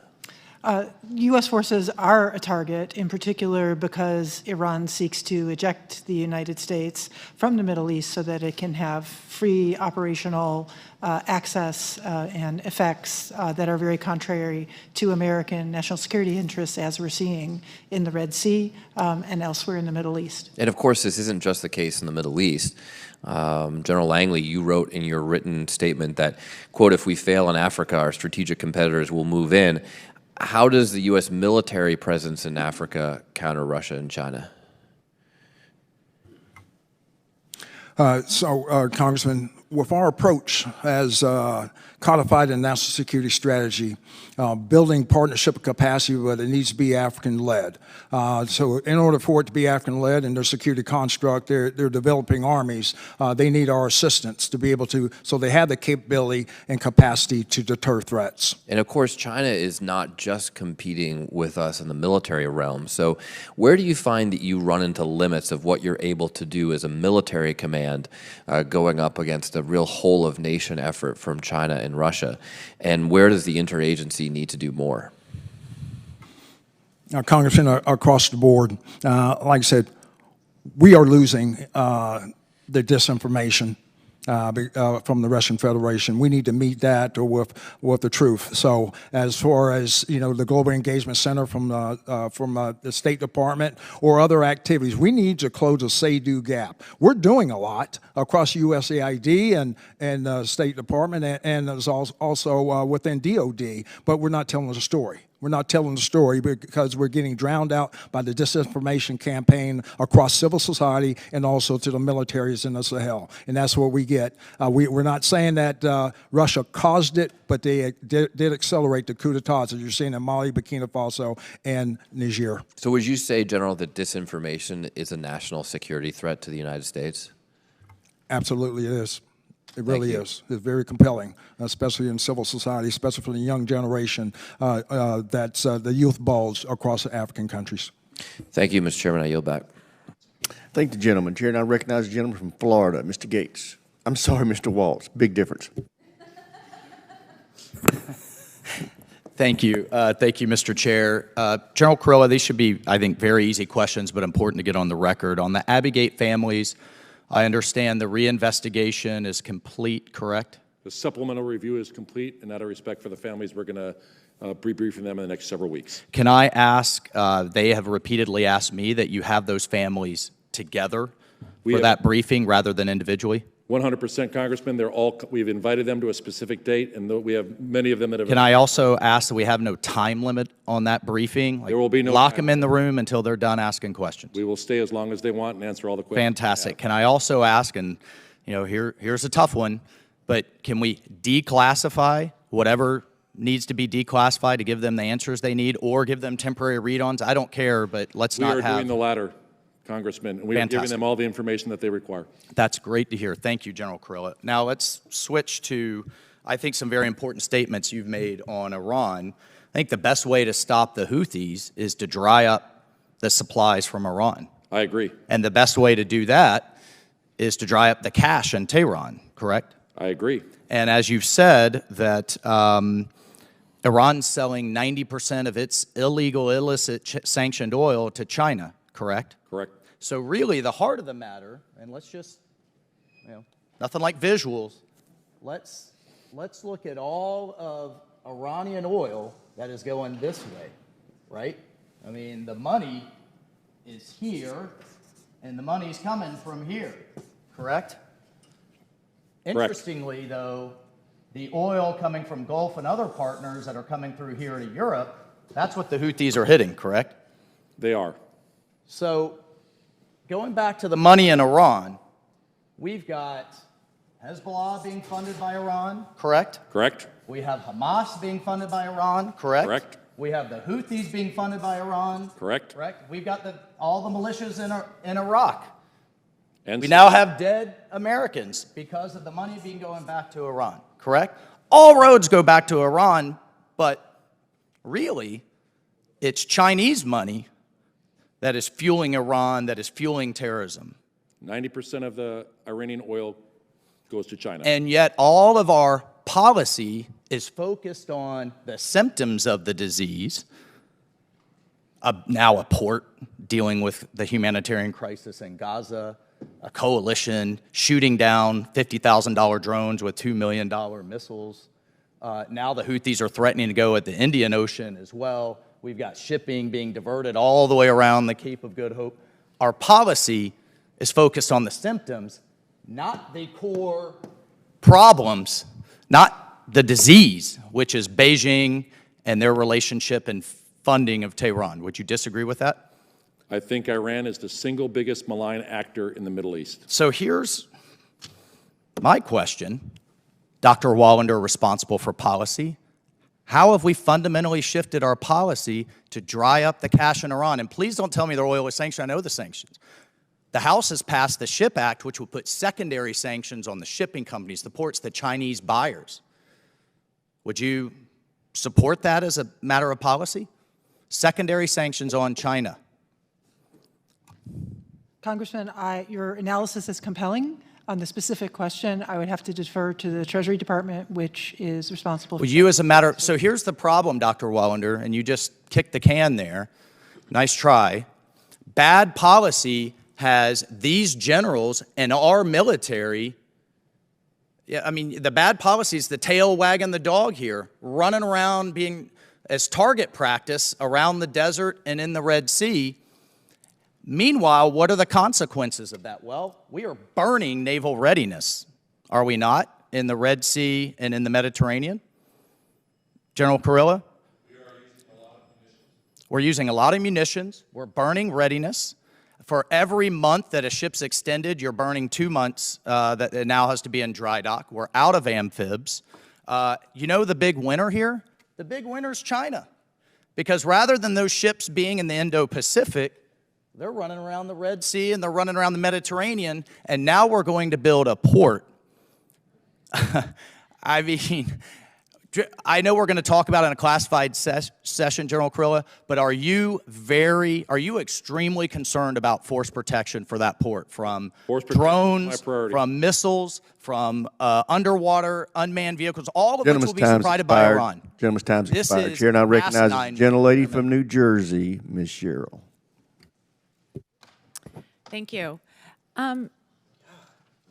S3: U.S. forces are a target, in particular because Iran seeks to eject the United States from the Middle East so that it can have free operational access and effects that are very contrary to American national security interests, as we're seeing in the Red Sea and elsewhere in the Middle East.
S21: And of course, this isn't just the case in the Middle East. General Langley, you wrote in your written statement that, quote, if we fail in Africa, our strategic competitors will move in. How does the U.S. military presence in Africa counter Russia and China?
S5: Congressman, with our approach as codified in national security strategy, building partnership capacity, but it needs to be African-led. So in order for it to be African-led in their security construct, they're developing armies. They need our assistance to be able to, so they have the capability and capacity to deter threats.
S21: And of course, China is not just competing with us in the military realm. So where do you find that you run into limits of what you're able to do as a military command going up against a real whole-of-nation effort from China and Russia? And where does the interagency need to do more?
S5: Congressman, across the board, like I said, we are losing the disinformation from the Russian Federation. We need to meet that with the truth. So as far as, you know, the Global Engagement Center from the State Department or other activities, we need to close a say-do gap. We're doing a lot across USAID and State Department and also within DOD, but we're not telling the story. We're not telling the story because we're getting drowned out by the disinformation campaign across civil society and also to the militaries in the Sahel. And that's what we get. We're not saying that Russia caused it, but they did accelerate the coup d'etats as you're seeing in Mali, Burkina Faso, and Niger.
S21: So would you say, General, that disinformation is a national security threat to the United States?
S5: Absolutely it is. It really is. It's very compelling, especially in civil society, especially for the young generation that's the youth bulge across the African countries.
S21: Thank you, Mr. Chairman. I yield back.
S1: Thank the gentleman. Chair, now recognize the gentleman from Florida, Mr. Gates. I'm sorry, Mr. Waltz. Big difference.
S6: Thank you. Thank you, Mr. Chair. General Kurilla, these should be, I think, very easy questions, but important to get on the record. On the Abbey families, I understand the reinvestigation is complete, correct?
S4: The supplemental review is complete, and out of respect for the families, we're going to be briefing them in the next several weeks.
S6: Can I ask, they have repeatedly asked me that you have those families together for that briefing rather than individually?
S4: 100%, Congressman. We've invited them to a specific date, and we have many of them that have.
S6: Can I also ask that we have no time limit on that briefing?
S4: There will be no
S6: lock them in the room until they're done asking questions.
S4: We will stay as long as they want and answer all the questions.
S6: Fantastic. Can I also ask, and you know, here's a tough one, but can we declassify whatever needs to be declassified to give them the answers they need, or give them temporary read-ons? I don't care, but let's not have.
S4: We are doing the latter, Congressman, and we are giving them all the information that they require.
S6: That's great to hear. Thank you, General Kurilla. Now let's switch to, I think, some very important statements you've made on Iran. I think the best way to stop the Houthis is to dry up the supplies from Iran.
S4: I agree.
S6: And the best way to do that is to dry up the cash in Tehran, correct?
S4: I agree.
S6: And as you've said, that Iran's selling 90% of its illegal, illicit, sanctioned oil to China, correct?
S4: Correct.
S6: So really, the heart of the matter, and let's just, you know, nothing like visuals. Let's look at all of Iranian oil that is going this way, right? I mean, the money is here, and the money's coming from here, correct? Interestingly, though, the oil coming from Gulf and other partners that are coming through here to Europe, that's what the Houthis are hitting, correct?
S4: They are.
S6: So going back to the money in Iran, we've got Hezbollah being funded by Iran, correct?
S4: Correct.
S6: We have Hamas being funded by Iran, correct?
S4: Correct.
S6: We have the Houthis being funded by Iran.
S4: Correct.
S6: Correct. We've got all the militias in Iraq.
S4: And
S6: we now have dead Americans because of the money being going back to Iran, correct? All roads go back to Iran, but really, it's Chinese money that is fueling Iran, that is fueling terrorism.
S4: 90% of the Iranian oil goes to China.
S6: And yet all of our policy is focused on the symptoms of the disease, now a port dealing with the humanitarian crisis in Gaza, a coalition shooting down $50,000 drones with $2 million missiles. Now the Houthis are threatening to go at the Indian Ocean as well. We've got shipping being diverted all the way around the Cape of Good Hope. Our policy is focused on the symptoms, not the core problems, not the disease, which is Beijing and their relationship and funding of Tehran. Would you disagree with that?
S4: I think Iran is the single biggest malign actor in the Middle East.
S6: So here's My question, Dr. Wallander, responsible for policy, how have we fundamentally shifted our policy to dry up the cash in Iran? And please don't tell me the oil is sanctioned. I know the sanctions. The House has passed the SHIP Act, which will put secondary sanctions on the shipping companies, the ports, the Chinese buyers. Would you support that as a matter of policy? Secondary sanctions on China.
S3: Congressman, your analysis is compelling. On the specific question, I would have to defer to the Treasury Department, which is responsible for...
S6: Well, you as a matter... So here's the problem, Dr. Wallander, and you just kicked the can there. Nice try. Bad policy has these generals and our military... Yeah, I mean, the bad policy is the tail wagging the dog here, running around being as target practice around the desert and in the Red Sea. Meanwhile, what are the consequences of that? Well, we are burning naval readiness, are we not, in the Red Sea and in the Mediterranean? General Kurilla? We're using a lot of munitions. We're burning readiness. For every month that a ship's extended, you're burning 2 months that it now has to be in dry dock. We're out of amphibs. You know the big winner here? The big winner is China. Because rather than those ships being in the Indo-Pacific, they're running around the Red Sea and they're running around the Mediterranean, and now we're going to build a port. I mean, I know we're going to talk about it in a classified session, General Kurilla, but are you extremely concerned about force protection for that port, from drones, from missiles, from underwater unmanned vehicles, all of which will be supplied by Iran?
S1: Gentleman's time's expired. Chair now recognizes the gentlelady from New Jersey, Ms. Sherrill.
S7: Thank you.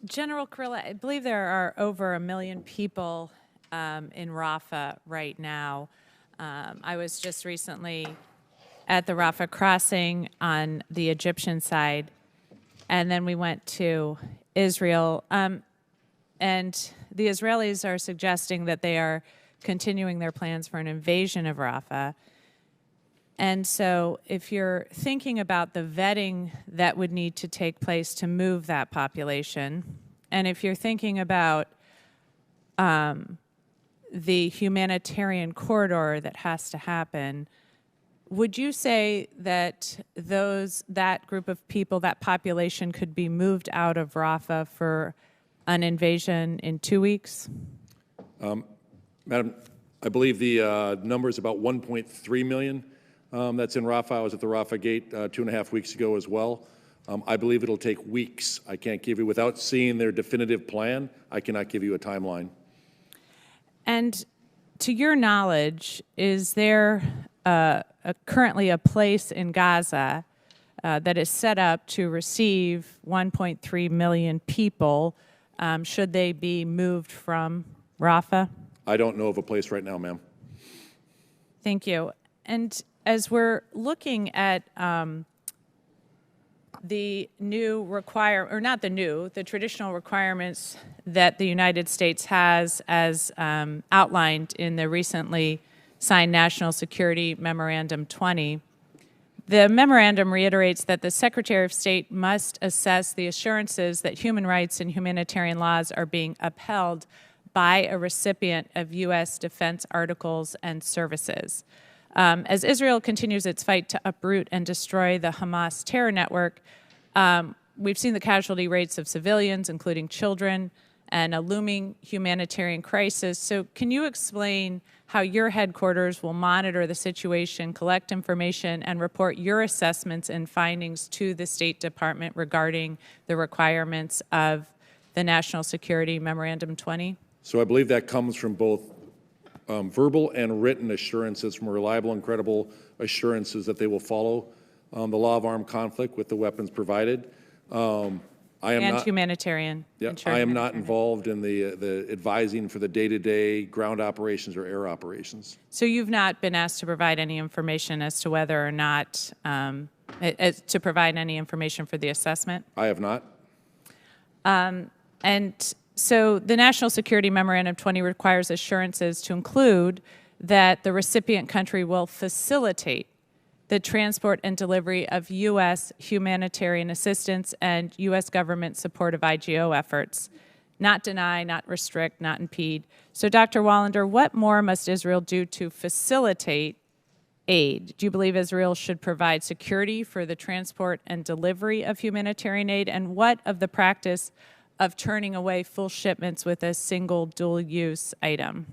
S7: General Kurilla, I believe there are over 1 million people in Rafah right now. I was just recently at the Rafah crossing on the Egyptian side, and then we went to Israel. And the Israelis are suggesting that they are continuing their plans for an invasion of Rafah. And so if you're thinking about the vetting that would need to take place to move that population, and if you're thinking about the humanitarian corridor that has to happen, would you say that that group of people, that population, could be moved out of Rafah for an invasion in 2 weeks?
S4: Madam, I believe the number is about 1.3 million. That's in Rafah. I was at the Rafah gate 2.5 weeks ago as well. I believe it'll take weeks. I can't give you, without seeing their definitive plan, I cannot give you a timeline.
S7: And to your knowledge, is there currently a place in Gaza that is set up to receive 1.3 million people should they be moved from Rafah?
S4: I don't know of a place right now, ma'am.
S7: Thank you. And as we're looking at the new the traditional requirements that the United States has as outlined in the recently signed National Security Memorandum 20, the memorandum reiterates that the Secretary of State must assess the assurances that human rights and humanitarian laws are being upheld by a recipient of U.S. defense articles and services. As Israel continues its fight to uproot and destroy the Hamas terror network, we've seen the casualty rates of civilians, including children, and a looming humanitarian crisis. So can you explain how your headquarters will monitor the situation, collect information, and report your assessments and findings to the State Department regarding the requirements of the National Security Memorandum 20?
S4: So I believe that comes from both verbal and written assurances, from reliable and credible assurances that they will follow the law of armed conflict with the weapons provided. I am not
S7: humanitarian.
S4: Yeah, I am not involved in the advising for the day-to-day ground operations or air operations.
S7: So you've not been asked to provide any information as to whether or not to provide any information for the assessment?
S4: I have not.
S7: And so the National Security Memorandum 20 requires assurances to include that the recipient country will facilitate the transport and delivery of U.S. humanitarian assistance and U.S. government support of IGO efforts. not deny, not restrict, not impede. So, Dr. Wallander, what more must Israel do to facilitate aid? Do you believe Israel should provide security for the transport and delivery of humanitarian aid? And what of the practice of turning away full shipments with a single dual-use item?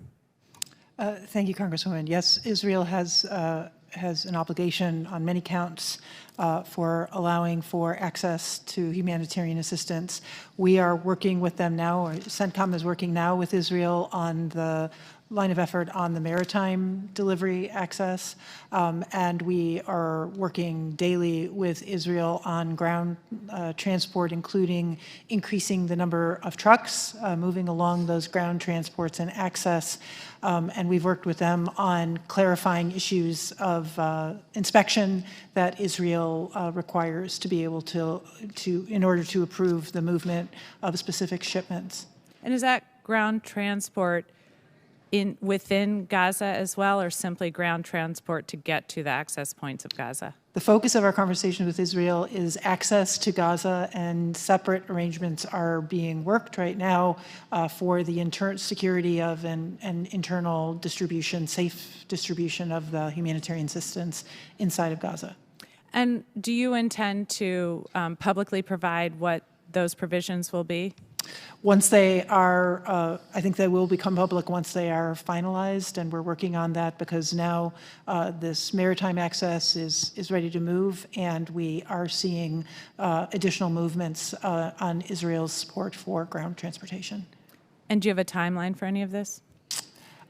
S3: Thank you, Congresswoman. Yes, Israel has an obligation on many counts for allowing for access to humanitarian assistance. We are working with them now, or CENTCOM is working now with Israel on the line of effort on the maritime delivery access, and we are working daily with Israel on ground transport, including increasing the number of trucks moving along those ground transports and access. And we've worked with them on clarifying issues of inspection that Israel requires to be able to in order to approve the movement of specific shipments.
S7: And is that ground transport within Gaza as well, or simply ground transport to get to the access points of Gaza?
S3: The focus of our conversation with Israel is access to Gaza, and separate arrangements are being worked right now for the security of and internal distribution, safe distribution of the humanitarian assistance inside of Gaza.
S7: And do you intend to publicly provide what those provisions will be?
S3: Once they are, I think they will become public once they are finalized, and we're working on that because now this maritime access is ready to move, and we are seeing additional movements on Israel's support for ground transportation.
S7: And do you have a timeline for any of this?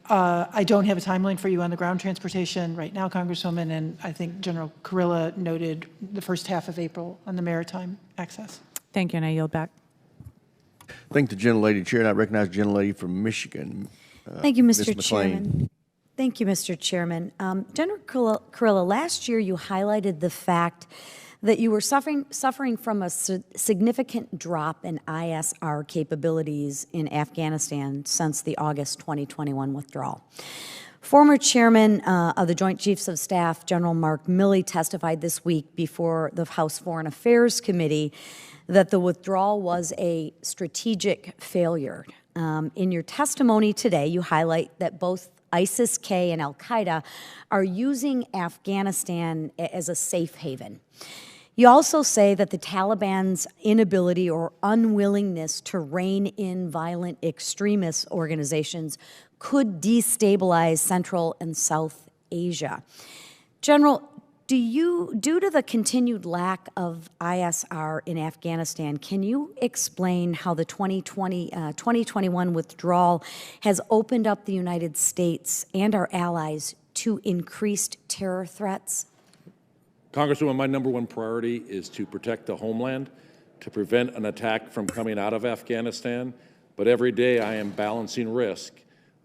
S3: I don't have a timeline for you on the ground transportation right now, Congresswoman, and I think General Kurilla noted the first half of April on the maritime access.
S7: Thank you, and I yield back.
S1: Thank the gentlelady. Chair, and I recognize the gentlelady from Michigan.
S8: Thank you, Mr.
S1: Ms. McLean.
S8: Chairman. Thank you, Mr. Chairman. General Kurilla, last year you highlighted the fact that you were suffering from a significant drop in ISR capabilities in Afghanistan since the August 2021 withdrawal. Former Chairman of the Joint Chiefs of Staff, General Mark Milley, testified this week before the House Foreign Affairs Committee that the withdrawal was a strategic failure. In your testimony today, you highlight that both ISIS-K and al-Qaeda are using Afghanistan as a safe haven. You also say that the Taliban's inability or unwillingness to rein in violent extremist organizations could destabilize Central and South Asia. General, due to the continued lack of ISR in Afghanistan, can you explain how the 2021 withdrawal has opened up the United States and our allies to increased terror threats?
S4: Congresswoman, my number one priority is to protect the homeland, to prevent an attack from coming out of Afghanistan. But every day I am balancing risk.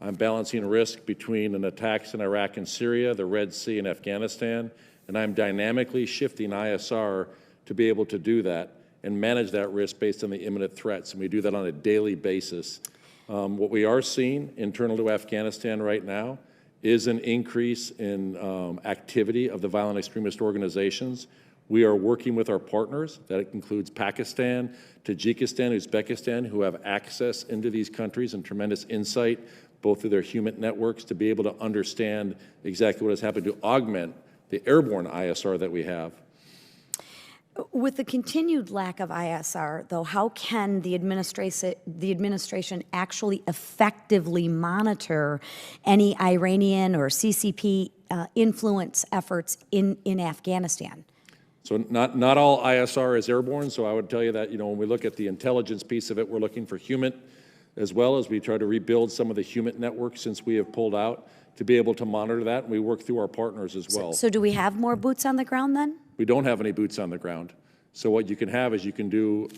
S4: I'm balancing risk between an attacks in Iraq and Syria, the Red Sea, and Afghanistan. And I'm dynamically shifting ISR to be able to do that and manage that risk based on the imminent threats. And we do that on a daily basis. What we are seeing internal to Afghanistan right now is an increase in activity of the violent extremist organizations. We are working with our partners, that includes Pakistan, Tajikistan, Uzbekistan, who have access into these countries and tremendous insight, both through their human networks, to be able to understand exactly what has happened, to augment the airborne ISR that we have.
S8: With the continued lack of ISR, though, how can the administration actually effectively monitor any Iranian or CCP influence efforts in Afghanistan?
S4: So not all ISR is airborne, so I would tell you that, when we look at the intelligence piece of it, we're looking for human, as well as we try to rebuild some of the human networks since we have pulled out, to be able to monitor that, and we work through our partners as well.
S8: So do we have more boots on the ground then?
S4: We don't have any boots on the ground. So what you can have is you can do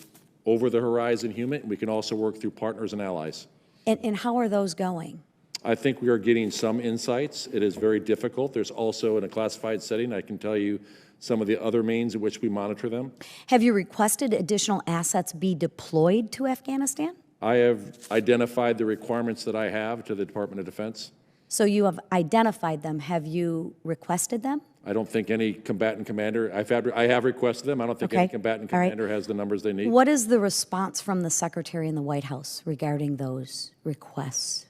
S4: over-the-horizon human, and we can also work through partners and allies.
S8: And how are those going?
S4: I think we are getting some insights. It is very difficult. There's also, in a classified setting, I can tell you some of the other means in which we monitor them.
S8: Have you requested additional assets be deployed to Afghanistan?
S4: I have identified the requirements that I have to the Department of Defense.
S8: So you have identified them. Have you requested them?
S4: I don't think any combatant commander, I have requested them. I don't think any
S8: Okay.
S4: combatant
S8: All right.
S4: commander has the numbers they need.
S8: What is the response from the Secretary in the White House regarding those requests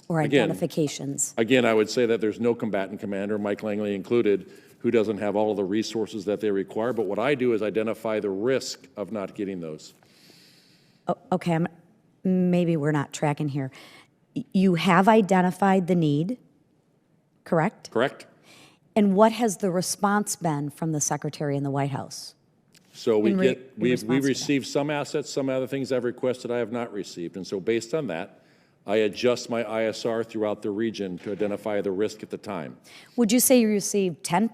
S8: or
S4: Again-
S8: identifications?
S4: Again, I would say that there's no combatant commander, Mike Langley included, who doesn't have all of the resources that they require. But what I do is identify the risk of not getting those.
S8: Okay, maybe we're not tracking here. You have identified the need, correct?
S4: Correct?
S8: And what has the response been from the Secretary in the White House?
S4: So we
S8: in response to that?
S4: receive some assets, some other things I've requested I have not received. And so based on that, I adjust my ISR throughout the region to identify the risk at the time.
S8: Would you say you received 10%,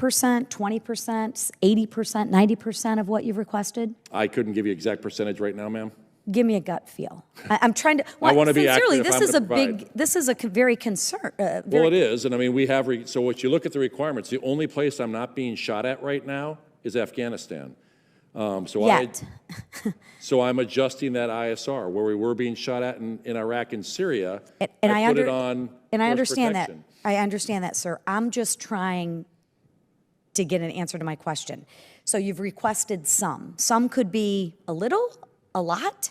S8: 20%, 80%, 90% of what you've requested?
S4: I couldn't give you exact percentage right now, ma'am.
S8: Give me a gut feel. I'm trying to.
S4: I wanna be
S8: sincerely,
S4: accurate if
S8: this
S4: I'm
S8: is a
S4: gonna provide.
S8: big. This is a very concern.
S4: Well, it is, and I mean, we have, so what you look at the requirements, the only place I'm not being shot at right now is Afghanistan.
S8: Yet.
S4: So I'm adjusting that ISR, where we were being shot at in Iraq and Syria,
S8: And
S4: I put it on
S8: And I
S4: force
S8: understand
S4: protection.
S8: that. I understand that, sir. I'm just trying to get an answer to my question. So you've requested some. Some could be a little, a lot.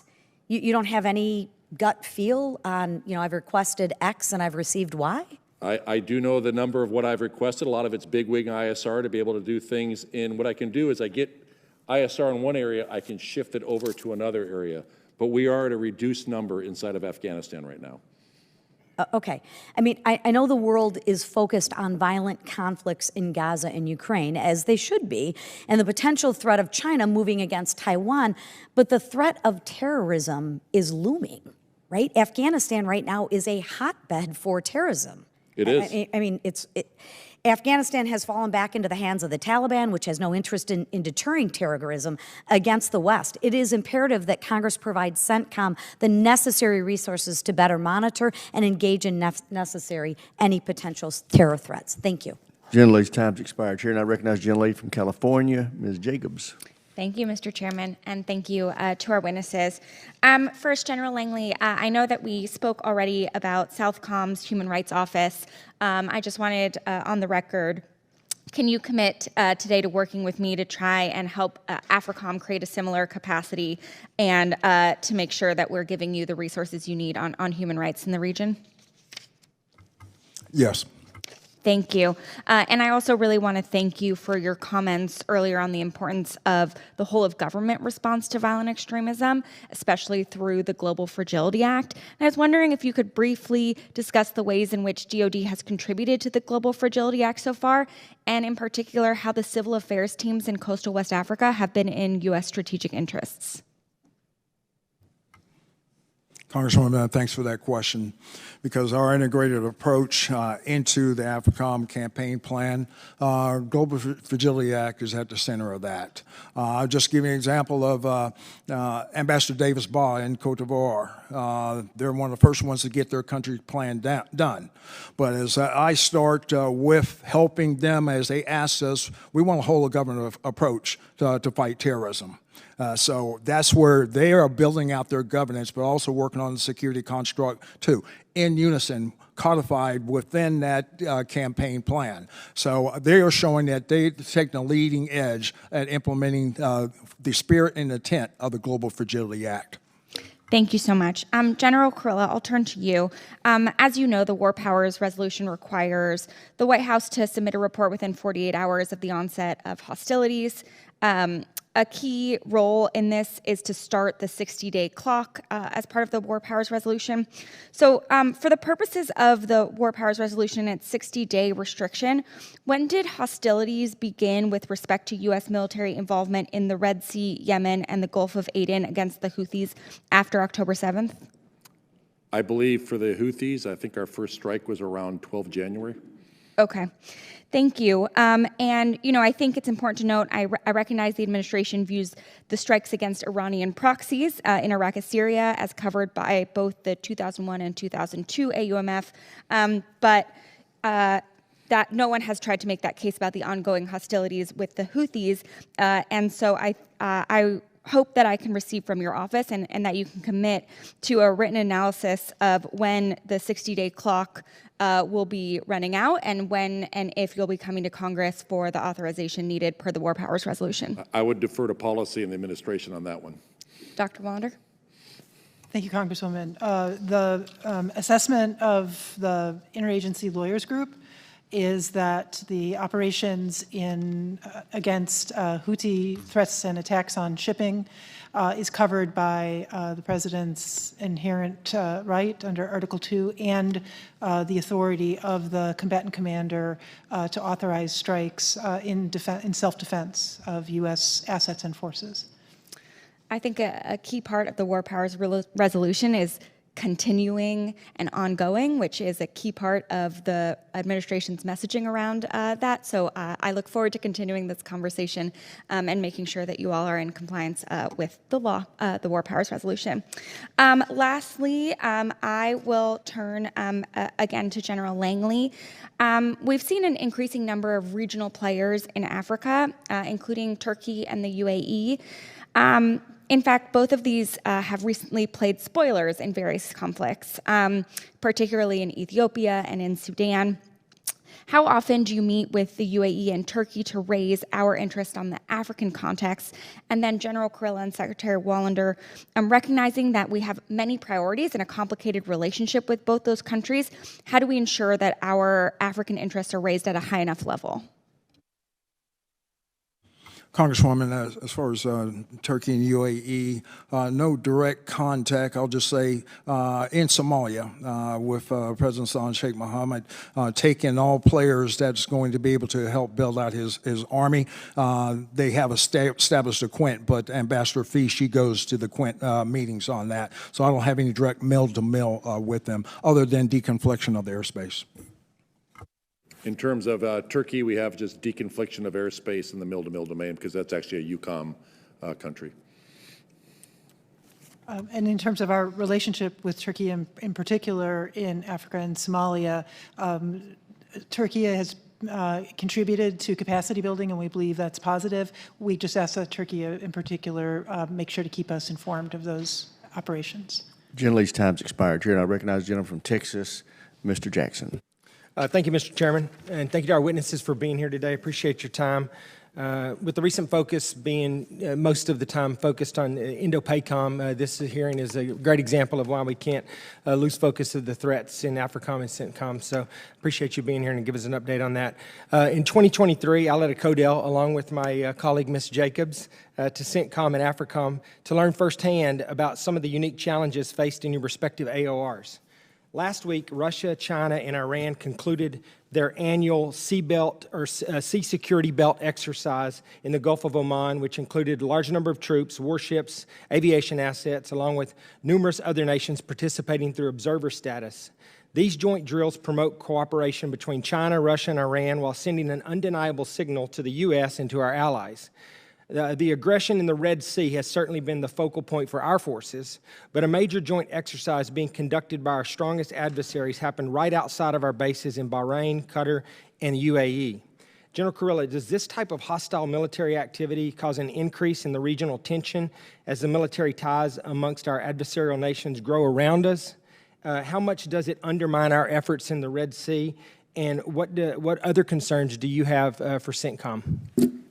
S8: You don't have any gut feel on, I've requested X and I've received Y?
S4: I do know the number of what I've requested. A lot of it's bigwig ISR to be able to do things. And what I can do is I get ISR in one area, I can shift it over to another area. But we are at a reduced number inside of Afghanistan right now.
S8: Okay. I mean, I know the world is focused on violent conflicts in Gaza and Ukraine, as they should be, and the potential threat of China moving against Taiwan, but the threat of terrorism is looming, right? Afghanistan right now is a hotbed for terrorism.
S4: It is.
S8: I mean, Afghanistan has fallen back into the hands of the Taliban, which has no interest in deterring terrorism against the West. It is imperative that Congress provide CENTCOM the necessary resources to better monitor and engage in necessary any potential terror threats. Thank you.
S1: Gentlelady's time's expired. Chair, and I recognize Gentlelady from California, Ms. Jacobs.
S9: Thank you, Mr. Chairman, and thank you to our witnesses. First, General Langley, I know that we spoke already about Southcom's Human Rights Office. I just wanted, on the record, can you commit today to working with me to try and help AFRICOM create a similar capacity and to make sure that we're giving you the resources you need on human rights in the region?
S5: Yes.
S9: Thank you. And I also really want to thank you for your comments earlier on the importance of the whole of government response to violent extremism, especially through the Global Fragility Act. And I was wondering if you could briefly discuss the ways in which DoD has contributed to the Global Fragility Act so far, and in particular, how the civil affairs teams in coastal West Africa have been in U.S. strategic interests.
S5: Congresswoman, thanks for that question, because our integrated approach into the AFRICOM campaign plan, Global Fragility Act is at the center of that. I'll just give you an example of Ambassador Davis-Baugh in Cote d'Ivoire. They're one of the first ones to get their country plan done. But as I start with helping them as they ask us, we want a whole of government approach to fight terrorism. So that's where they are building out their governance, but also working on the security construct too, in unison, codified within that campaign plan. So they are showing that they've taken a leading edge at implementing the spirit and intent of the Global Fragility Act.
S9: Thank you so much. General Kurilla, I'll turn to you. As you know, the War Powers Resolution requires the White House to submit a report within 48 hours of the onset of hostilities. A key role in this is to start the 60-day clock as part of the War Powers Resolution. So for the purposes of the War Powers Resolution and its 60-day restriction, when did hostilities begin with respect to U.S. military involvement in the Red Sea, Yemen, and the Gulf of Aden against the Houthis after October 7th?
S4: I believe for the Houthis, I think our first strike was around 12 January.
S9: Okay. Thank you. And, I think it's important to note, I recognize the administration views the strikes against Iranian proxies in Iraq and Syria as covered by both the 2001 and 2002 AUMF, but that no one has tried to make that case about the ongoing hostilities with the Houthis. And so I hope that I can receive from your office and that you can commit to a written analysis of when the 60-day clock will be running out and when and if you'll be coming to Congress for the authorization needed per the War Powers Resolution.
S4: I would defer to policy and the administration on that one.
S9: Dr. Wallander?
S3: Thank you, Congresswoman. The assessment of the Interagency Lawyers Group is that the operations against Houthi threats and attacks on shipping is covered by the President's inherent right under Article 2 and the authority of the combatant commander to authorize strikes in self-defense of U.S. assets and forces.
S9: I think a key part of the War Powers Resolution is continuing and ongoing, which is a key part of the administration's messaging around that. So I look forward to continuing this conversation and making sure that you all are in compliance with the law, the War Powers Resolution. Lastly, I will turn again to General Langley. We've seen an increasing number of regional players in Africa, including Turkey and the UAE. In fact, both of these have recently played spoilers in various conflicts, particularly in Ethiopia and in Sudan. How often do you meet with the UAE and Turkey to raise our interest on the African context? And then General Kurilla and Secretary Wallander, recognizing that we have many priorities and a complicated relationship with both those countries, how do we ensure that our African interests are raised at a high enough level?
S5: Congresswoman, as far as Turkey and UAE, no direct contact, I'll just say, in Somalia with President Salman Sheikh Mohammed, taking all players that's going to be able to help build out his army. They have established a Quint, but Ambassador Fee, she goes to the Quint meetings on that. So I don't have any direct mill-to-mill with them, other than deconfliction of the airspace.
S4: In terms of Turkey, we have just deconfliction of airspace in the mill-to-mill domain because that's actually a EUCOM country.
S3: And in terms of our relationship with Turkey in particular in Africa and Somalia, Turkey has contributed to capacity building, and we believe that's positive. We just ask that Turkey in particular make sure to keep us informed of those operations.
S1: General Lee's time's expired. Chair, and I recognize the gentleman from Texas, Mr. Jackson.
S10: Thank you, Mr. Chairman, and thank you to our witnesses for being here today. Appreciate your time. With the recent focus being most of the time focused on Indo-PACOM, this hearing is a great example of why we can't lose focus of the threats in AFRICOM and CENTCOM. So appreciate you being here and give us an update on that. In 2023, I led a CODEL along with my colleague, Ms. Jacobs, to CENTCOM and AFRICOM to learn firsthand about some of the unique challenges faced in your respective AORs. Last week, Russia, China, and Iran concluded their annual sea security belt exercise in the Gulf of Oman, which included a large number of troops, warships, aviation assets, along with numerous other nations participating through observer status. These joint drills promote cooperation between China, Russia, and Iran while sending an undeniable signal to the U.S. and to our allies. The aggression in the Red Sea has certainly been the focal point for our forces, but a major joint exercise being conducted by our strongest adversaries happened right outside of our bases in Bahrain, Qatar, and the UAE. General Kurilla, does this type of hostile military activity cause an increase in the regional tension as the military ties amongst our adversarial nations grow around us? How much does it undermine our efforts in the Red Sea, and what other concerns do you have for CENTCOM?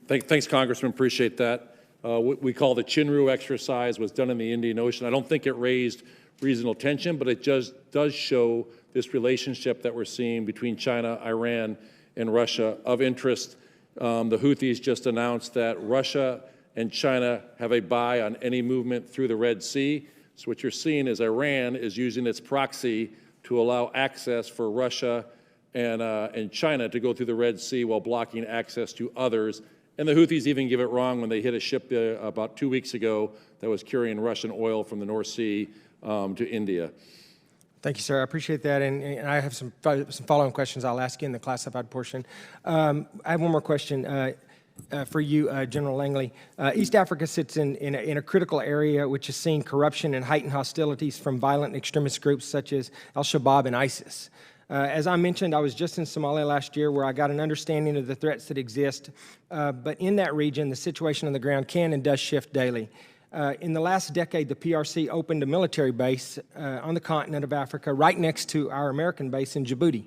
S4: Thanks, Congressman. Appreciate that. What we call the Chinru exercise was done in the Indian Ocean. I don't think it raised regional tension, but it just does show this relationship that we're seeing between China, Iran, and Russia of interest. The Houthis just announced that Russia and China have a buy on any movement through the Red Sea. So what you're seeing is Iran is using its proxy to allow access for Russia and China to go through the Red Sea while blocking access to others. And the Houthis even give it wrong when they hit a ship about 2 weeks ago that was carrying Russian oil from the North Sea to India.
S10: Thank you, sir. I appreciate that. And I have some follow-on questions I'll ask you in the classified portion. I have one more question for you, General Langley. East Africa sits in a critical area which has seen corruption and heightened hostilities from violent extremist groups such as al-Shabaab and ISIS. As I mentioned, I was just in Somalia last year where I got an understanding of the threats that exist, but in that region, the situation on the ground can and does shift daily. In the last decade, the PRC opened a military base on the continent of Africa right next to our American base in Djibouti.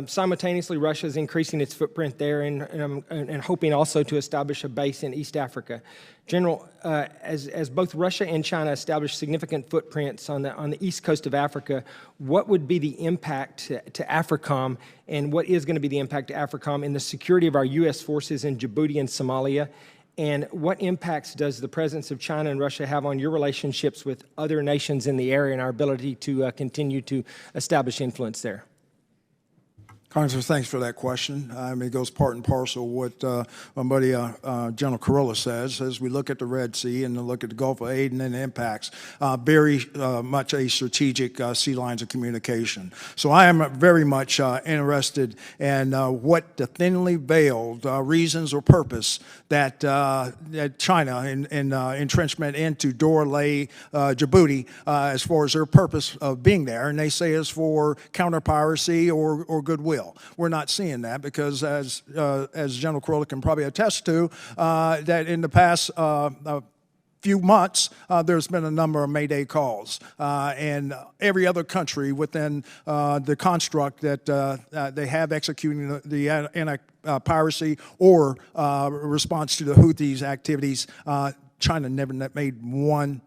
S10: Simultaneously, Russia is increasing its footprint there and hoping also to establish a base in East Africa. General, as both Russia and China establish significant footprints on the east coast of Africa, what would be the impact to AFRICOM, and what is going to be the impact to AFRICOM in the security of our U.S. forces in Djibouti and Somalia? And what impacts does the presence of China and Russia have on your relationships with other nations in the area and our ability to continue to establish influence there?
S5: Congressman, thanks for that question. It goes part and parcel with my buddy General Kurilla says. As we look at the Red Sea and look at the Gulf of Aden and the impacts, very much a strategic sea lines of communication. So I am very much interested in what the thinly veiled reasons or purpose that China in entrenchment into Dorley, Djibouti, as far as their purpose of being there, and they say it's for counter-piracy or goodwill. We're not seeing that because, as General Kurilla can probably attest to, that in the past few months, there's been a number of Mayday calls, and every other country within the construct that they have executing the anti-piracy or response to the Houthis' activities, China never made one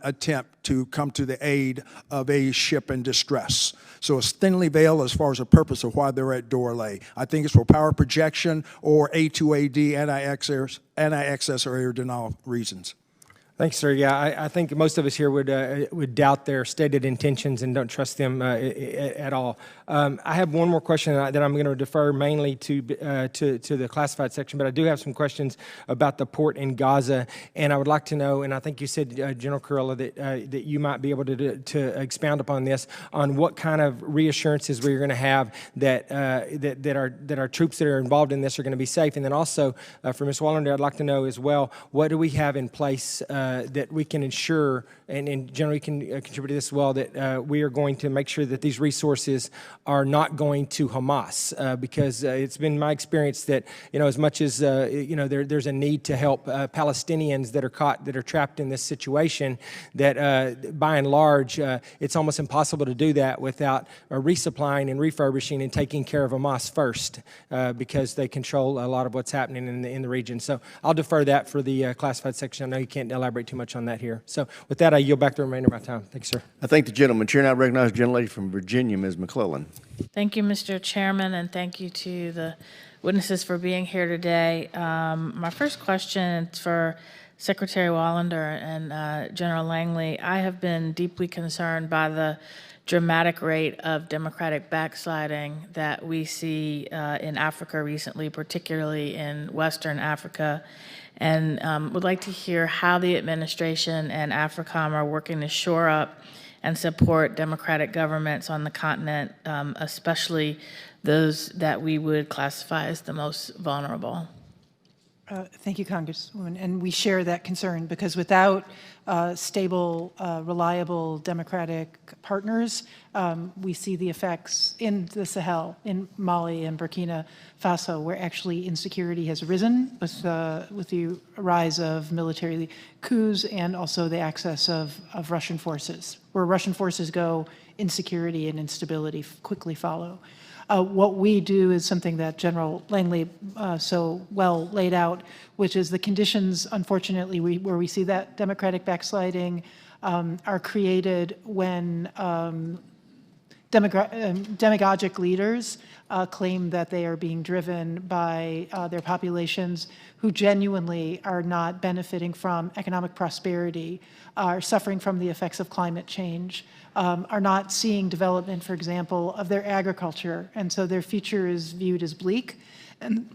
S5: attempt to come to the aid of a ship in distress. So it's thinly veiled as far as the purpose of why they're at Dorley. I think it's for power projection or A2AD, anti-access or air denial reasons.
S10: Thanks, sir. Yeah, I think most of us here would doubt their stated intentions and don't trust them at all. I have one more question that I'm going to defer mainly to the classified section, but I do have some questions about the port in Gaza, and I would like to know, and I think you said, General Kurilla, that you might be able to expound upon this, on what kind of reassurances we're going to have that our troops that are involved in this are going to be safe, and then also for Ms. Wallander, I'd like to know as well, what do we have in place that we can ensure, and generally can contribute to this as well, that we are going to make sure that these resources are not going to Hamas, because it's been my experience that, as much as, there's a need to help Palestinians that are trapped in this situation, that by and large, it's almost impossible to do that without resupplying and refurbishing and taking care of Hamas first, because they control a lot of what's happening in the region. So I'll defer that for the classified section. I know you can't elaborate too much on that here. So with that, I yield back the remainder of my time. Thank you, sir.
S1: I thank the gentleman. Chair, and I recognize the gentlelady from Virginia, Ms. McClellan.
S11: Thank you, Mr. Chairman, and thank you to the witnesses for being here today. My first question is for Secretary Wallander and General Langley. I have been deeply concerned by the dramatic rate of democratic backsliding that we see in Africa recently, particularly in Western Africa, and would like to hear how the administration and AFRICOM are working to shore up and support democratic governments on the continent, especially those that we would classify as the most vulnerable.
S3: Thank you, Congresswoman. And we share that concern because without stable, reliable democratic partners, we see the effects in the Sahel, in Mali and Burkina Faso, where actually insecurity has risen with the rise of military coups and also the access of Russian forces. Where Russian forces go, insecurity and instability quickly follow. What we do is something that General Langley so well laid out, which is the conditions, unfortunately, where we see that democratic backsliding are created when demagogic leaders claim that they are being driven by their populations who genuinely are not benefiting from economic prosperity, are suffering from the effects of climate change, are not seeing development, for example, of their agriculture, and so their future is viewed as bleak. And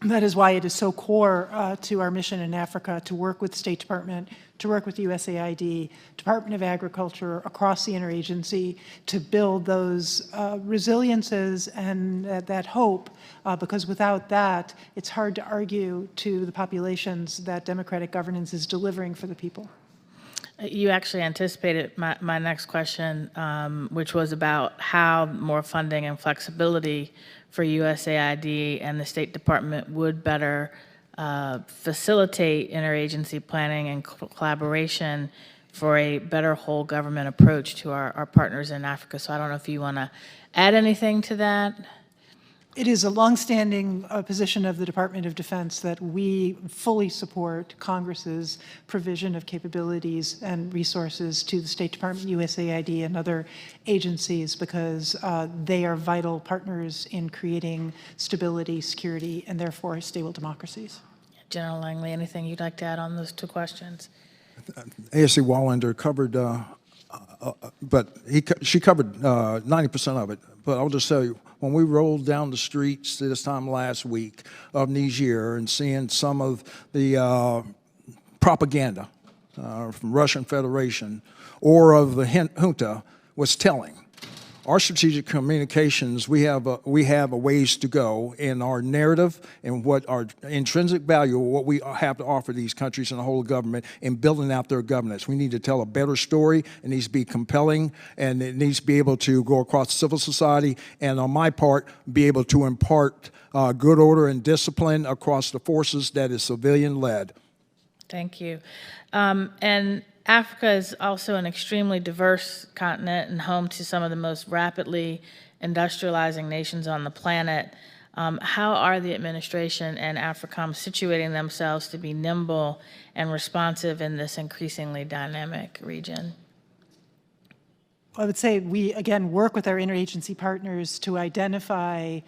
S3: that is why it is so core to our mission in Africa to work with the State Department, to work with USAID, Department of Agriculture, across the interagency, to build those resiliences and that hope, because without that, it's hard to argue to the populations that democratic governance is delivering for the people.
S11: You actually anticipated my next question, which was about how more funding and flexibility for USAID and the State Department would better facilitate interagency planning and collaboration for a better whole government approach to our partners in Africa. So I don't know if you want to add anything to that.
S3: It is a longstanding position of the Department of Defense that we fully support Congress's provision of capabilities and resources to the State Department, USAID, and other agencies because they are vital partners in creating stability, security, and therefore stable democracies.
S11: General Langley, anything you'd like to add on those two questions?
S5: ASC Wallander covered, she covered 90% of it. But I'll just tell you, when we rolled down the streets this time last week of Niger and seeing some of the propaganda from Russian Federation or of the junta was telling. Our strategic communications, we have a ways to go in our narrative and what our intrinsic value, what we have to offer these countries and the whole government in building out their governance. We need to tell a better story. It needs to be compelling, and it needs to be able to go across civil society, and on my part, be able to impart good order and discipline across the forces that is civilian-led.
S11: Thank you. And Africa is also an extremely diverse continent and home to some of the most rapidly industrializing nations on the planet. How are the administration and AFRICOM situating themselves to be nimble and responsive in this increasingly dynamic region?
S3: I would say we, again, work with our interagency partners to identify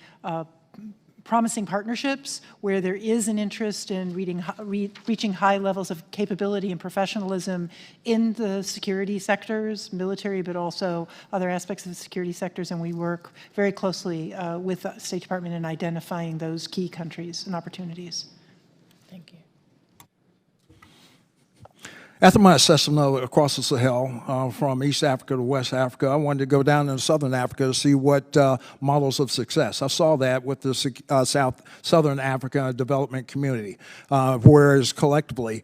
S3: promising partnerships where there is an interest in reaching high levels of capability and professionalism in the security sectors, military, but also other aspects of the security sectors, and we work very closely with the State Department in identifying those key countries and opportunities.
S11: Thank you.
S5: After my assessment across the Sahel, from East Africa to West Africa, I wanted to go down into Southern Africa to see what models of success. I saw that with the Southern Africa Development Community, whereas collectively,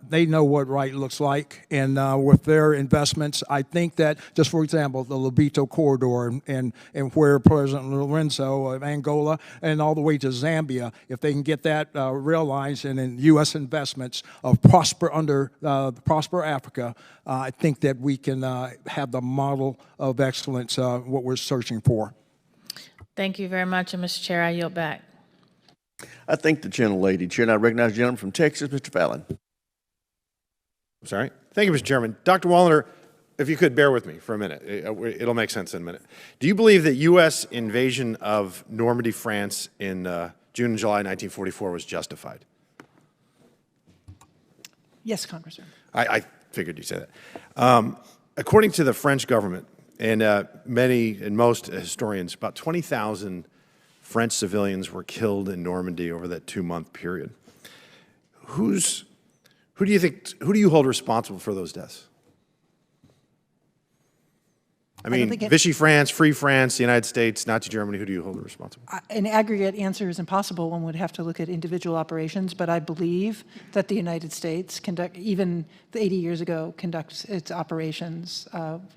S5: they know what right looks like, and with their investments, I think that, just for example, the Lobito Corridor and where President Lorenzo of Angola and all the way to Zambia, if they can get that rail lines and in U.S. investments of prosper Africa, I think that we can have the model of excellence, what we're searching for.
S11: Thank you very much, and Mr. Chair, I yield back.
S1: I thank the gentlelady. Chair, and I recognize the gentleman from Texas, Mr. Fallon.
S12: Sorry. Thank you, Mr. Chairman. Dr. Wallander, if you could bear with me for a minute. It'll make sense in a minute. Do you believe that U.S. invasion of Normandy, France in June and July 1944 was justified?
S3: Yes, Congressman.
S12: I figured you'd say that. According to the French government and most historians, about 20,000 French civilians were killed in Normandy over that 2-month period. Who do you hold responsible for those deaths? I mean, Vichy France, Free France, the United States, Nazi Germany, who do you hold responsible?
S3: An aggregate answer is impossible. One would have to look at individual operations, but I believe that the United States, even 80 years ago, conducts its operations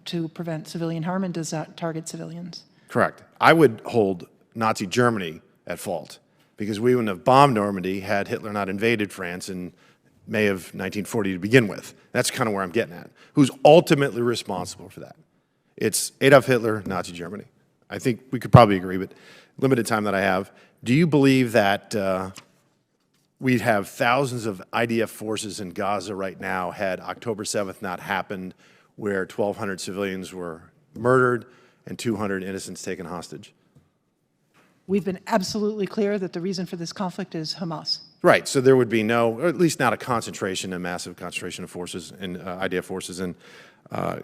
S3: to prevent civilian harm and does not target civilians.
S12: Correct. I would hold Nazi Germany at fault because we wouldn't have bombed Normandy had Hitler not invaded France in May of 1940 to begin with. That's kind of where I'm getting at. Who's ultimately responsible for that? It's Adolf Hitler, Nazi Germany. I think we could probably agree, but limited time that I have. Do you believe that we'd have thousands of IDF forces in Gaza right now had October 7th not happened, where 1,200 civilians were murdered and 200 innocents taken hostage?
S3: We've been absolutely clear that the reason for this conflict is Hamas.
S12: Right, so there would be no, or at least not a massive concentration of forces, IDF forces in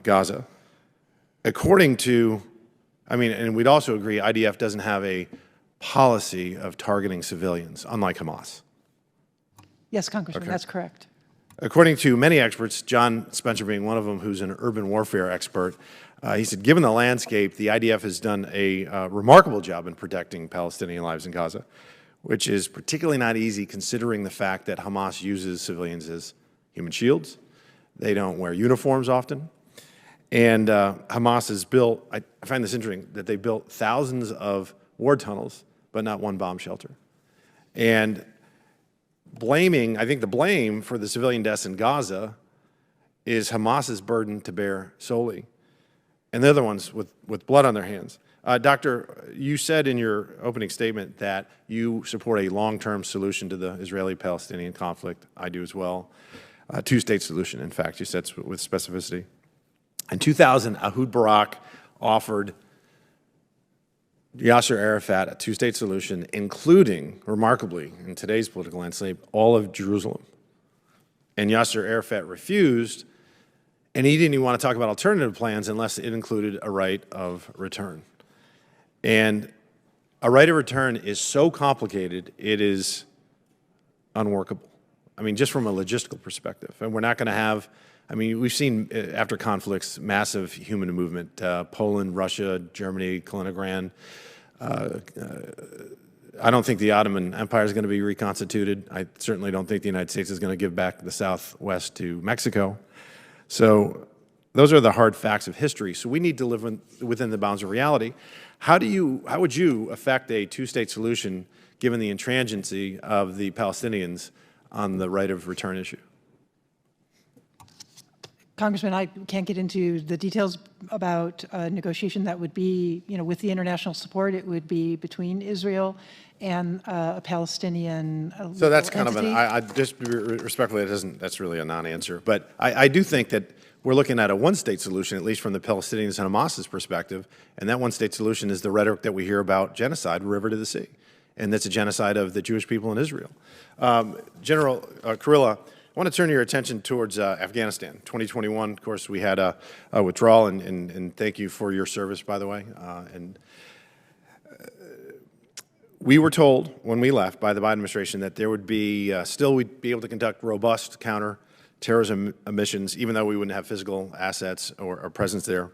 S12: Gaza. According to, and we'd also agree, IDF doesn't have a policy of targeting civilians, unlike Hamas.
S3: Yes, Congressman,
S12: Okay.
S3: that's correct.
S12: According to many experts, John Spencer being one of them, who's an urban warfare expert, he said, given the landscape, the IDF has done a remarkable job in protecting Palestinian lives in Gaza, which is particularly not easy considering the fact that Hamas uses civilians as human shields. They don't wear uniforms often. And Hamas has built, I find this interesting, that they built thousands of war tunnels, but not one bomb shelter. And blaming, I think the blame for the civilian deaths in Gaza is Hamas's burden to bear solely, and the other ones with blood on their hands. Doctor, you said in your opening statement that you support a long-term solution to the Israeli-Palestinian conflict. I do as well. A two-state solution, in fact, you said with specificity. In 2000, Ehud Barak offered Yasser Arafat a two-state solution, including, remarkably, in today's political landscape, all of Jerusalem. And Yasser Arafat refused, and he didn't even want to talk about alternative plans unless it included a right of return. And a right of return is so complicated, it is unworkable. I mean, just from a logistical perspective. And we're not going to have, I mean, we've seen after conflicts, massive human movement. Poland, Russia, Germany, Kaliningrad. I don't think the Ottoman Empire is going to be reconstituted. I certainly don't think the United States is going to give back the Southwest to Mexico. So those are the hard facts of history. So we need to live within the bounds of reality. How would you affect a two-state solution given the intransigency of the Palestinians on the right of return issue?
S3: Congressman, I can't get into the details about a negotiation that would be, with the international support, it would be between Israel and a Palestinian
S12: So that's kind
S3: entity.
S12: of I just respectfully, that's really a non-answer. But I do think that we're looking at a one-state solution, at least from the Palestinians and Hamas's perspective, and that one-state solution is the rhetoric that we hear about genocide, river to the sea, and that's a genocide of the Jewish people in Israel. General Kurilla, I want to turn your attention towards Afghanistan. 2021, of course, we had a withdrawal, and thank you for your service, by the way. We were told when we left by the Biden administration that there would be, still we'd be able to conduct robust counter-terrorism missions, even though we wouldn't have physical assets or presence there.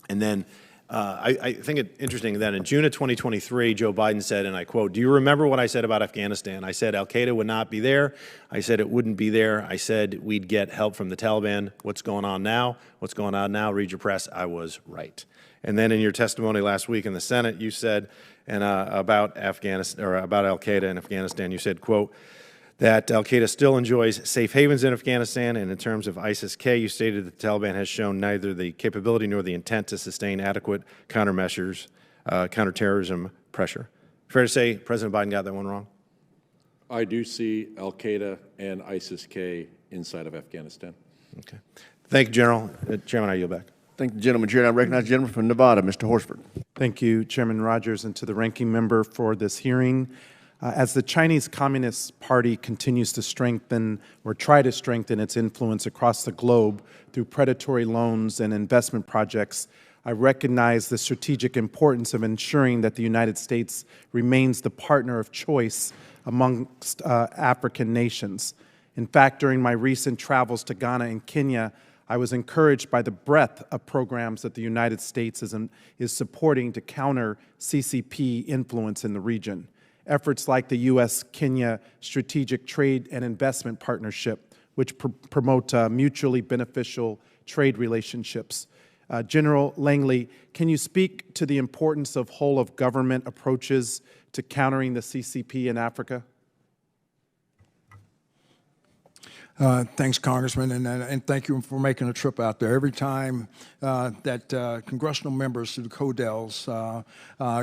S12: And then I think it's interesting that in June of 2023, Joe Biden said, and I quote, "Do you remember what I said about Afghanistan? I said al-Qaeda would not be there. I said it wouldn't be there. I said we'd get help from the Taliban. What's going on now? What's going on now? Read your press. I was right." And then in your testimony last week in the Senate, you said, and about Afghanistan or about al-Qaeda in Afghanistan, you said, quote, that al-Qaeda still enjoys safe havens in Afghanistan, and in terms of ISIS-K, you stated that the Taliban has shown neither the capability nor the intent to sustain adequate countermeasures, counterterrorism pressure. Fair to say President Biden got that one wrong?
S4: I do see al-Qaeda and ISIS-K inside of Afghanistan.
S12: Okay. Thank you, General. Chairman, I yield back.
S1: Thank the gentleman. Chair, I recognize the gentleman from Nevada, Mr. Horsford.
S13: Thank you, Chairman Rogers, and to the ranking member for this hearing. As the Chinese Communist Party continues to strengthen or try to strengthen its influence across the globe through predatory loans and investment projects, I recognize the strategic importance of ensuring that the United States remains the partner of choice amongst African nations. In fact, during my recent travels to Ghana and Kenya, I was encouraged by the breadth of programs that the United States is supporting to counter CCP influence in the region. Efforts like the U.S.-Kenya Strategic Trade and Investment Partnership, which promote mutually beneficial trade relationships. General Langley, can you speak to the importance of whole-of-government approaches to countering the CCP in Africa?
S5: Thanks, Congressman, and thank you for making a trip out there. Every time that congressional members through the CODELs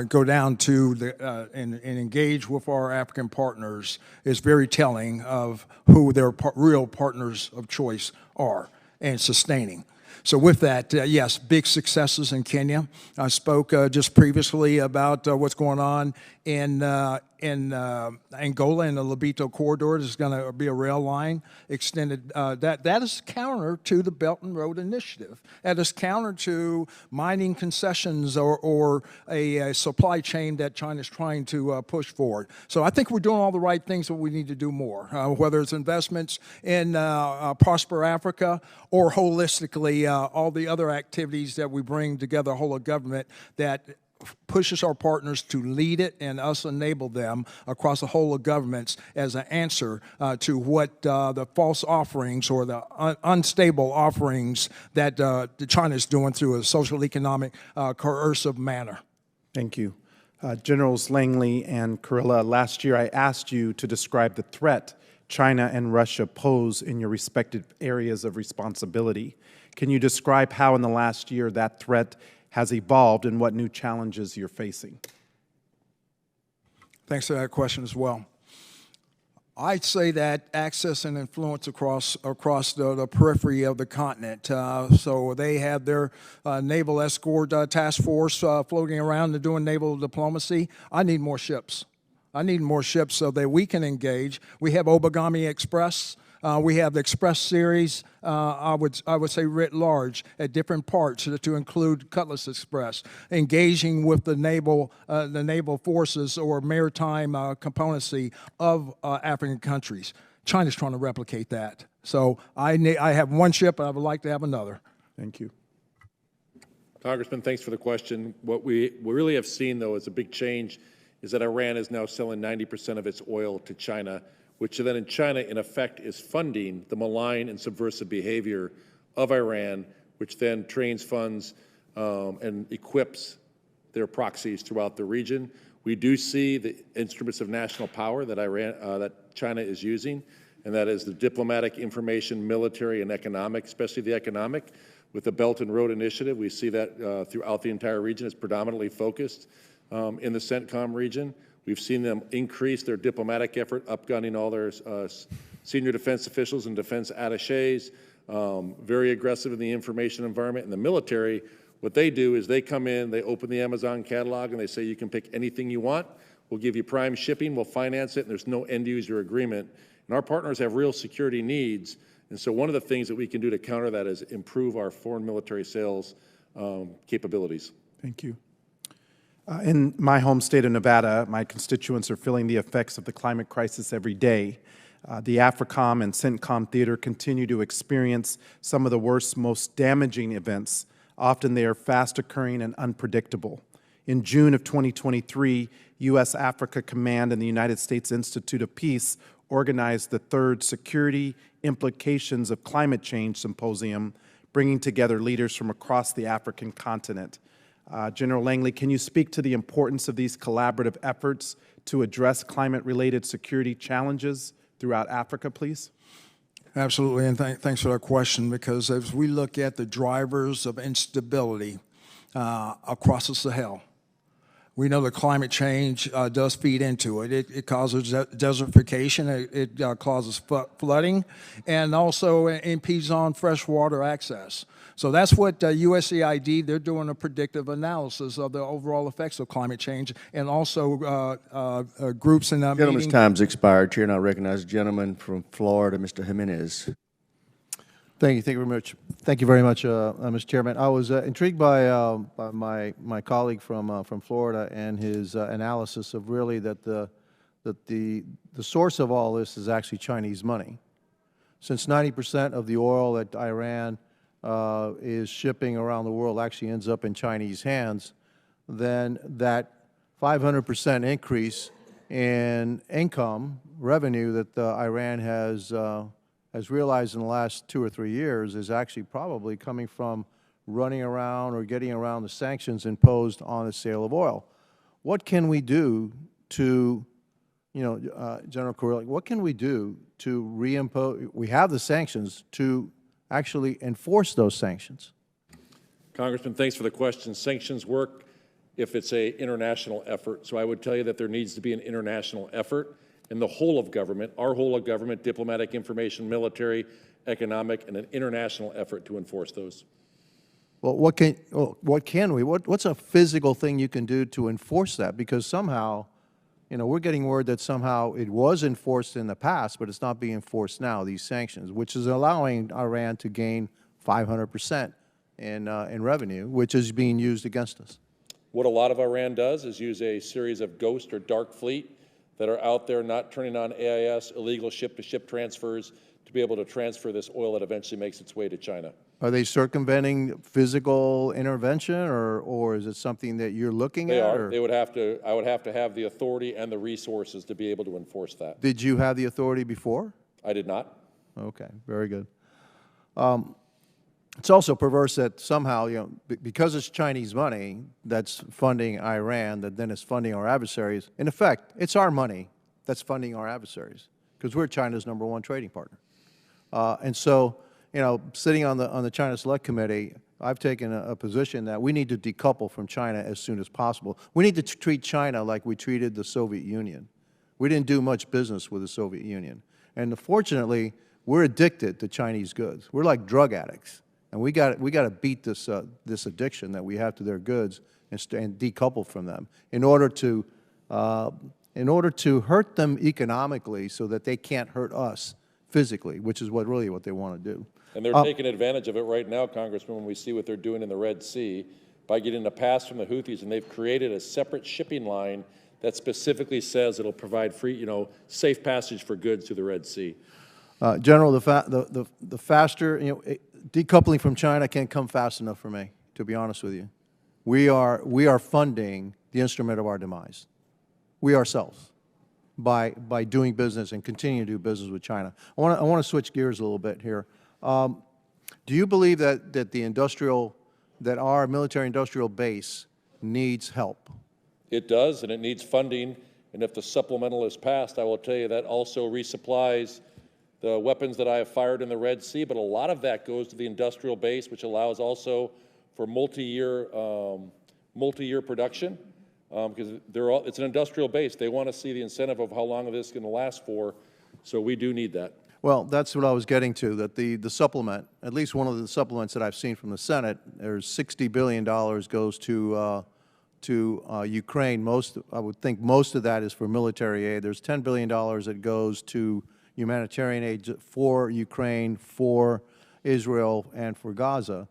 S5: go down to and engage with our African partners is very telling of who their real partners of choice are and sustaining. So with that, yes, big successes in Kenya. I spoke just previously about what's going on in Angola in the Lobito corridor. There's going to be a rail line extended. That is counter to the Belt and Road Initiative. That is counter to mining concessions or a supply chain that China's trying to push forward. So I think we're doing all the right things, but we need to do more, whether it's investments in Prosper Africa or holistically all the other activities that we bring together, whole of government, that pushes our partners to lead it and us enable them across the whole of governments as an answer to what the false offerings or the unstable offerings that China is doing through a social economic coercive manner.
S13: Thank you. Generals Langley and Kurilla, last year I asked you to describe the threat China and Russia pose in your respective areas of responsibility. Can you describe how in the last year that threat has evolved and what new challenges you're facing?
S5: Thanks for that question as well. I'd say that access and influence across the periphery of the continent. So they have their naval escort task force floating around and doing naval diplomacy. I need more ships. I need more ships so that we can engage. We have Obagami Express. We have the Express series, I would say writ large, at different parts to include Cutlass Express, engaging with the naval forces or maritime componency of African countries. China's trying to replicate that. So I have one ship, and I would like to have another.
S13: Thank you.
S4: Congressman, thanks for the question. What we really have seen, though, is a big change is that Iran is now selling 90% of its oil to China, which then in China, in effect, is funding the malign and subversive behavior of Iran, which then trains, funds, and equips their proxies throughout the region. We do see the instruments of national power that that China is using, and that is the diplomatic, information, military, and economic, especially the economic. With the Belt and Road Initiative, we see that throughout the entire region. It's predominantly focused in the CENTCOM region. We've seen them increase their diplomatic effort, upgunning all their senior defense officials and defense attaches, very aggressive in the information environment. And the military, what they do is they come in, they open the Amazon catalog, and they say, you can pick anything you want. We'll give you prime shipping, we'll finance it, and there's no end-user agreement. And our partners have real security needs. And so one of the things that we can do to counter that is improve our foreign military sales capabilities.
S13: Thank you. In my home state of Nevada, my constituents are feeling the effects of the climate crisis every day. The AFRICOM and CENTCOM theater continue to experience some of the worst, most damaging events. Often they are fast occurring and unpredictable. In June of 2023, U.S. Africa Command and the United States Institute of Peace organized the third Security Implications of Climate Change Symposium, bringing together leaders from across the African continent. General Langley, can you speak to the importance of these collaborative efforts to address climate-related security challenges throughout Africa, please?
S5: Absolutely, and thanks for that question, because as we look at the drivers of instability across the Sahel, we know that climate change does feed into it. It causes desertification, it causes flooding, and also impedes on freshwater access. So that's what USAID, they're doing a predictive analysis of the overall effects of climate change, and also groups in that
S1: Gentleman's
S5: meeting.
S1: time's expired. Chair now recognizes the gentleman from Florida, Mr. Jimenez.
S14: Thank you very much. Thank you very much, Mr. Chairman. I was intrigued by my colleague from Florida and his analysis of really that the source of all this is actually Chinese money. Since 90% of the oil that Iran is shipping around the world actually ends up in Chinese hands, then that 500% increase in income revenue that Iran has realized in the last 2 or 3 years is actually probably coming from running around or getting around the sanctions imposed on the sale of oil. What can we do to, General Kurilla, what can we do to reimpose, we have the sanctions, to actually enforce those sanctions?
S4: Congressman, thanks for the question. Sanctions work if it's an international effort. So I would tell you that there needs to be an international effort in the whole of government, our whole of government, diplomatic, information, military, economic, and an international effort to enforce those.
S14: Well, what's a physical thing you can do to enforce that? Because somehow, we're getting word that somehow it was enforced in the past, but it's not being enforced now, these sanctions, which is allowing Iran to gain 500% in revenue, which is being used against us.
S4: What a lot of Iran does is use a series of ghost or dark fleet that are out there not turning on AIS, illegal ship-to-ship transfers, to be able to transfer this oil that eventually makes its way to China.
S14: Are they circumventing physical intervention, or is it something that you're looking
S4: They
S14: at?
S4: are. They would have to. I would have to have the authority and the resources to be able to enforce that.
S14: Did you have the authority before?
S4: I did not.
S14: Okay, very good. It's also perverse that somehow, because it's Chinese money that's funding Iran, that then is funding our adversaries. In effect, it's our money that's funding our adversaries. because we're China's #1 trading partner. And so, you know, sitting on the China Select Committee, I've taken a position that we need to decouple from China as soon as possible. We need to treat China like we treated the Soviet Union. We didn't do much business with the Soviet Union. And fortunately, we're addicted to Chinese goods. We're like drug addicts. And we got to beat this addiction that we have to their goods and decouple from them in order to hurt them economically so that they can't hurt us physically, which is really what they want to do.
S4: And they're taking advantage of it right now, Congressman, when we see what they're doing in the Red Sea by getting a pass from the Houthis, and they've created a separate shipping line that specifically says it'll provide free, you know, safe passage for goods through the Red Sea.
S14: General, the faster, you know, decoupling from China can't come fast enough for me, to be honest with you. We are funding the instrument of our demise. We ourselves, by doing business and continuing to do business with China. I want to switch gears a little bit here. Do you believe that our military-industrial base needs help?
S4: It does, and it needs funding. And if the supplemental is passed, I will tell you that also resupplies the weapons that I have fired in the Red Sea. But a lot of that goes to the industrial base, which allows also for multi-year production. Because it's an industrial base. They want to see the incentive of how long this is going to last for. So we do need that.
S14: Well, that's what I was getting to, that the supplement, at least one of the supplements that I've seen from the Senate, there's $60 billion goes to Ukraine. I would think most of that is for military aid. There's $10 billion that goes to humanitarian aid for Ukraine, for Israel, and for Gaza.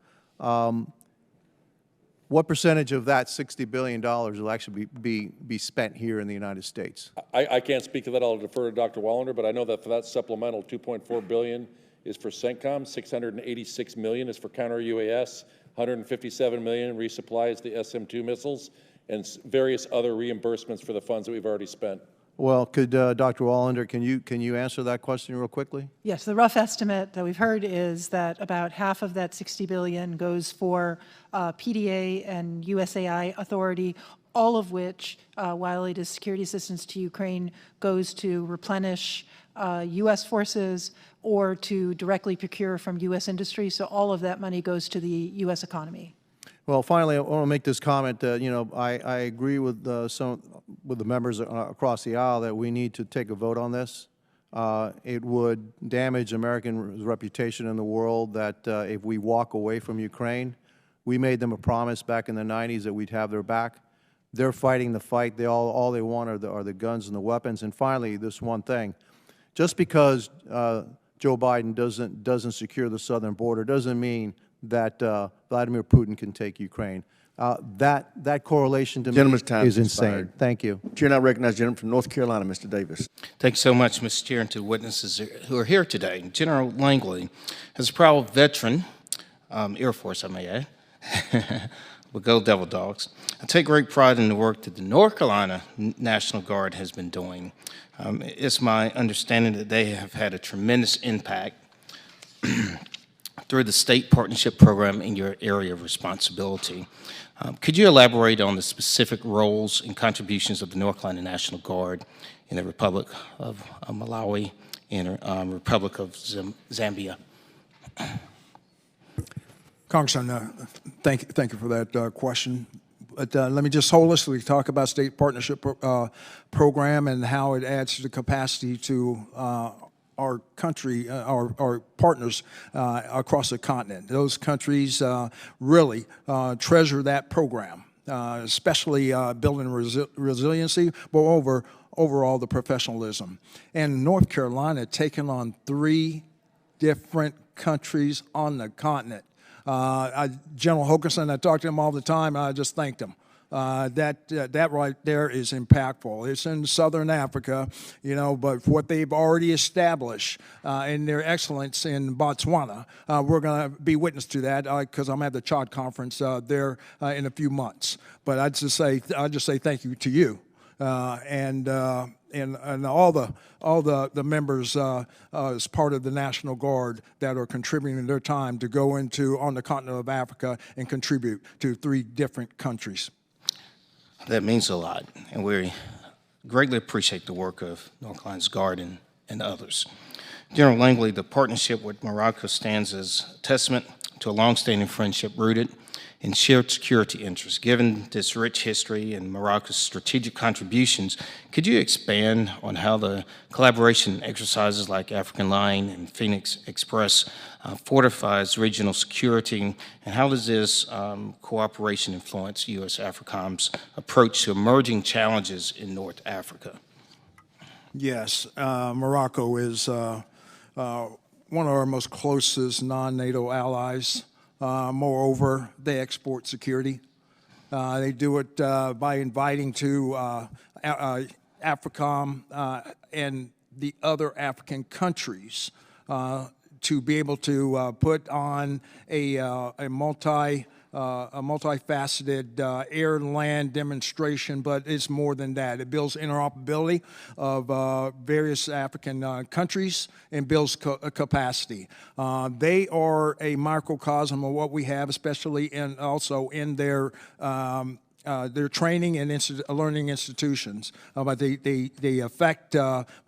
S14: What percentage of that $60 billion will actually be spent here in the United States?
S4: I can't speak to that. I'll defer to Dr. Wallander, but I know that for that supplemental, $2.4 billion is for CENTCOM, $686 million is for counter-UAS, $157 million resupplies the SM-2 missiles, and various other reimbursements for the funds that we've already spent.
S14: Well, could Dr. Wallander, can you answer that question real quickly?
S3: Yes, the rough estimate that we've heard is that about half of that $60 billion goes for PDA and USAI authority, all of which, while it is security assistance to Ukraine, goes to replenish U.S. forces or to directly procure from U.S. industry. So all of that money goes to the U.S. economy.
S14: Well, finally, I want to make this comment. You know, I agree with the members across the aisle that we need to take a vote on this. It would damage American reputation in the world that if we walk away from Ukraine, we made them a promise back in the 90s that we'd have their back. They're fighting the fight. All they want are the guns and the weapons. And finally, this one thing: just because Joe Biden doesn't secure the southern border doesn't mean that Vladimir Putin can take Ukraine. That correlation to me is insane. Thank you.
S1: Chair now recognizes the gentleman from North Carolina, Mr. Davis.
S2: Thank you so much, Mr. Chair, and to the witnesses who are here today. General Langley, as a proud veteran, Air Force, I may add, but go Devil Dogs, I take great pride in the work that the North Carolina National Guard has been doing. It's my understanding that they have had a tremendous impact through the state partnership program in your area of responsibility. Could you elaborate on the specific roles and contributions of the North Carolina National Guard in the Republic of Malawi and Republic of Zambia?
S5: Congressman, thank you for that question. But let me just holistically talk about state partnership program and how it adds to the capacity to our country, our partners across the continent. Those countries really treasure that program, especially building resiliency, but overall the professionalism. And North Carolina taking on 3 different countries on the continent. General Hokanson, I talk to him all the time, I just thanked him. That right there is impactful. It's in Southern Africa, you know, but what they've already established in their excellence in Botswana, we're going to be witness to that because I'm at the Chad conference there in a few months. But I'd just say thank you to you and all the members as part of the National Guard that are contributing their time to go on the continent of Africa and contribute to 3 different countries.
S2: That means a lot, and we greatly appreciate the work of North Carolina's Guard in and others. General Langley, the partnership with Morocco stands as a testament to a longstanding friendship rooted in shared security interests. Given this rich history and Morocco's strategic contributions, could you expand on how the collaboration exercises like African Line and Phoenix Express fortifies regional security, and how does this cooperation influence U.S. AFRICOM's approach to emerging challenges in North Africa?
S5: Yes, Morocco is one of our most closest non-NATO allies. Moreover, they export security. They do it by inviting to AFRICOM and the other African countries to be able to put on a multifaceted air and land demonstration, but it's more than that. It builds interoperability of various African countries and builds capacity. They are a microcosm of what we have, especially also in their training and learning institutions. But they affect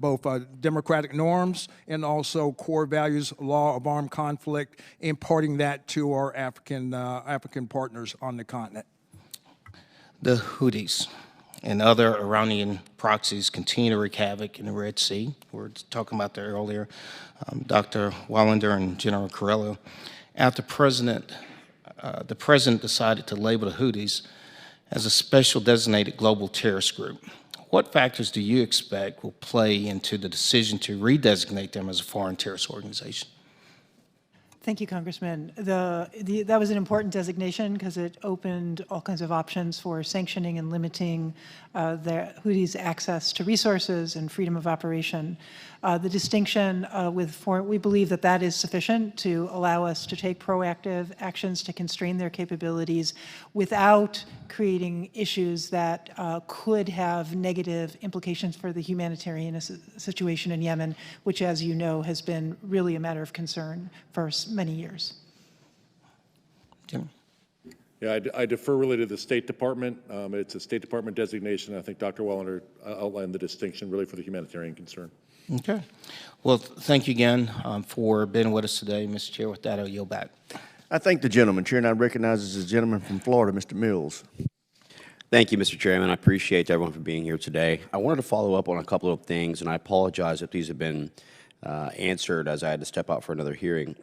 S5: both democratic norms and also core values, law of armed conflict, imparting that to our African partners on the continent.
S2: The Houthis and other Iranian proxies continue to wreak havoc in the Red Sea. We were talking about that earlier. Dr. Wallander and General Kurilla. After the president decided to label the Houthis as a special designated global terrorist group, what factors do you expect will play into the decision to redesignate them as a foreign terrorist organization?
S3: Thank you, Congressman. That was an important designation because it opened all kinds of options for sanctioning and limiting the Houthis' access to resources and freedom of operation. The distinction we believe that is sufficient to allow us to take proactive actions to constrain their capabilities without creating issues that could have negative implications for the humanitarian situation in Yemen, which, as you know, has been really a matter of concern for many years.
S2: Jim?
S4: Yeah, I defer really to the State Department. It's a State Department designation. I think Dr. Wallander outlined the distinction really for the humanitarian concern.
S2: Okay. Well, thank you again for being with us today, Mr. Chair. With that, I'll yield back.
S1: I thank the gentleman. Chair now recognizes the gentleman from Florida, Mr. Mills.
S15: Thank you, Mr. Chairman. I appreciate everyone for being here today. I wanted to follow up on a couple of things, and I apologize if these have been answered as I had to step out for another hearing.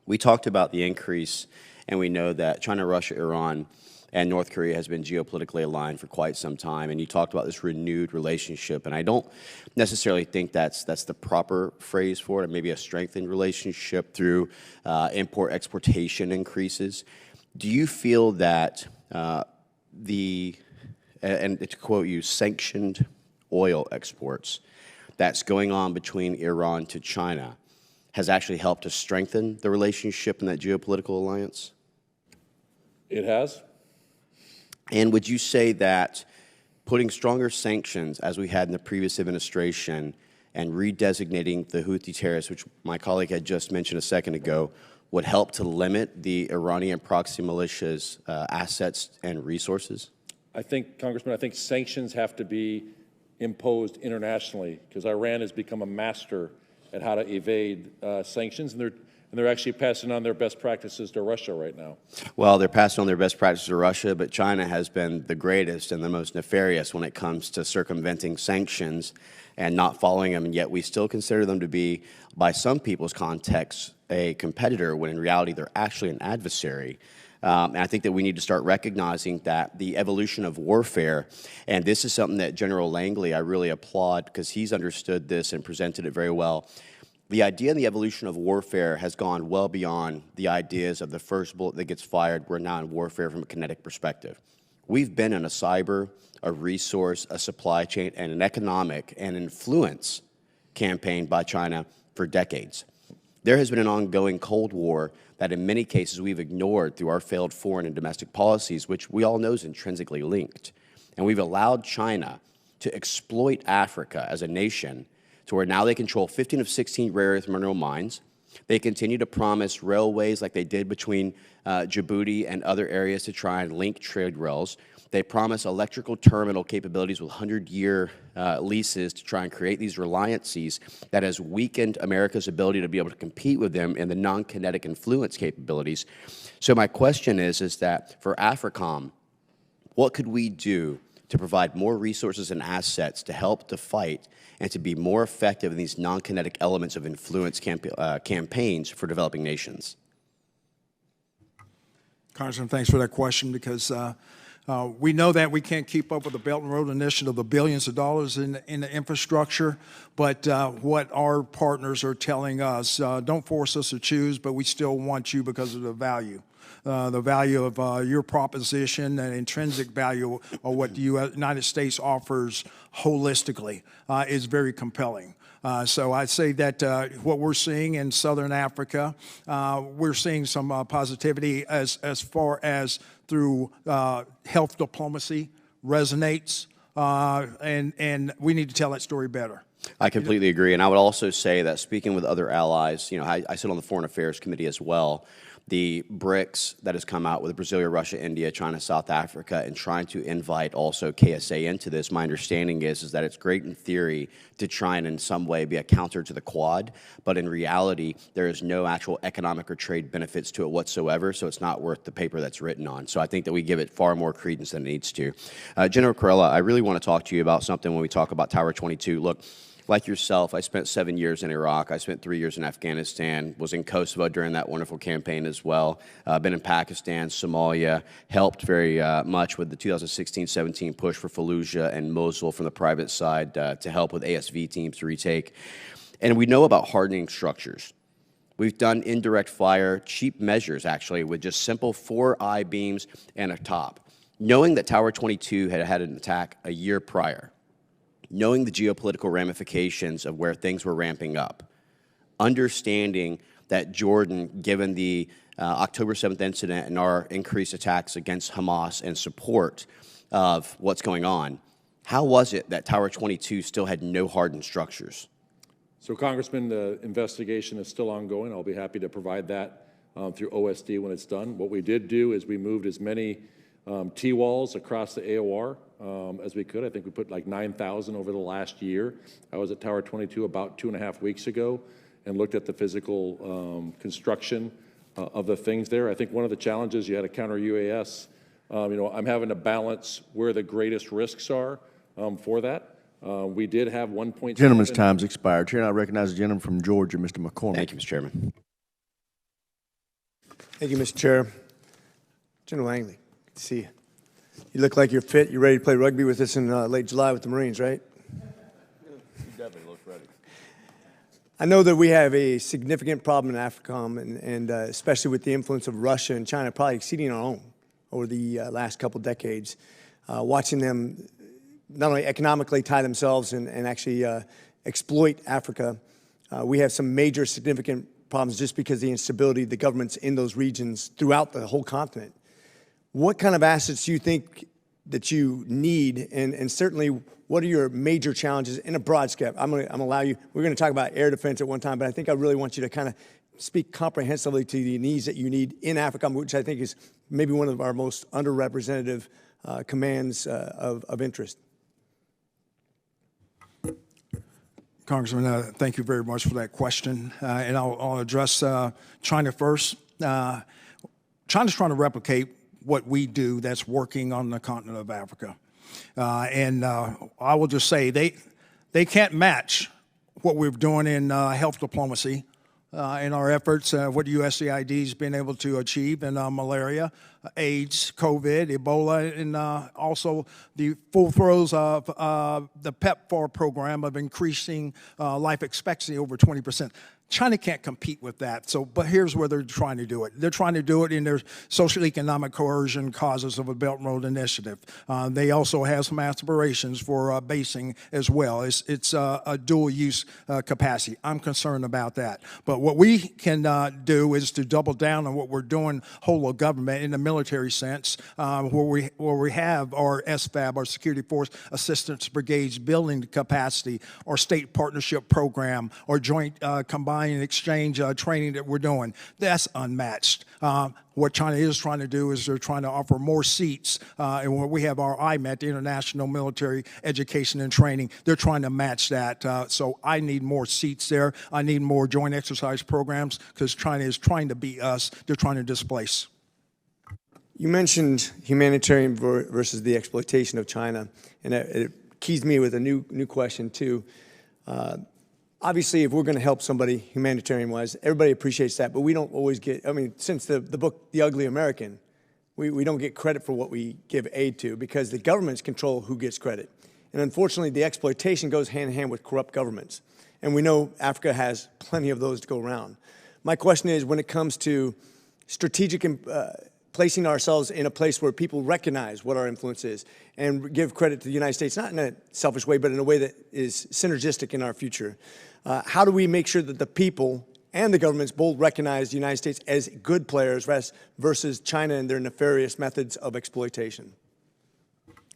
S15: We talked about the increase, and we know that China, Russia, Iran, and North Korea has been geopolitically aligned for quite some time, and you talked about this renewed relationship, and I don't necessarily think that's the proper phrase for it, maybe a strengthened relationship through import-exportation increases. Do you feel that and to quote you, sanctioned oil exports that's going on between Iran to China has actually helped to strengthen the relationship in that geopolitical alliance?
S4: It has.
S15: And would you say that putting stronger sanctions, as we had in the previous administration, and redesignating the Houthi terrorists, which my colleague had just mentioned a second ago, would help to limit the Iranian proxy militias' assets and resources?
S4: I think, Congressman, sanctions have to be imposed internationally because Iran has become a master at how to evade sanctions, and they're actually passing on their best practices to Russia right now.
S15: Well, they're passing on their best practices to Russia, but China has been the greatest and the most nefarious when it comes to circumventing sanctions and not following them, and yet we still consider them to be, by some people's context, a competitor, when in reality they're actually an adversary. And I think that we need to start recognizing that the evolution of warfare, and this is something that General Langley, I really applaud because he's understood this and presented it very well. The idea and the evolution of warfare has gone well beyond the ideas of the first bullet that gets fired. We're now in warfare from a kinetic perspective. We've been in a cyber, a resource, a supply chain, and an economic and influence campaign by China for decades. There has been an ongoing Cold War that in many cases we've ignored through our failed foreign and domestic policies, which we all know is intrinsically linked. And we've allowed China to exploit Africa as a nation to where now they control 15 of 16 rare earth mineral mines. They continue to promise railways like they did between Djibouti and other areas to try and link trade rails. They promise electrical terminal capabilities with 100-year leases to try and create these reliancies that has weakened America's ability to be able to compete with them in the non-kinetic influence capabilities. So my question is that for AFRICOM, what could we do to provide more resources and assets to help to fight and to be more effective in these non-kinetic elements of influence campaigns for developing nations?
S5: Congressman, thanks for that question, because we know that we can't keep up with the Belt and Road Initiative, the billions of dollars in the infrastructure, but what our partners are telling us, don't force us to choose, but we still want you because of the value. The value of your proposition and intrinsic value of what the United States offers holistically is very compelling. So I'd say that what we're seeing in Southern Africa, we're seeing some positivity as far as through health diplomacy resonates, and we need to tell that story better.
S15: I completely agree, and I would also say that speaking with other allies, I sit on the Foreign Affairs Committee as well. The BRICS that has come out with Brazil, Russia, India, China, South Africa, and trying to invite also KSA into this, my understanding is that it's great in theory to try and in some way be a counter to the Quad, but in reality, there is no actual economic or trade benefits to it whatsoever, so it's not worth the paper that's written on. So I think that we give it far more credence than it needs to. General Kurilla, I really want to talk to you about something when we talk about Tower 22. Look, like yourself, I spent 7 years in Iraq. I spent 3 years in Afghanistan, was in Kosovo during that wonderful campaign as well. Been in Pakistan, Somalia, helped very much with the 2016-17 push for Fallujah and Mosul from the private side to help with ASV teams to retake. And we know about hardening structures. We've done indirect fire, cheap measures actually, with just simple 4 I-beams and a top. Knowing that Tower 22 had had an attack a year prior, knowing the geopolitical ramifications of where things were ramping up, understanding that Jordan, given the October 7th incident and our increased attacks against Hamas and support of what's going on, how was it that Tower 22 still had no hardened structures?
S4: So, Congressman, the investigation is still ongoing. I'll be happy to provide that through OSD when it's done. What we did do is we moved as many T-walls across the AOR as we could. I think we put like 9,000 over the last year. I was at Tower 22 about 2.5 weeks ago and looked at the physical construction of the things there. I think one of the challenges, you had a counter UAS. I'm having to balance where the greatest risks are for that. We did have 1.7.
S1: Gentleman's time's expired. Chair, I recognize the gentleman from Georgia, Mr. McCormick.
S15: Thank you, Mr. Chairman.
S16: Thank you, Mr. Chair. General Langley, good to see you. You look like you're fit. You're ready to play rugby with us in late July with the Marines, right?
S1: You definitely look ready.
S16: I know that we have a significant problem in AFRICOM, and especially with the influence of Russia and China, probably exceeding our own over the last couple decades. Watching them not only economically tie themselves and actually exploit Africa, we have some major significant problems just because of the instability of the governments in those regions throughout the whole continent. What kind of assets do you think that you need, and certainly what are your major challenges in a broad scale? I'm going to allow you, we're going to talk about air defense at one time, but I think I really want you to kind of speak comprehensively to the needs that you need in Africa, which I think is maybe one of our most underrepresented commands of interest.
S5: Congressman, thank you very much for that question, and I'll address China first. China's trying to replicate what we do that's working on the continent of Africa. And I will just say they can't match what we're doing in health diplomacy in our efforts, what USAID has been able to achieve in malaria, AIDS, COVID, Ebola, and also the full throes of the PEPFAR program of increasing life expectancy over 20%. China can't compete with that. But here's where they're trying to do it. They're trying to do it in their social economic coercion causes of a Belt and Road Initiative. They also have some aspirations for basing as well. It's a dual use capacity. I'm concerned about that. But what we can do is to double down on what we're doing whole of government in the military sense, where we have our SFAB, our Security Force Assistance Brigades building capacity, our state partnership program, our joint combined flying exchange training that we're doing. That's unmatched. What China is trying to do is they're trying to offer more seats. And when we have our IMET, the International Military Education and Training, they're trying to match that. So I need more seats there. I need more joint exercise programs because China is trying to beat us. They're trying to displace.
S16: You mentioned humanitarian versus the exploitation of China, and it keys me with a new question too. Obviously, if we're going to help somebody humanitarian-wise, everybody appreciates that, but we don't always get, I mean, since the book, The Ugly American, we don't get credit for what we give aid to because the governments control who gets credit. And unfortunately, the exploitation goes hand-in-hand with corrupt governments. And we know Africa has plenty of those to go around. My question is, when it comes to strategic placing ourselves in a place where people recognize what our influence is and give credit to the United States, not in a selfish way, but in a way that is synergistic in our future. How do we make sure that the people and the governments both recognize the United States as good players versus China and their nefarious methods of exploitation?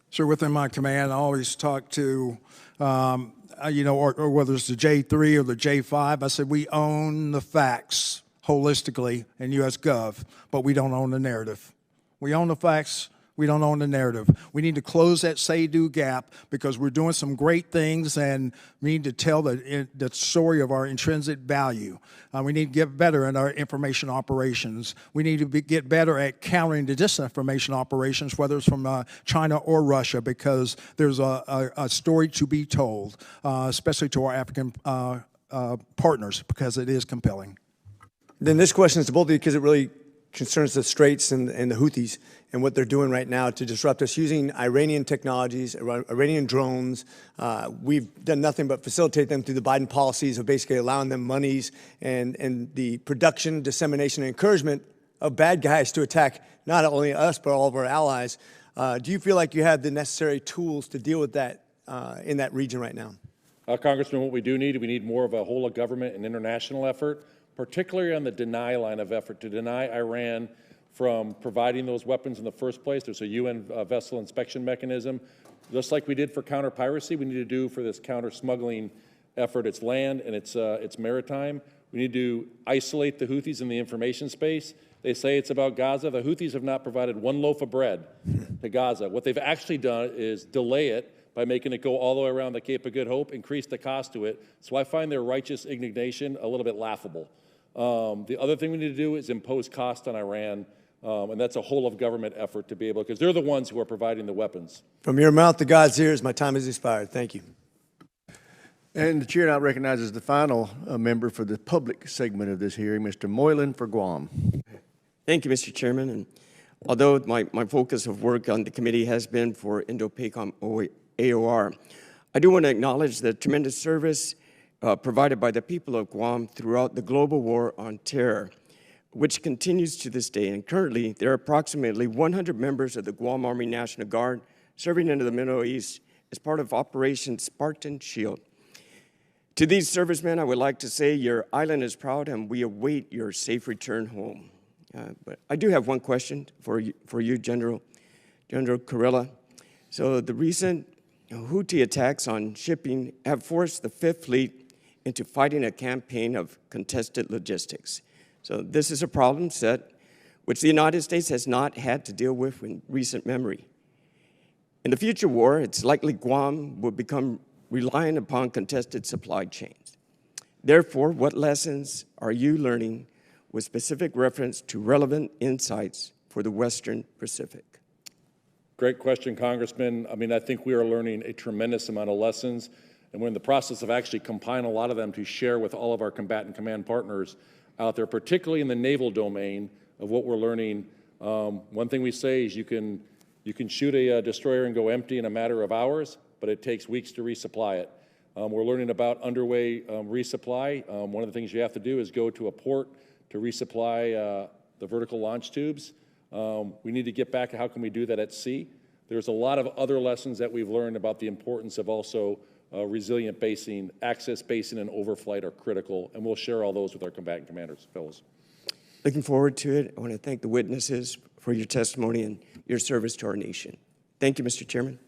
S5: So within my command, I always talk to, or whether it's the J3 or the J5, I said we own the facts holistically in U.S. Gov, but we don't own the narrative. We own the facts. We don't own the narrative. We need to close that say-do gap because we're doing some great things and we need to tell the story of our intrinsic value. We need to get better in our information operations. We need to get better at countering the disinformation operations, whether it's from China or Russia, because there's a story to be told, especially to our African partners, because it is compelling.
S16: Then this question is to both of you because it really concerns the Straits and the Houthis and what they're doing right now to disrupt us using Iranian technologies, Iranian drones. We've done nothing but facilitate them through the Biden policies of basically allowing them monies and the production, dissemination, and encouragement of bad guys to attack not only us but all of our allies. Do you feel like you have the necessary tools to deal with that in that region right now?
S4: Congressman, what we need more of a whole of government and international effort, particularly on the deny line of effort, to deny Iran from providing those weapons in the first place. There's a UN vessel inspection mechanism. Just like we did for counter-piracy, we need to do for this counter-smuggling effort. It's land and it's maritime. We need to isolate the Houthis in the information space. They say it's about Gaza. The Houthis have not provided one loaf of bread to Gaza. What they've actually done is delay it by making it go all the way around the Cape of Good Hope, increase the cost to it. So I find their righteous indignation a little bit laughable. The other thing we need to do is impose cost on Iran, and that's a whole of government effort to be able, because they're the ones who are providing the weapons.
S16: From your mouth to God's ears, my time has expired. Thank you.
S1: And the chair now recognizes the final member for the public segment of this hearing, Mr. Moylan for Guam.
S17: Thank you, Mr. Chairman. And although my focus of work on the committee has been for Indo-PACOM AOR, I do want to acknowledge the tremendous service provided by the people of Guam throughout the global war on terror, which continues to this day. And currently, there are approximately 100 members of the Guam Army National Guard serving in the Middle East as part of Operation Spartan Shield. To these servicemen, I would like to say your island is proud and we await your safe return home. But I do have one question for you, General Kurilla. So the recent Houthi attacks on shipping have forced the Fifth Fleet into fighting a campaign of contested logistics. So this is a problem set which the United States has not had to deal with in recent memory. In the future war, it's likely Guam will become reliant upon contested supply chains. Therefore, what lessons are you learning with specific reference to relevant insights for the Western Pacific?
S4: Great question, Congressman. I mean, I think we are learning a tremendous amount of lessons, and we're in the process of actually compiling a lot of them to share with all of our combatant command partners out there, particularly in the naval domain of what we're learning. One thing we say is you can shoot a destroyer and go empty in a matter of hours, but it takes weeks to resupply it. We're learning about underway resupply. One of the things you have to do is go to a port to resupply the vertical launch tubes. We need to get back to how can we do that at sea. There's a lot of other lessons that we've learned about the importance of also resilient basing, access basing, and overflight are critical, and we'll share all those with our combatant commanders. Fellows.
S17: Looking forward to it. I want to thank the witnesses for your testimony and your service to our nation. Thank you, Mr. Chairman.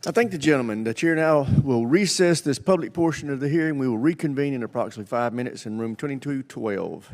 S1: I thank the gentleman. The chair now will recess this public portion of the hearing. We will reconvene in approximately 5 minutes in room 2212.